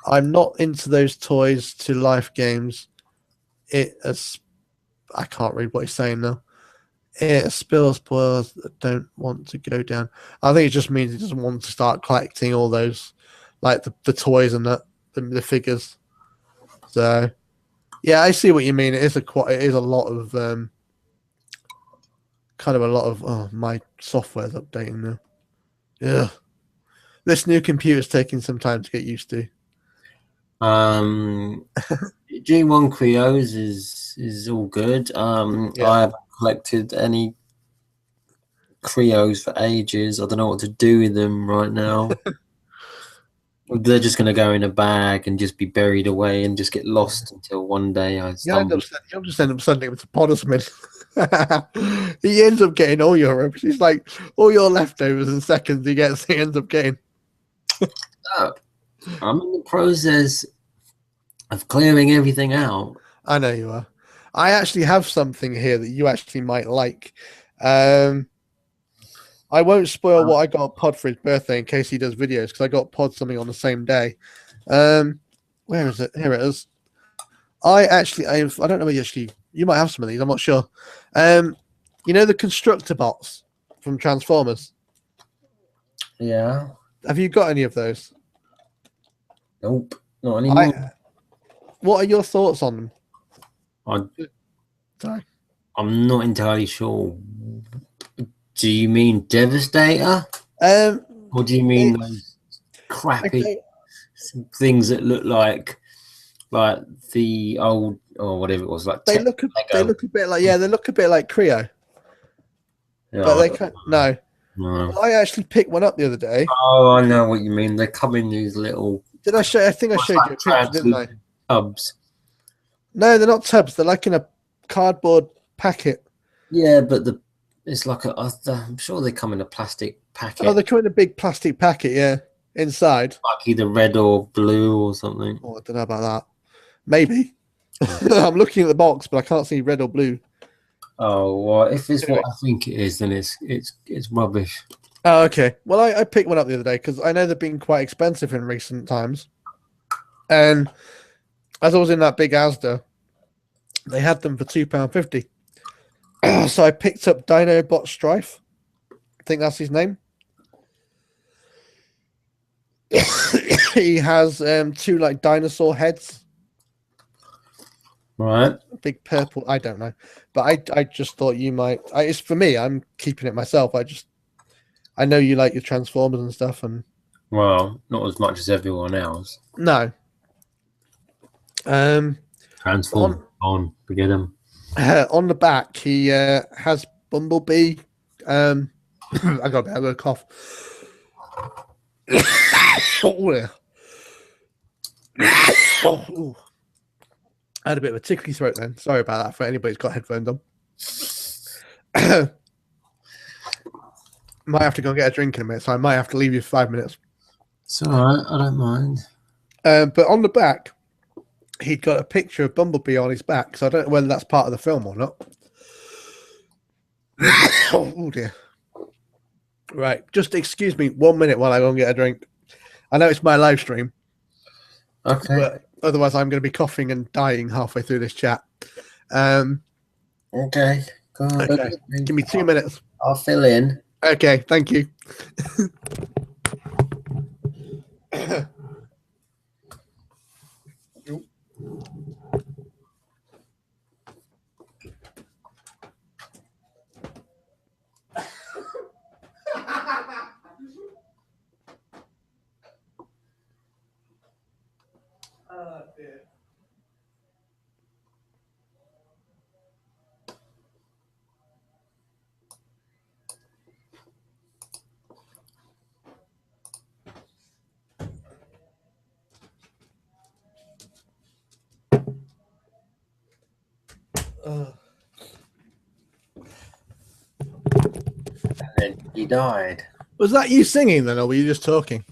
not into those toys to life games. I can't read what he's saying now. It spoilers that don't want to go down. I think it just means he doesn't want to start collecting all those, like the toys and the figures. So, yeah, I see what you mean. It is a lot of kind of a lot of. Oh, my software's updating now. Yeah, this new computer's taking some time to get used to. G1 Creos is all good. Yeah. I haven't collected any Creos for ages. I don't know what to do with them right now. They're just going to go in a bag and just be buried away and just get lost until one day I stumble. You'll just end up sending him to Poddersman. He ends up getting all your rubbish. He's like all your leftovers in seconds. He ends up getting. I'm in the process of clearing everything out. I know you are. I actually have something here that you actually might like. I won't spoil what I got Pod for his birthday in case he does videos, because I got Pod something on the same day. Where is it? Here it is. I don't know whether you might have some of these. I'm not sure. You know the constructor bots from Transformers? Yeah. Have you got any of those? Nope, not anymore. What are your thoughts on them? Sorry. I'm not entirely sure. Do you mean Devastator? Or do you mean those crappy things that look like the old or whatever it was? Like they look a bit like Creo. Yeah, but they can't. No. Well, I actually picked one up the other day. Oh, I know what you mean. They come in these little. Did I show? I think I showed you a picture, didn't I? Tubs. No, they're not tubs. They're like in a cardboard packet. Yeah, but it's like I'm sure they come in a plastic packet. Oh, they come in a big plastic packet, yeah, inside. Like either red or blue or something. Oh, I don't know about that. Maybe. I'm looking at the box, but I can't see red or blue. Oh, well, if it's what I think it is, then it's rubbish. Oh, okay. Well, I picked one up the other day because I know they've been quite expensive in recent times. And as I was in that big Asda, they had them for £2.50. So I picked up Dinobot Strife. I think that's his name. He has two like dinosaur heads. Right. Big purple. I don't know. But I just thought you might. It's for me. I'm keeping it myself. I know you like your Transformers and stuff. And well, not as much as everyone else. No. Transform on. Forget him. On the back, he has Bumblebee. I got a bit of a cough. I had a bit of a tickly throat then. Sorry about that for anybody who's got headphones on. Might have to go and get a drink in a minute, so I might have to leave you for 5 minutes. It's all right. I don't mind. But on the back, he'd got a picture of Bumblebee on his back, so I don't know whether that's part of the film or not. Oh dear. Right, just excuse me 1 minute while I go and get a drink. I know it's my live stream. Okay. But otherwise, I'm going to be coughing and dying halfway through this chat. Okay. Go on. Okay. Give me 2 minutes. I'll fill in. Okay, thank you. And then he died. Was that you singing then, or were you just talking?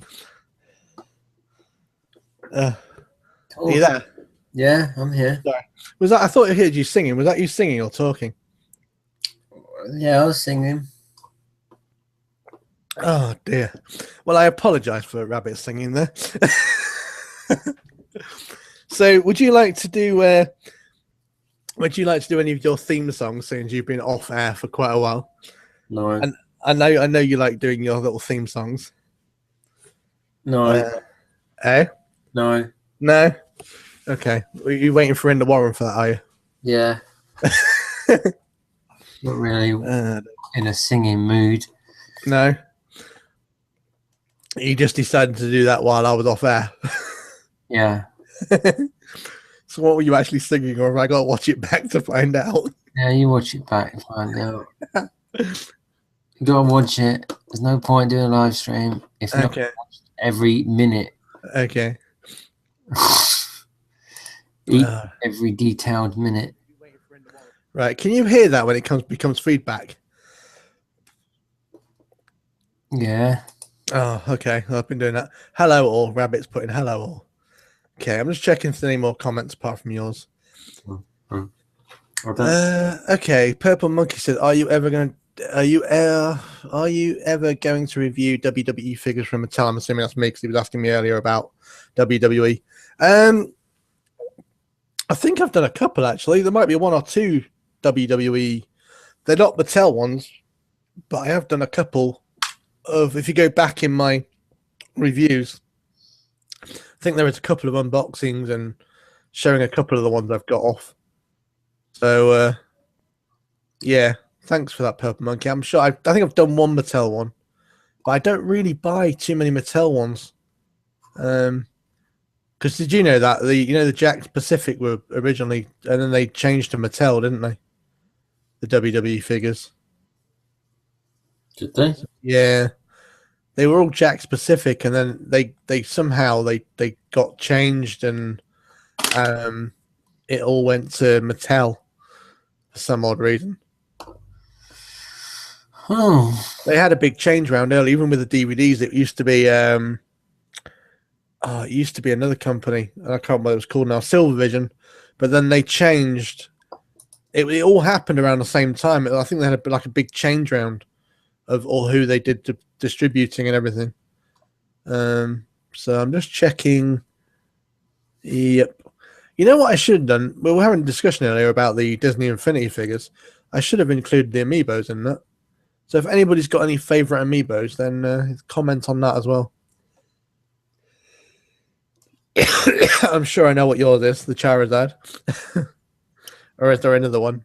Are you there? Yeah, I'm here. Sorry. Was that? I thought I heard you singing. Was that you singing or talking? Yeah, I was singing. Oh dear. Well, I apologise for Rabbit singing there. So, would you like to do? Would you like to do any of your theme songs since you've been off air for quite a while? No. And I know you like doing your little theme songs. No. Eh? No. No. Okay. Are you waiting for Ender Warren for that? Are you? Yeah. Not really in a singing mood. No. You just decided to do that while I was off air. Yeah. So what were you actually singing, or have I got to watch it back to find out? Yeah, you watch it back and find out. You gotta watch it. There's no point doing a live stream if not every minute. Okay. Every detailed minute. Right. Can you hear that when it becomes feedback? Yeah. Oh, okay. I've been doing that. Hello all. Rabbit's putting hello all. Okay, I'm just checking if there's any more comments apart from yours. Okay. Purple Monkey said, "Are you ever going to review WWE figures from Mattel?" I'm assuming that's me because he was asking me earlier about WWE. I think I've done a couple actually. There might be one or two WWE. They're not Mattel ones, but I have done a couple of. If you go back in my reviews, I think there is a couple of unboxings and showing a couple of the ones I've got off. So, yeah, thanks for that, Purple Monkey. I'm sure I think I've done one Mattel one, but I don't really buy too many Mattel ones. Because did you know that the Jakks Pacific were originally, and then they changed to Mattel, didn't they? The WWE figures. Did they? Yeah, they were all Jakks Pacific, and then they somehow they got changed, and it all went to Mattel for some odd reason. Oh, they had a big change round early, even with the DVDs. It used to be it used to be another company. I can't remember what it was called now, Silvervision, but then they changed. It all happened around the same time. I think they had a big change round of all who they did to distributing and everything. So I'm just checking. Yep. You know what I should have done? We were having a discussion earlier about the Disney Infinity figures. I should have included the amiibos in that. So if anybody's got any favorite amiibos, then comment on that as well. I'm sure I know what yours is, the Charizard. Or is there another one?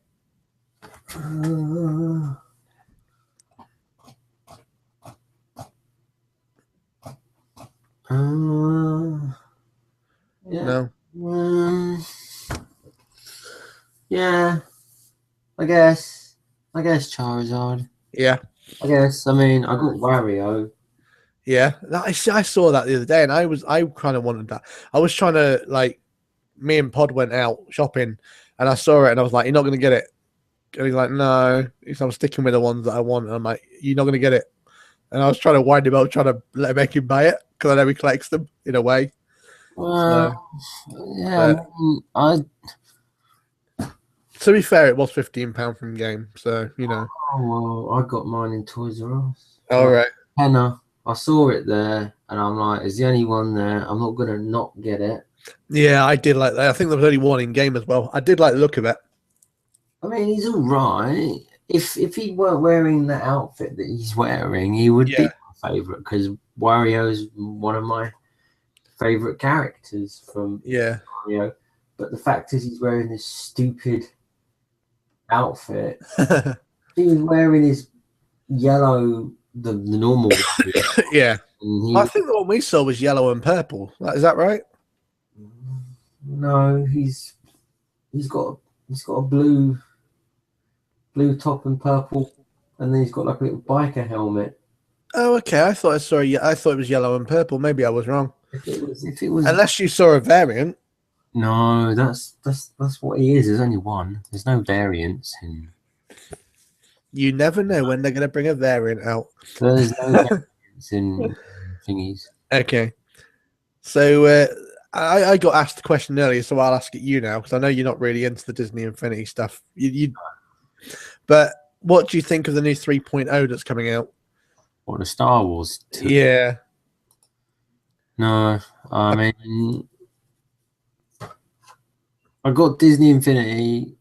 Yeah. No. Yeah. I guess Charizard. Yeah. I guess. I mean, I got Wario. Yeah, I saw that the other day, and I kind of wanted that. I was trying to me and Pod went out shopping, and I saw it, and I was like, "You're not going to get it." And he's like, "No." I'm sticking with the ones that I want. And I'm like, "You're not going to get it." And I was trying to wind him up, trying to make him buy it because I know he collects them in a way. Well, yeah, to be fair, it was £15 from game, so you know. Oh, well, I got mine in Toys R Us. All right. Henna. I saw it there, and I'm like, "Is the only one there? I'm not gonna not get it." Yeah, I did like that. I think there was only one in game as well. I did like the look of it. I mean, he's all right. If he weren't wearing the outfit that he's wearing, he would be my favorite because Wario is one of my favorite characters from Mario. But the fact is, he's wearing this stupid outfit. He was wearing his yellow, the normal one. Yeah. I think the one we saw was yellow and purple. Is that right? No, he's got a blue top and purple, and then he's got like a little biker helmet. Oh, okay. I thought it was yellow and purple. Maybe I was wrong. If it was, unless you saw a variant. No, that's what he is. There's only one. There's no variants in. You never know when they're going to bring a variant out. There's no variants in thingies. Okay. So I got asked the question earlier, so I'll ask it you now because I know you're not really into the Disney Infinity stuff. But what do you think of the new 3.0 that's coming out? Or the Star Wars 2? Yeah. No, I mean, I got Disney Infinity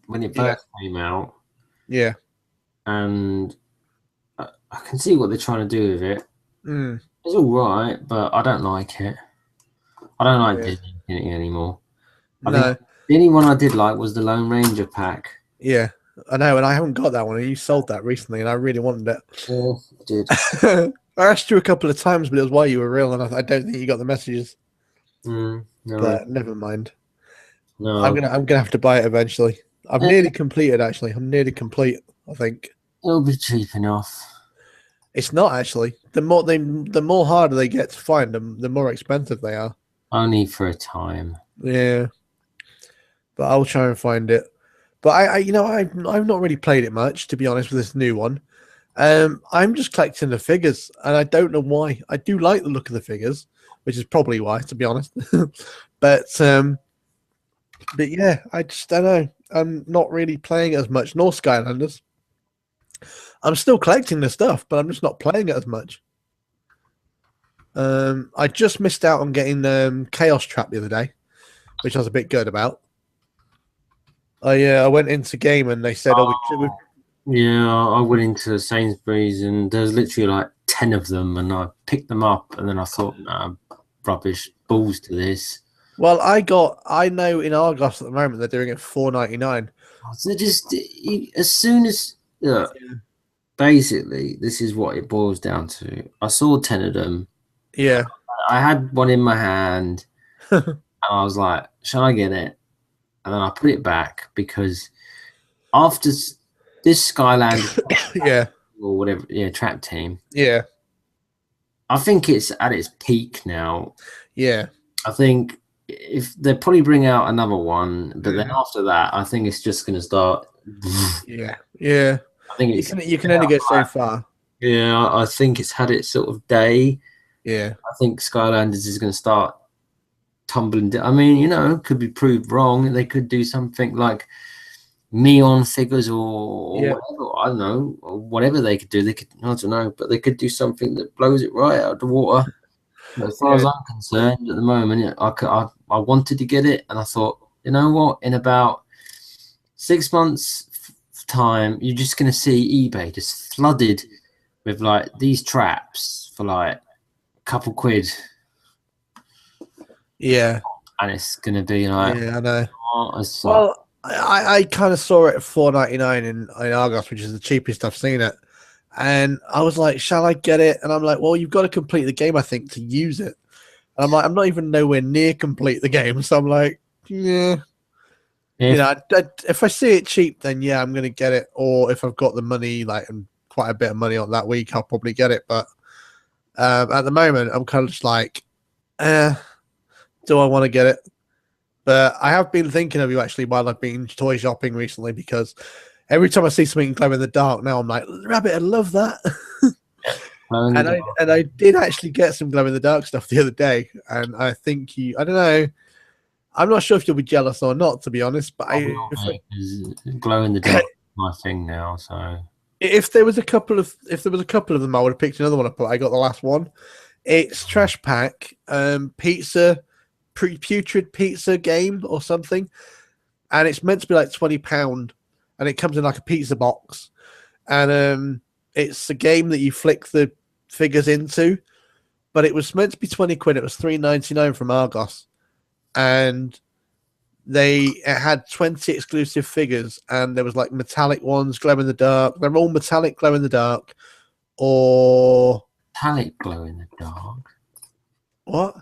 when it first came out. Yeah. And I can see what they're trying to do with it. Mm. It's all right, but I don't like it. I don't like Disney Infinity anymore. I think the only one I did like was the Lone Ranger pack. Yeah, I know, and I haven't got that one. And you sold that recently, and I really wanted it. Yeah, I did. I asked you a couple of times, but it was while you were real, and I don't think you got the messages. No. But never mind. No, I'm gonna have to buy it eventually. I've nearly completed. Actually, I'm nearly complete. I think it'll be cheap enough. It's not actually. The more harder they get to find them, the more expensive they are. Only for a time. Yeah, but I'll try and find it. But I've not really played it much, to be honest, with this new one. I'm just collecting the figures, and I don't know why. I do like the look of the figures, which is probably why, to be honest. but yeah, I just don't know. I'm not really playing it as much, nor Skylanders. I'm still collecting the stuff, but I'm just not playing it as much. I just missed out on getting Chaos Trap the other day, which I was a bit good about. I went into game and they said, yeah, I went into Sainsbury's and there's literally like 10 of them, and I picked them up, and then I thought, nah, rubbish, balls to this. Well, I know in Argos at the moment they're doing it for $4.99. So just as soon as basically, this is what it boils down to. I saw 10 of them. Yeah, I had one in my hand, and I was like, "Shall I get it?" And then I put it back because after this Skyland, or whatever, trap team, I think it's at its peak now. Yeah, I think if they probably bring out another one, but then after that, I think it's just going to start. Yeah. I think you can only go so far. Yeah, I think it's had its sort of day. Yeah, I think Skylanders is going to start tumbling down. I mean, could be proved wrong. They could do something like neon figures or whatever. I don't know, or whatever they could do. They could, I don't know, but they could do something that blows it right out of the water. But as far as I'm concerned, at the moment, I wanted to get it, and I thought, you know what? In about 6 months' time, you're just going to see eBay just flooded with like these traps for like a couple quid. Yeah, and it's going to be like, I know. Well, I kind of saw it at $4.99 in Argos, which is the cheapest I've seen it. And I was like, shall I get it? And I'm like, well, you've got to complete the game, I think, to use it. And I'm like, I'm not even nowhere near complete the game. So I'm like, yeah. If I see it cheap, then yeah, I'm going to get it. Or if I've got the money, like and quite a bit of money on that week, I'll probably get it. But at the moment, I'm kind of just like, do I want to get it? But I have been thinking of you actually while I've been toy shopping recently, because every time I see something glow in the dark now, I'm like, Rabbit, I love that. and I did actually get some glow in the dark stuff the other day, and I think I don't know, I'm not sure if you'll be jealous or not, to be honest. But glow in the dark is my thing now. So if there was a couple of them, I would have picked another one up. But I got the last one. It's Trash Pack, pizza. Putrid pizza game or something, and it's meant to be like £20, and it comes in like a pizza box, and it's a game that you flick the figures into, but it was meant to be 20 quid. It was £3.99 from Argos, and it had 20 exclusive figures, and there was like metallic ones, glow in the dark. They're all metallic glow in the dark, or metallic glow in the dark. What?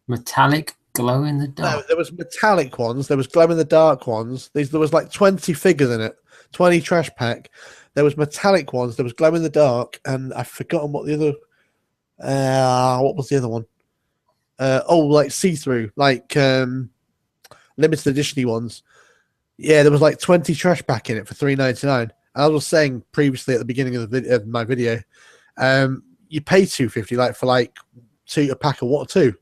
Metallic glow in the dark. No, there was metallic ones. There was glow in the dark ones. There was like 20 figures in it. 20 Trash Pack. There was metallic ones. There was glow in the dark, and I've forgotten what the other. What was the other one? Like see through, like limited edition ones. Yeah, there was like 20 Trash Pack in it for £3.99. And I was saying previously at the beginning of my video, you pay $2.50 for a pack of what, two?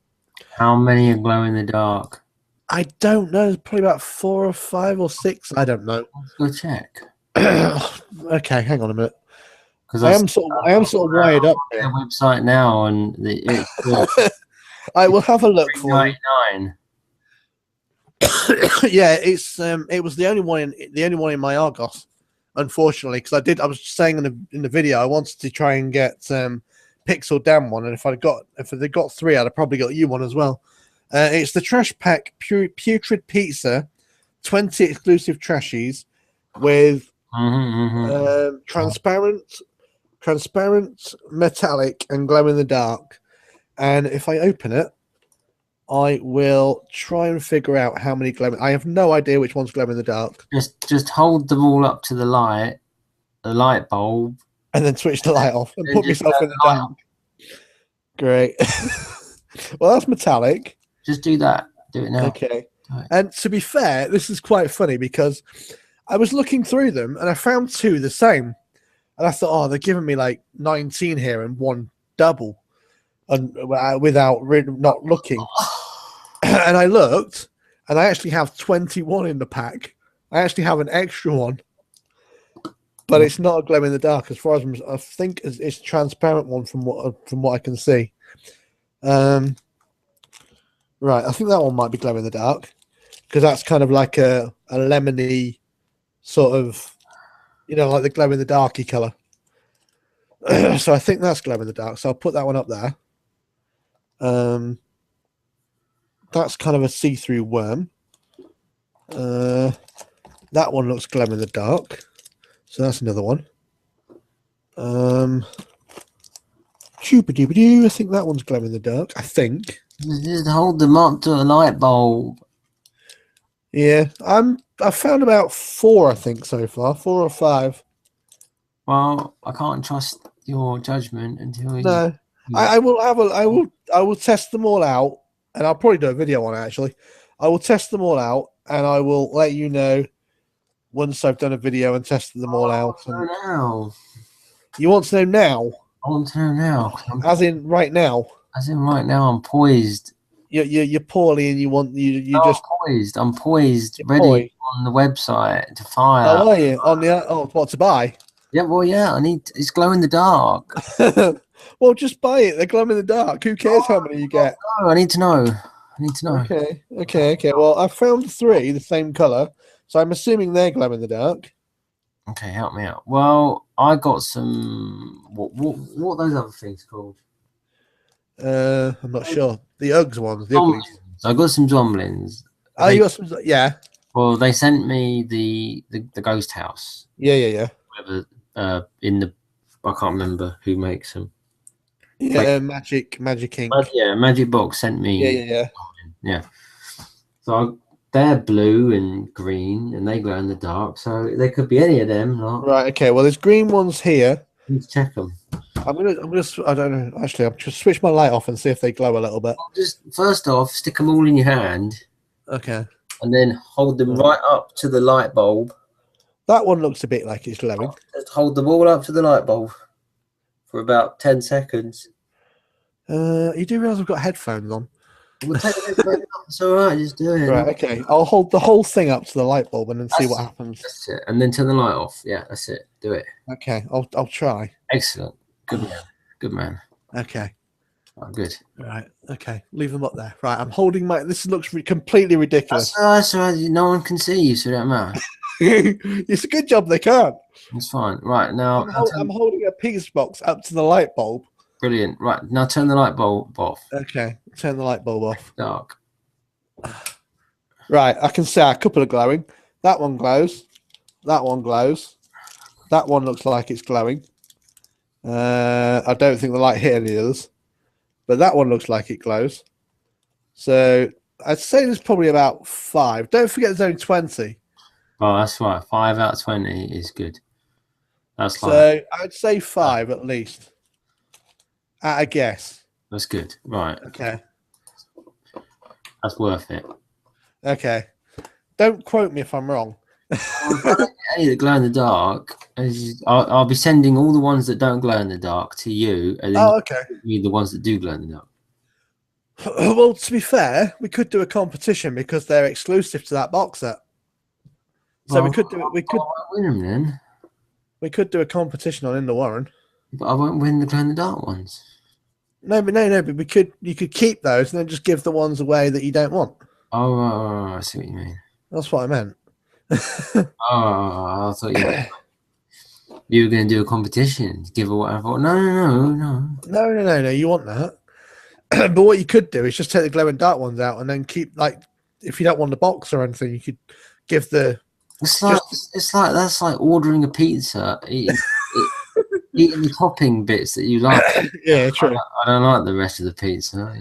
How many are glow in the dark? I don't know. There's probably about 4 or 5 or 6. I don't know. Let's go check. Okay, hang on a minute. Because I am sort of wired up their here. website now, and I will have a look for you. $3.99. Yeah, it was the only one in my Argos, unfortunately, because I was saying in the video I wanted to try and get Pixel Dan one, and if they got 3, I'd have probably got you one as well. It's the Trash Pack Putrid Pizza, 20 exclusive trashies with transparent, metallic, and glow in the dark. And if I open it, I will try and figure out how many glow. I have no idea which one's glow in the dark. Just hold them all up to the light bulb, and then switch the light off and put myself in the dark. Great. Well, that's metallic. Just do that. Do it now. Okay. And to be fair, this is quite funny because I was looking through them and I found 2 the same. And I thought, oh, they're giving me like 19 here and 1 double, and without not looking. And I looked, and I actually have 21 in the pack. I actually have an extra one, but it's not a glow in the dark. As far as I think, it's a transparent one from what I can see. Right, I think that one might be glow in the dark because that's kind of like a lemony sort of, like the glow in the darky color. So I think that's glow in the dark. So I'll put that one up there. That's kind of a see-through worm. That one looks glow in the dark. So that's another one. I think that one's glow in the dark. I think. Just hold them up to a light bulb. Yeah, I found about 4, I think, so far. 4 or 5. Well, I can't trust your judgment until no. I will test them all out, and I'll probably do a video on it. Actually, I will test them all out, and I will let you know once I've done a video and tested them all out. Now. You want to know now? I want to know now. As in right now. As in right now, I'm poised. You're poorly, and you just poised. I'm poised, ready on the website to fire. Oh, are you on the what to buy? Yeah, well, yeah. It's glow in the dark. Well, just buy it. They're glow in the dark. Who cares how many you get? I need to know. Okay. Well, I found 3 the same color, so I'm assuming they're glow in the dark. Okay, help me out. Well, I got some. What are those other things called? I'm not sure. The Uggs ones. The uglies. I got some Zomlins. Oh, you got some? Yeah. Well, they sent me the ghost house. Yeah. Whatever, I can't remember who makes them. Yeah, Magic Ink. Magic Box sent me. Yeah. So they're blue and green, and they glow in the dark. So they could be any of them. Right. Okay. Well, there's green ones here. Let's check them. I don't know. Actually, I'll just switch my light off and see if they glow a little bit. Just first off, stick them all in your hand. Okay. And then hold them right up to the light bulb. That one looks a bit like it's glowing. Just hold them all up to the light bulb for about 10 seconds. You do realise I've got headphones on. We'll take the headphones off. It's all right. Just do it. Right. Okay. I'll hold the whole thing up to the light bulb and then see what happens. That's it. And then turn the light off. Yeah, that's it. Do it. Okay. I'll try. Excellent. Good man. Okay. Oh, good. Right. Okay. Leave them up there. Right. I'm holding my. This looks completely ridiculous. That's all right. No one can see you, so it don't matter. It's a good job they can't. It's fine. Right now, I'm holding a pizza box up to the light bulb. Brilliant. Right now, turn the light bulb off. Okay. Turn the light bulb off. Dark. Right. I can see a couple of glowing. That one glows. That one glows. That one looks like it's glowing. I don't think the light hit any others, but that one looks like it glows. So I'd say there's probably about 5. Don't forget there's only 20. Oh, that's right. 5 out of 20 is good. That's fine. So I'd say 5 at least. At a guess. That's good. Right. Okay. That's worth it. Okay. Don't quote me if I'm wrong. Any that glow in the dark, I'll be sending all the ones that don't glow in the dark to you, and then okay. you the ones that do glow in the dark. Well, to be fair, we could do a competition because they're exclusive to that box set. So we could do it. I won't win them then. We could do a competition on In the Warren. But I won't win the glow in the dark ones. No, but we could. You could keep those and then just give the ones away that you don't want. Oh, I see what you mean. That's what I meant. I thought you were going to do a competition, give away. I thought, no. You want that? But what you could do is just take the glow and dark ones out and then keep, like, if you don't want the box or anything, you could give the. It's like that's like ordering a pizza, eating the topping bits that you like. Yeah, true. I don't like the rest of the pizza.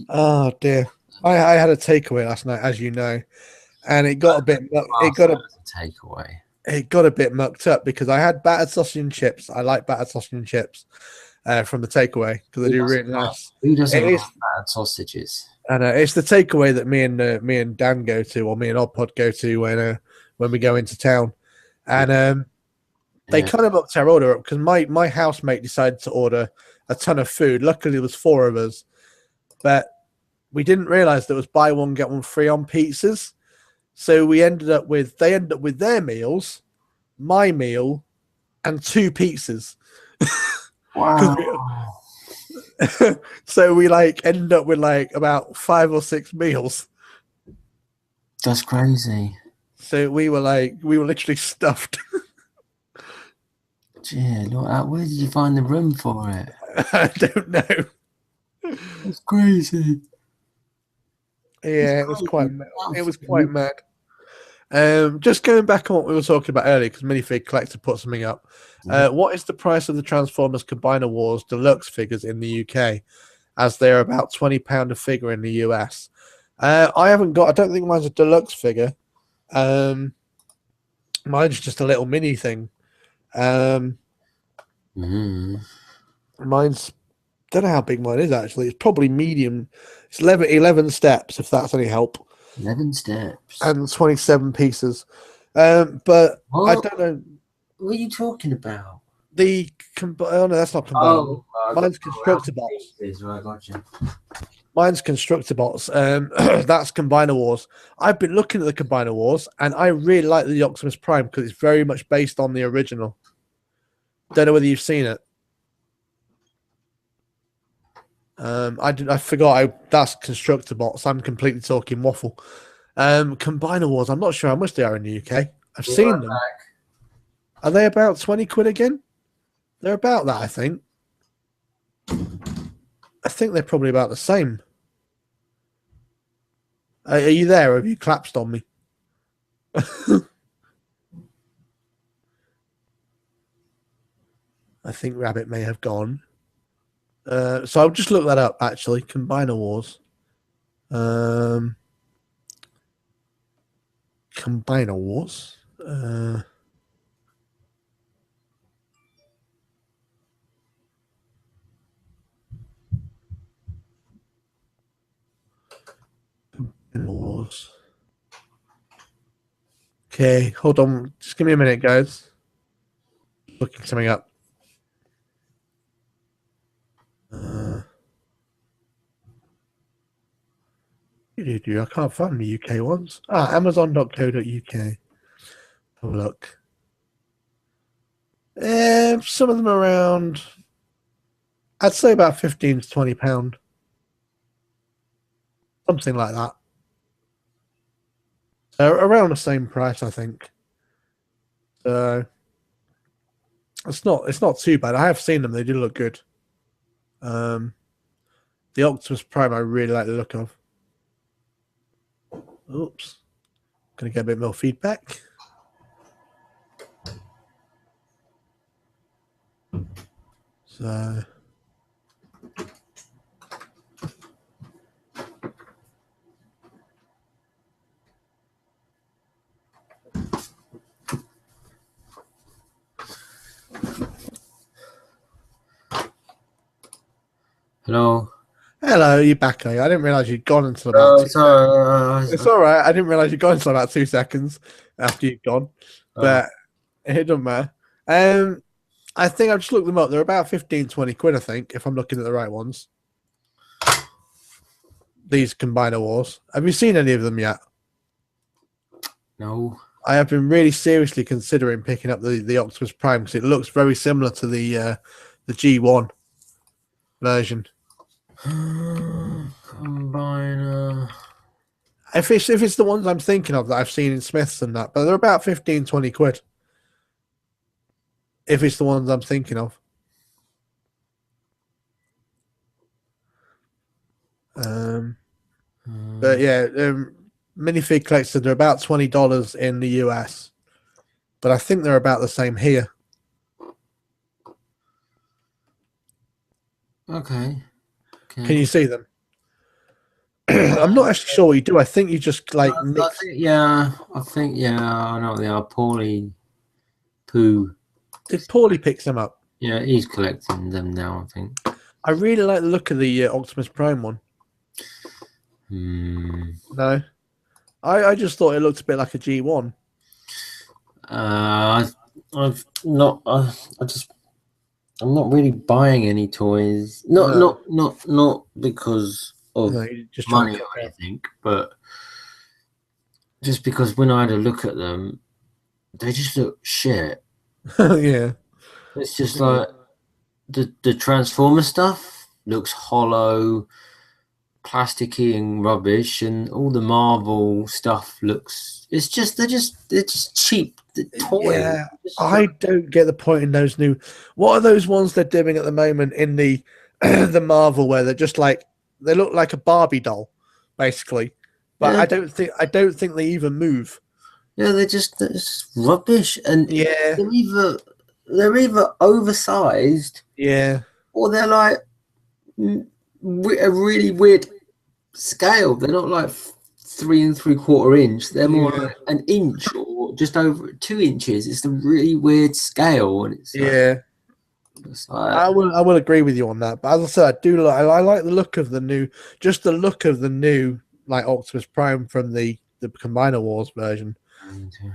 Oh dear, I had a takeaway last night, as you know, and it got a bit. Takeaway. It got a bit mucked up because I had battered sausage and chips. I like battered sausage and chips from the takeaway because they do really nice. Who doesn't like battered sausages? And it's the takeaway that me and Dan go to, or me and Oddpod go to when we go into town, and they kind of upped our order up because my housemate decided to order a ton of food. Luckily, there was 4 of us, but we didn't realize there was buy one get one free on pizzas. So they ended up with their meals, my meal, and 2 pizzas. Wow. So we ended up with about 5 or 6 meals. That's crazy. So we were literally stuffed. Yeah, where did you find the room for it? I don't know. It's crazy. Yeah, it was quite mad. Just going back on what we were talking about earlier, because Minifig Collector put something up. What is the price of the Transformers Combiner Wars Deluxe figures in the UK? As they're about £20 a figure in the US. I don't think mine's a deluxe figure. Mine's just a little mini thing. Mine's, don't know how big mine is actually. It's probably medium. It's 11 steps, if that's any help. 11 steps. And 27 pieces. But what? I don't know. What are you talking about? Oh no, that's not combinable. Mine's Constructibots. Right, gotcha. Mine's Constructibots. That's Combiner Wars. I've been looking at the Combiner Wars, and I really like the Optimus Prime because it's very much based on the original. Don't know whether you've seen it. I forgot. That's Constructibots. I'm completely talking waffle. Combiner Wars. I'm not sure how much they are in the UK. I've seen them. Are they about 20 quid again? They're about that, I think. I think they're probably about the same. Are you there, or have you collapsed on me? I think Rabbit may have gone. So I'll just look that up, actually. Combiner Wars. Combiner Wars. Wars. Okay, hold on. Just give me a minute, guys. Looking something up. I can't find the UK ones. Amazon.co.uk. Have a look. Some of them are around, I'd say about £15 to £20. Something like that. Around the same price, I think. It's not too bad. I have seen them. They do look good. The Optimus Prime I really like the look of. Oops. Gonna get a bit more feedback. So Hello, you back? I didn't realise you'd gone until about. It's all right. I didn't realise you'd gone until about 2 seconds after you'd gone, but it doesn't matter. I think I've just looked them up. They're about 15, 20 quid, I think, if I'm looking at the right ones. these Combiner Wars. Have you seen any of them yet? No. I have been really seriously considering picking up the Optimus Prime because it looks very similar to the G1 version. Combiner. If it's the ones I'm thinking of that I've seen in Smiths and that, but they're about 15, 20 quid. If it's the ones I'm thinking of. But yeah, minifig collectors are about $20 in the US, but I think they're about the same here. Okay. Can you see them? I'm not actually sure what you do. I think you just like mix. I think I know what they are. Paulie Poo. Did Paulie pick them up? Yeah, he's collecting them now, I think. I really like the look of the Optimus Prime one. No, I just thought it looked a bit like a G1. I'm not really buying any toys. Not because of just money or anything, but just because when I had a look at them, they just look shit. Yeah, it's just like the Transformer stuff looks hollow, plasticky and rubbish, and all the Marvel stuff looks. They're just cheap toys. Yeah, I don't get the point in those new. What are those ones they're doing at the moment in the the Marvel where they're just like they look like a Barbie doll, basically. But I don't think they even move. Yeah, they're just rubbish, and yeah, they're either oversized, or they're like a really weird scale. They're not like 3 3/4 inch. They're more like an inch or just over 2 inches. It's a really weird scale, and it's like, I will agree with you on that. But as I said, I like the look of the new, like Optimus Prime from the Combiner Wars version.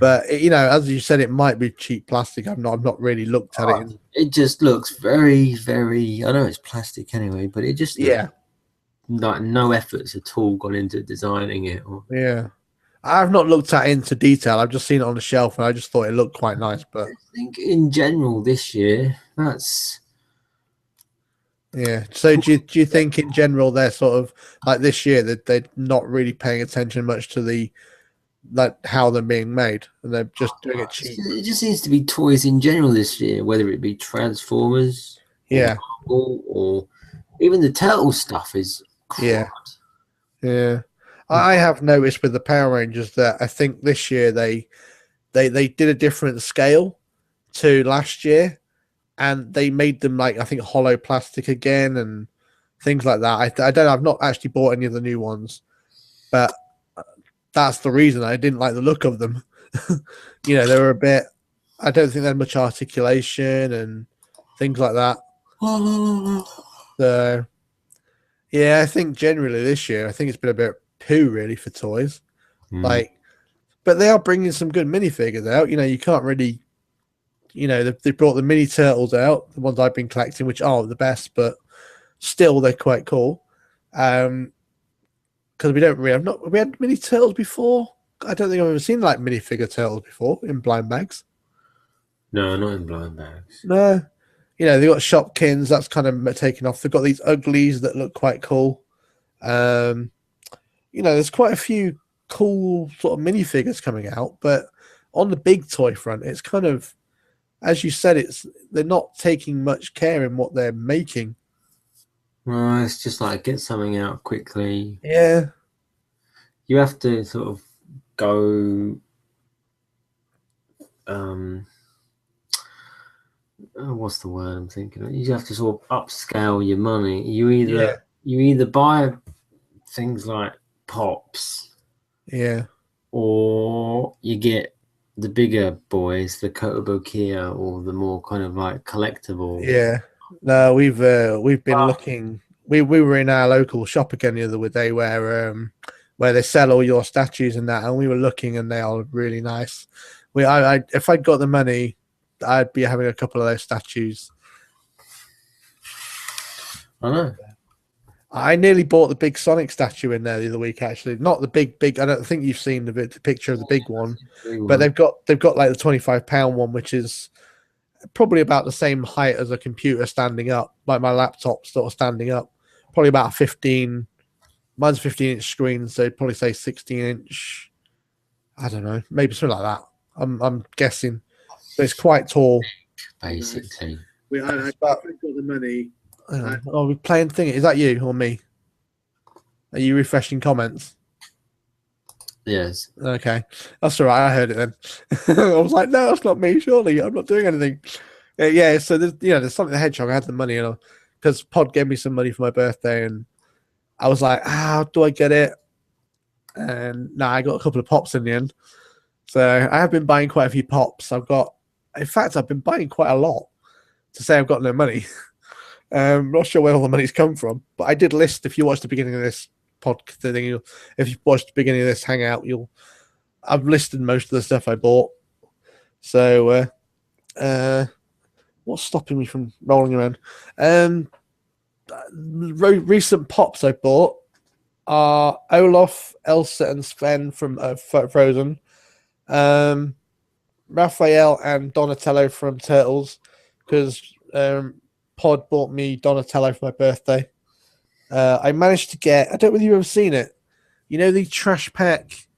But as you said, it might be cheap plastic. I've not really looked at it. It just looks very, very. I know it's plastic anyway, but it just like no efforts at all gone into designing it. I've not looked at it into detail. I've just seen it on the shelf, and I just thought it looked quite nice. But I think in general this year, that's. So do you think in general they're sort of like this year that they're not really paying attention much to how they're being made, and they're just doing it cheap? It just seems to be toys in general this year, whether it be Transformers, or even the Turtle stuff is crap. I have noticed with the Power Rangers that I think this year they did a different scale to last year, and they made them like I think hollow plastic again and things like that. I've not actually bought any of the new ones, but that's the reason I didn't like the look of them. They were a bit. I don't think they had much articulation and things like that. So, I think generally this year, I think it's been a bit poo really for toys. But they are bringing some good minifigures out. You can't really. They brought the mini turtles out, the ones I've been collecting, which aren't the best, but still they're quite cool. Because we don't really have we had mini turtles before. I don't think I've ever seen like minifigure turtles before in blind bags. No, not in blind bags. No, they got Shopkins. That's kind of taken off. They've got these uglies that look quite cool. There's quite a few cool sort of minifigures coming out, but on the big toy front, it's kind of, as you said, they're not taking much care in what they're making. No, it's just like get something out quickly. Yeah. You have to sort of go. What's the word I'm thinking of? You have to sort of upscale your money. You either buy things like Pops, or you get the bigger boys, the Kotobukiya, or the more kind of like collectible. Yeah. No, we've been looking. We were in our local shop again the other day where they sell all your statues and that, and we were looking, and they are really nice. If I'd got the money, I'd be having a couple of those statues. I know. I nearly bought the big Sonic statue in there the other week. Actually, not the big. I don't think you've seen the picture of the big one, but they've got like the £25 one, which is probably about the same height as a computer standing up, like my laptop sort of standing up. Probably about 15. Mine's a 15-inch screen, so I'd probably say 16-inch. I don't know, maybe something like that. I'm guessing, but it's quite tall. Basically, I got the money. Are we playing thing? Is that you or me? Are you refreshing comments? yes. Okay, that's all right. I heard it then. I was like, no, that's not me. Surely I'm not doing anything. Yeah. So there's something the Hedgehog. I had the money, because Pod gave me some money for my birthday, and I was like, how do I get it? And I got a couple of pops in the end. So I have been buying quite a few pops. I've been buying quite a lot. To say I've got no money. Not sure where all the money's come from, but I did list. If you watched the beginning of this podcast thing, if you watched the beginning of this hangout, I've listed most of the stuff I bought. So, what's stopping me from rolling around? Recent pops I bought are Olaf, Elsa, and Sven from Frozen, Raphael and Donatello from Turtles, because Pod bought me Donatello for my birthday. I managed to get, I don't know if you've ever seen it, the trash pack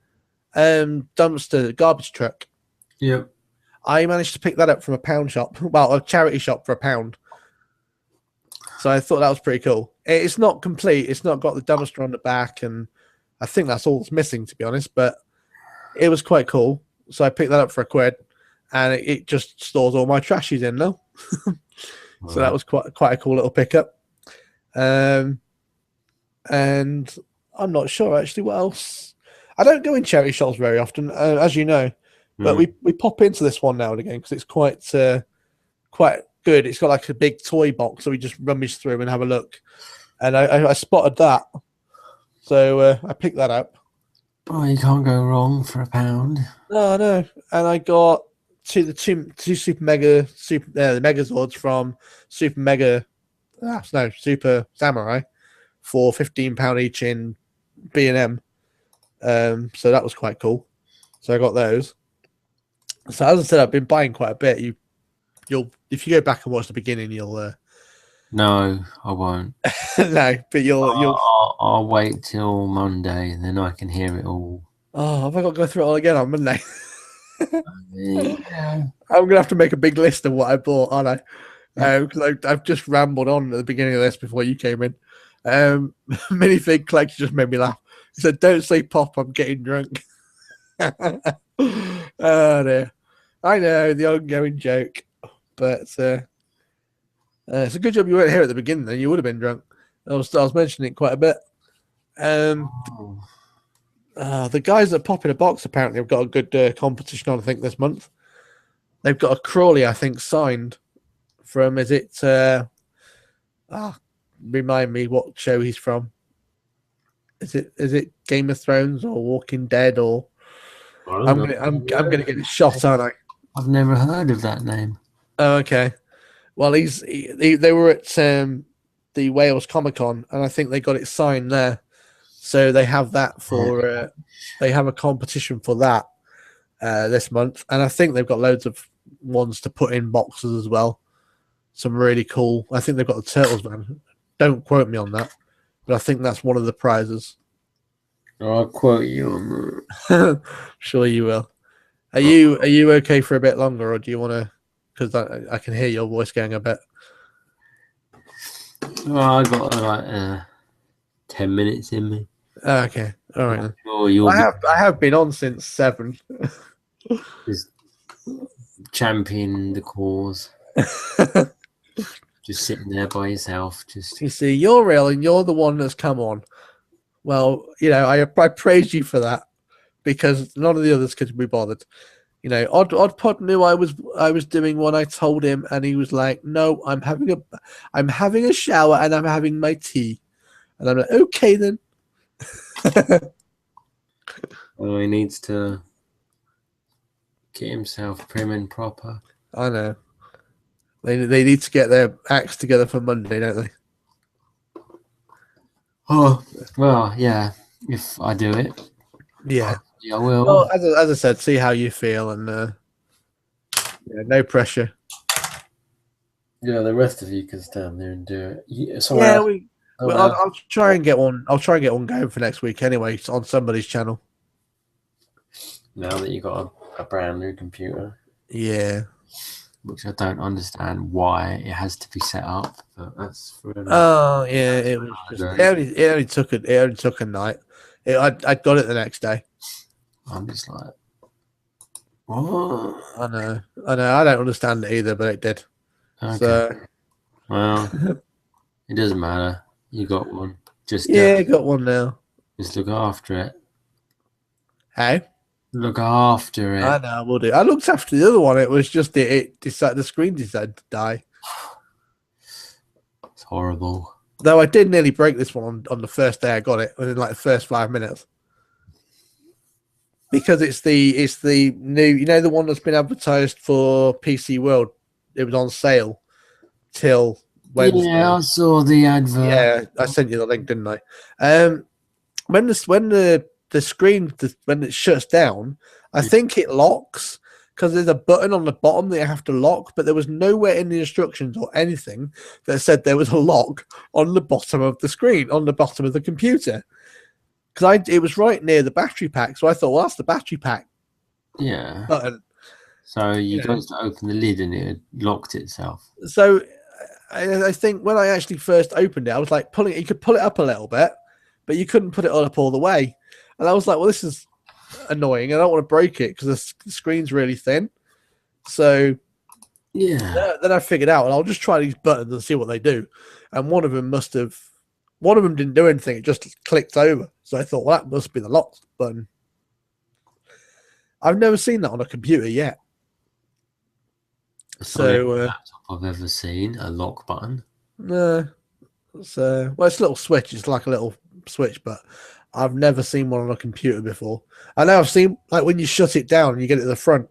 dumpster garbage truck. Yep. I managed to pick that up from a pound shop, well, a charity shop for £1. So I thought that was pretty cool. It's not complete. It's not got the dumpster on the back, and I think that's all that's missing, to be honest. But it was quite cool. So I picked that up for £1, and it just stores all my trashies in now. So that was quite a cool little pickup. And I'm not sure actually what else. I don't go in charity shops very often, as you know, but we pop into this one now and again because it's quite good. It's got like a big toy box, so we just rummage through and have a look. And I spotted that, so I picked that up. Oh, you can't go wrong for £1. No, no. And I got the two Super Megazords from Super Samurai for £15 each in B&M. So that was quite cool. So I got those. So as I said, I've been buying quite a bit. You'll if you go back and watch the beginning, you'll. No, I won't. No, but I'll wait till Monday, and then I can hear it all. Oh, have I got to go through it all again on Monday? Yeah. I'm gonna have to make a big list of what I bought, aren't I? Because I've just rambled on at the beginning of this before you came in. Minifig Collector just made me laugh. He said, "Don't say pop, I'm getting drunk." Oh dear. I know, the ongoing joke, but it's a good job you weren't here at the beginning. Then you would have been drunk. I was mentioning it quite a bit. The guys that Pop in a Box apparently have got a good competition on, I think, this month. They've got a Crawley, I think, signed from, remind me what show he's from. Is it Game of Thrones or Walking Dead or I'm gonna get shot, aren't I? I've never heard of that name. Oh, okay. Well, they were at the Wales Comic Con, and I think they got it signed there. So they have that for they have a competition for that this month, and I think they've got loads of ones to put in boxes as well. Some really cool. I think they've got the Turtles van. Don't quote me on that, but I think that's one of the prizes. I'll quote you on that. Sure you will. Are you okay for a bit longer, or do you want to? Because I can hear your voice going a bit. Well, I got like 10 minutes in me. Okay, all right. Sure I have been on since 7. Just championing the cause. Just sitting there by yourself. You see, you're real, and you're the one that's come on. Well, I praise you for that because none of the others could be bothered. Odd Pod knew I was doing one. I told him, and he was like, "No, I'm having a shower and I'm having my tea," and I'm like, "Okay then." Well, he needs to get himself prim and proper. I know. They need to get their acts together for Monday, don't they? Oh, well, yeah. If I do it, Yeah. yeah, I will. Well, as I said, see how you feel, and no pressure. Yeah, the rest of you can stand there and do it. Yeah, I'll try and get one. I'll try and get one going for next week anyway. It's on somebody's channel. Now that you got a brand new computer. Yeah. Which I don't understand why it has to be set up, but that's for another. Oh yeah, it was just it only took a night. I got it the next day. I'm just like, what? I know. I don't understand it either, but it did. Okay. So, well, it doesn't matter. You got one. Just got one now. Just look after it. Hey, look after it. I know, we'll do. I looked after the other one. It was just the screen decided to die. It's horrible. Though I did nearly break this one on the first day I got it, within like the first 5 minutes. Because it's the new, the one that's been advertised for PC World. It was on sale till Wednesday. Yeah, I saw the advert. Yeah, I sent you the link, didn't I? When the screen, when it shuts down, I think it locks because there's a button on the bottom that you have to lock, but there was nowhere in the instructions or anything that said there was a lock on the bottom of the screen, on the bottom of the computer. Because it was right near the battery pack, so I thought, well, that's the battery pack. Yeah. Button. So you got to open the lid and it locked itself. So I think when I actually first opened it, I was like pulling it. You could pull it up a little bit, but you couldn't put it up all the way. And I was like, well, this is annoying. I don't want to break it because the screen's really thin. So yeah. Then I figured out, well, I'll just try these buttons and see what they do. And one of them didn't do anything. It just clicked over. So I thought, well, that must be the lock button. I've never seen that on a computer yet. So laptop I've ever seen a lock button. No. So it's a little switch. It's like a little switch, but I've never seen one on a computer before. I know I've seen like when you shut it down and you get it at the front,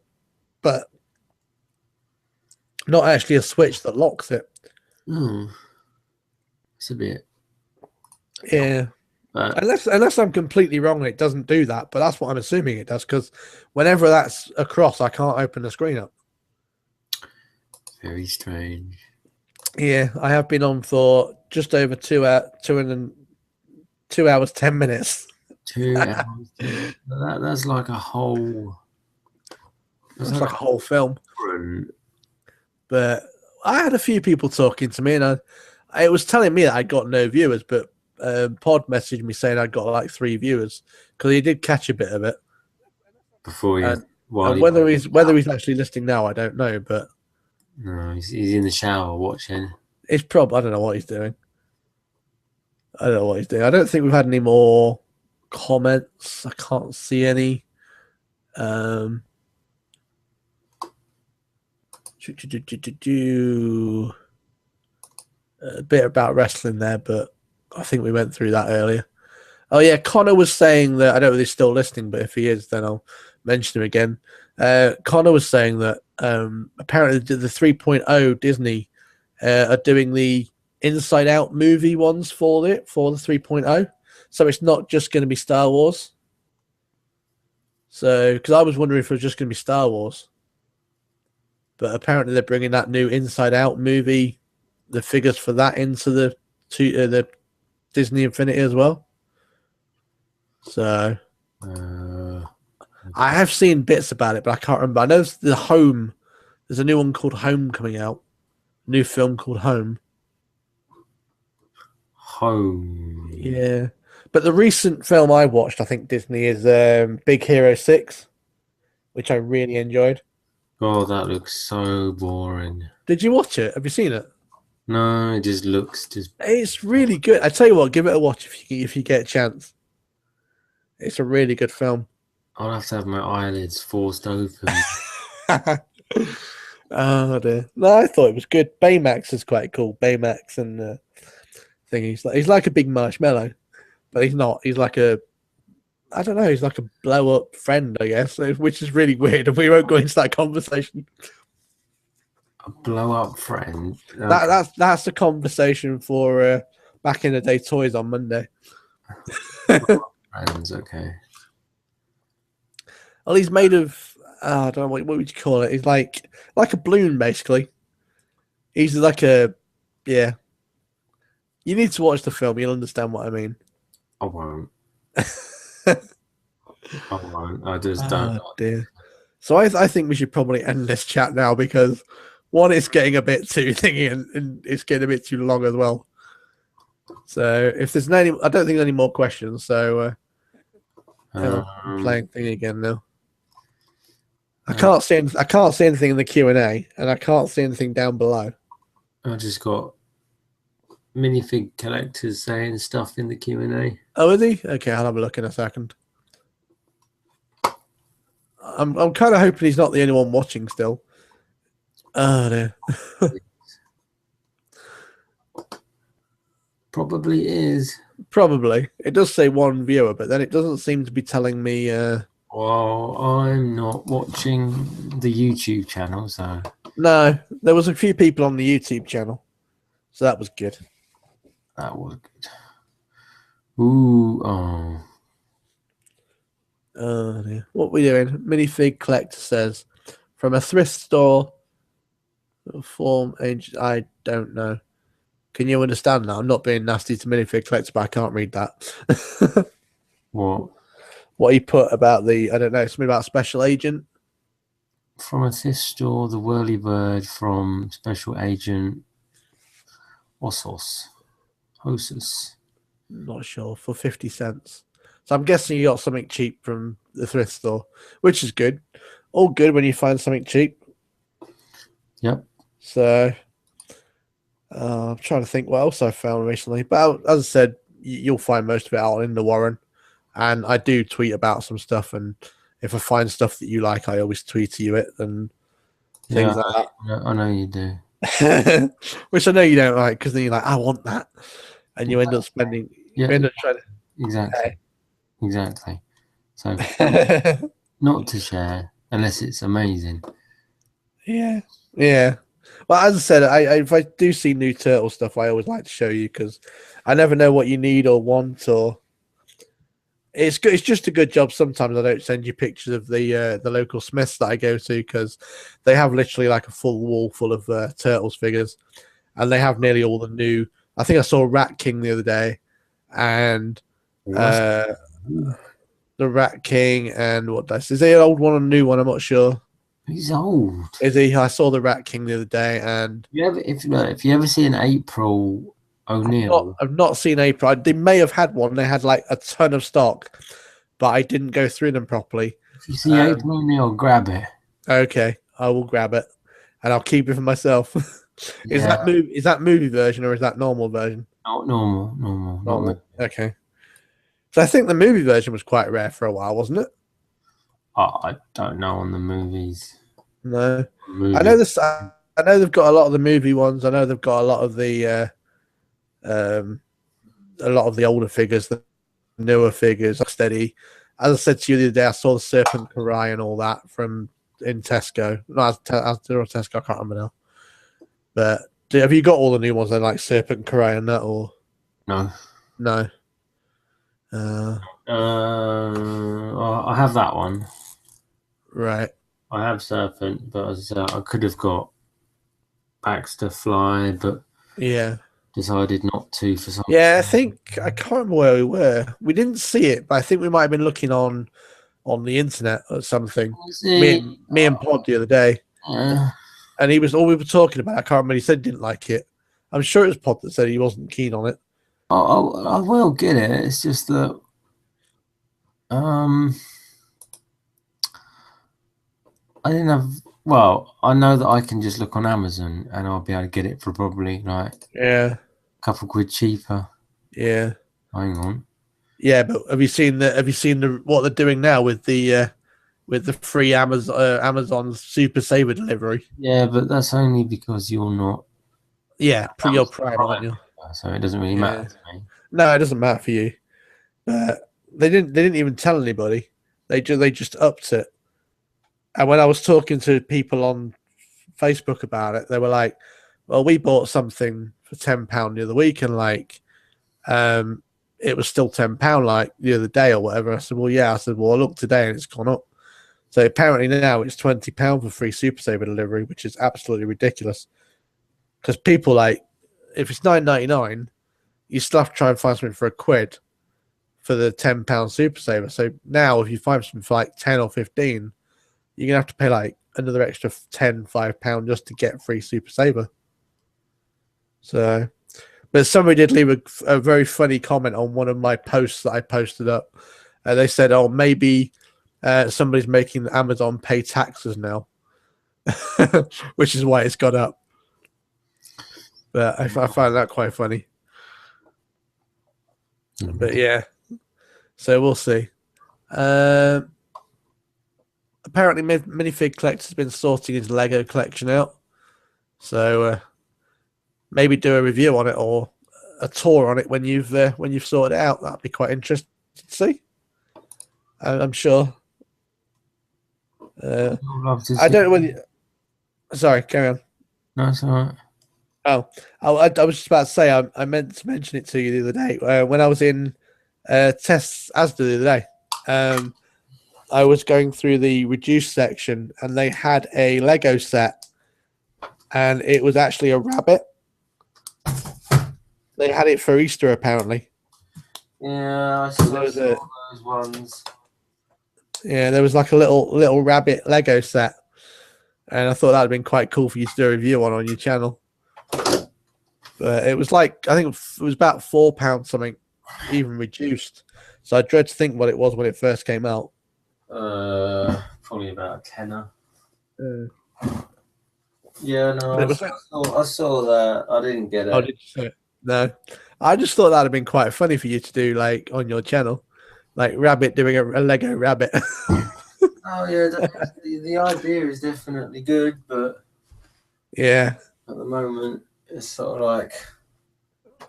but not actually a switch that locks it. It's a bit. Yeah. Unless I'm completely wrong and it doesn't do that, but that's what I'm assuming it does, because whenever that's across, I can't open the screen up. Very strange. Yeah, I have been on for just over 2 hours 10 minutes. 2 hours. That's like a whole. That's like a whole film. But I had a few people talking to me, and it was telling me that I got no viewers, but Pod messaged me saying I got like 3 viewers because he did catch a bit of it. Before and whether he's actually listening now, I don't know, but no, he's in the shower watching. It's probably, I don't know what he's doing. I don't think we've had any more comments. I can't see any. A bit about wrestling there, but I think we went through that earlier. Oh yeah, Connor was saying that, I don't know if he's still listening, but if he is, then I'll mention him again. Connor was saying that apparently the 3.0 Disney are doing the Inside Out movie ones for the 3.0. So it's not just going to be Star Wars. So, because I was wondering if it was just going to be Star Wars. But apparently they're bringing that new Inside Out movie, the figures for that into the Disney Infinity as well. So I have seen bits about it, but I can't remember. I know there's a new one called Home coming out. A new film called Home. Home. Yeah. But the recent film I watched, I think Disney, is Big Hero 6, which I really enjoyed. Oh, that looks so boring. Did you watch it? Have you seen it? No, it just looks It's really good. I tell you what, give it a watch if you get a chance. It's a really good film. I'll have to have my eyelids forced open. Oh dear. No, I thought it was good. Baymax is quite cool. Baymax and thing. He's like a big marshmallow, but he's not. He's like I don't know. He's like a blow up friend, I guess, which is really weird. And we won't go into that conversation. A blow up friend. That's the conversation for back in the day toys on Monday. Friends, okay. Well, he's made of I don't know what would you call it. He's like a balloon basically. He's like a yeah. You need to watch the film. You'll understand what I mean. I won't. I won't. I just don't. Oh, dear. So I think we should probably end this chat now because one, it's getting a bit too thingy and it's getting a bit too long as well. So if there's no, I don't think there's any more questions. So I'm playing thing again now. I can't see anything in the Q&A, and I can't see anything down below. I just got minifig collectors saying stuff in the Q&A. Oh, is he? Okay, I'll have a look in a second. I'm kind of hoping he's not the only one watching still. Oh dear. Probably is. Probably. It does say one viewer, but then it doesn't seem to be telling me. Well, I'm not watching the YouTube channel, so. No, there was a few people on the YouTube channel, so that was good. That was good. Ooh, oh. Oh dear. What are we doing? Minifig collector says, from a thrift store. Form age. I don't know. Can you understand that? I'm not being nasty to minifig collector, but I can't read that. What? What he put about the, I don't know, something about Special Agent. From a thrift store, the Whirlybird from Special Agent Hosus. Not sure, for 50 cents. So I'm guessing you got something cheap from the thrift store, which is good. All good when you find something cheap. Yep. So I'm trying to think what else I found recently. But as I said, you'll find most of it out in the Warren. And I do tweet about some stuff. And if I find stuff that you like, I always tweet to you it and things like that. I know you do. Which I know you don't like, because then you're like, I want that. And you end up spending. Yeah. You end up trying to. Exactly. Exactly. So not to share unless it's amazing. Yeah. Yeah. Well, as I said, if I do see new Turtle stuff, I always like to show you because I never know what you need or want, or it's good. It's just a good job. Sometimes I don't send you pictures of the local Smiths that I go to because they have literally like a full wall full of Turtles figures, and they have nearly all the new. I think I saw Rat King the other day, and the Rat King, and what that's is he an old one or a new one? I'm not sure. He's old. Is he? I saw the Rat King the other day, and if you ever see an April O'Neil, I've not seen April. They may have had one. They had like a ton of stock, but I didn't go through them properly. If you see April O'Neil, grab it. Okay, I will grab it, and I'll keep it for myself. Is that movie version or is that normal version? Not normal. Okay. So I think the movie version was quite rare for a while, wasn't it? I don't know on the movies. No, I know this. I know they've got a lot of the movie ones. I know they've got a lot of the older figures, the newer figures. Steady. As I said to you the other day, I saw the Serpent Karai and all that in Tesco. No, Tesco. I can't remember now. But have you got all the new ones then, like Serpent Karai and that, or no? No. I have that one. Right. I have Serpent, but as I said, I could have got Baxter Fly, but decided not to for some. Yeah, I think I can't remember where we were. We didn't see it, but I think we might have been looking on the internet or something. Me and Pod the other day, and he was all we were talking about. I can't remember. He said he didn't like it. I'm sure it was Pod that said he wasn't keen on it. I will get it. It's just that I didn't have. Well, I know that I can just look on Amazon and I'll be able to get it for probably like a couple quid cheaper. Yeah. Hang on. Yeah, but have you seen the what they're doing now with the free Amazon Super Saver delivery? Yeah, but that's only because you're not. Yeah, you're Prime, aren't you? So it doesn't really matter to me. No, it doesn't matter for you. But they didn't even tell anybody. They just upped it. And when I was talking to people on Facebook about it, they were like, "Well, we bought something for £10 the other week, and like it was still £10 like the other day or whatever. I said, well, yeah. I said, well, I looked today and it's gone up. So apparently now it's £20 for free Super Saver delivery, which is absolutely ridiculous. Because people like, if it's £9.99, you still have to try and find something for £1 for the £10 Super Saver. So now if you find something for like 10 or 15, you're gonna have to pay like another extra £5 just to get free Super Saver. So, but somebody did leave a very funny comment on one of my posts that I posted up. They said, "Oh, maybe somebody's making Amazon pay taxes now," which is why it's got up. But I find that quite funny. But yeah, so we'll see. Apparently, Minifig Collector's been sorting his Lego collection out. So maybe do a review on it or a tour on it when you've sorted it out. That'd be quite interesting to see. I'm sure. I don't know whether. Sorry, carry on. No, it's all right. Oh, I was just about to say I meant to mention it to you the other day when I was in Tests Asda the other day. I was going through the reduced section and they had a Lego set, and it was actually a rabbit. They had it for Easter apparently. Yeah, I saw those ones. Yeah, there was like a little rabbit Lego set, and I thought that'd been quite cool for you to do a review on your channel. But it was like, I think it was about £4 something, even reduced. So I dread to think what it was when it first came out. Probably about a tenner. Yeah, no, I saw that. I didn't get it. Oh, did you see it? No, I just thought that'd have been quite funny for you to do, like on your channel, like rabbit doing a Lego rabbit. Oh yeah, the idea is definitely good, but yeah, at the moment it's sort of like.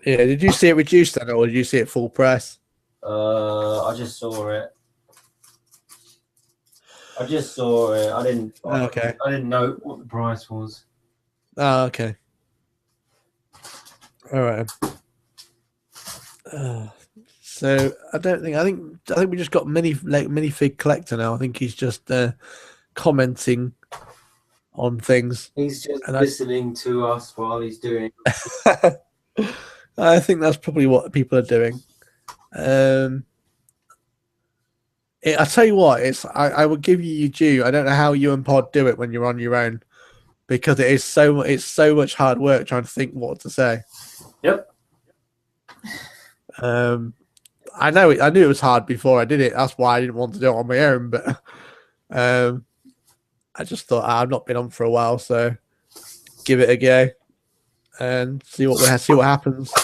Yeah, did you see it reduced then, or did you see it full price? I just saw it. I didn't. Okay. I didn't know what the price was. Oh, okay. All right. So I think we just got Minifig Collector now. I think he's just commenting on things. He's just listening to us while he's doing. I think that's probably what people are doing. I tell you what, I would give you due. I don't know how you and Pod do it when you're on your own, because it's so much hard work trying to think what to say. Yep. I knew it was hard before I did it. That's why I didn't want to do it on my own. But I just thought I've not been on for a while, so give it a go and see what happens.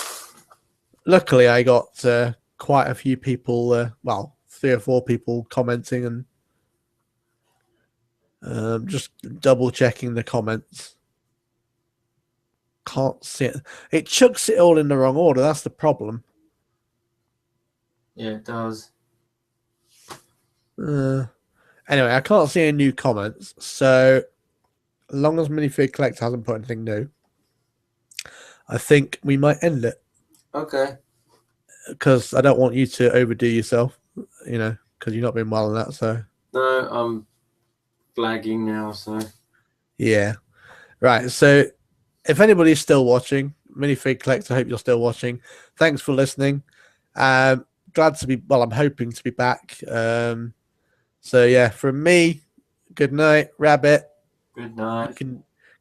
Luckily, I got quite a few people. 3 or 4 people commenting and just double checking the comments. Can't see it. It chucks it all in the wrong order. That's the problem. Yeah, it does. Anyway, I can't see any new comments. So, as long as Minifig Collector hasn't put anything new, I think we might end it. Okay. Because I don't want you to overdo yourself, because you've not been well in that. So. No, I'm flagging now. So. Yeah. Right. So, if anybody's still watching, Minifig Collector, I hope you're still watching. Thanks for listening. Glad to be. Well, I'm hoping to be back. So yeah, from me, good night, Rabbit. Good night.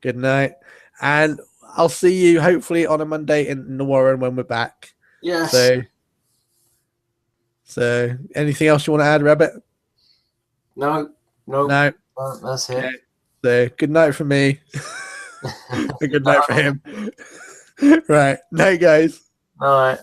Good night, and I'll see you hopefully on a Monday in the Warren when we're back. Yes. So anything else you want to add, Rabbit? No. That's it. Okay. So good night from me. Good night for him. Right. Night, guys. Night.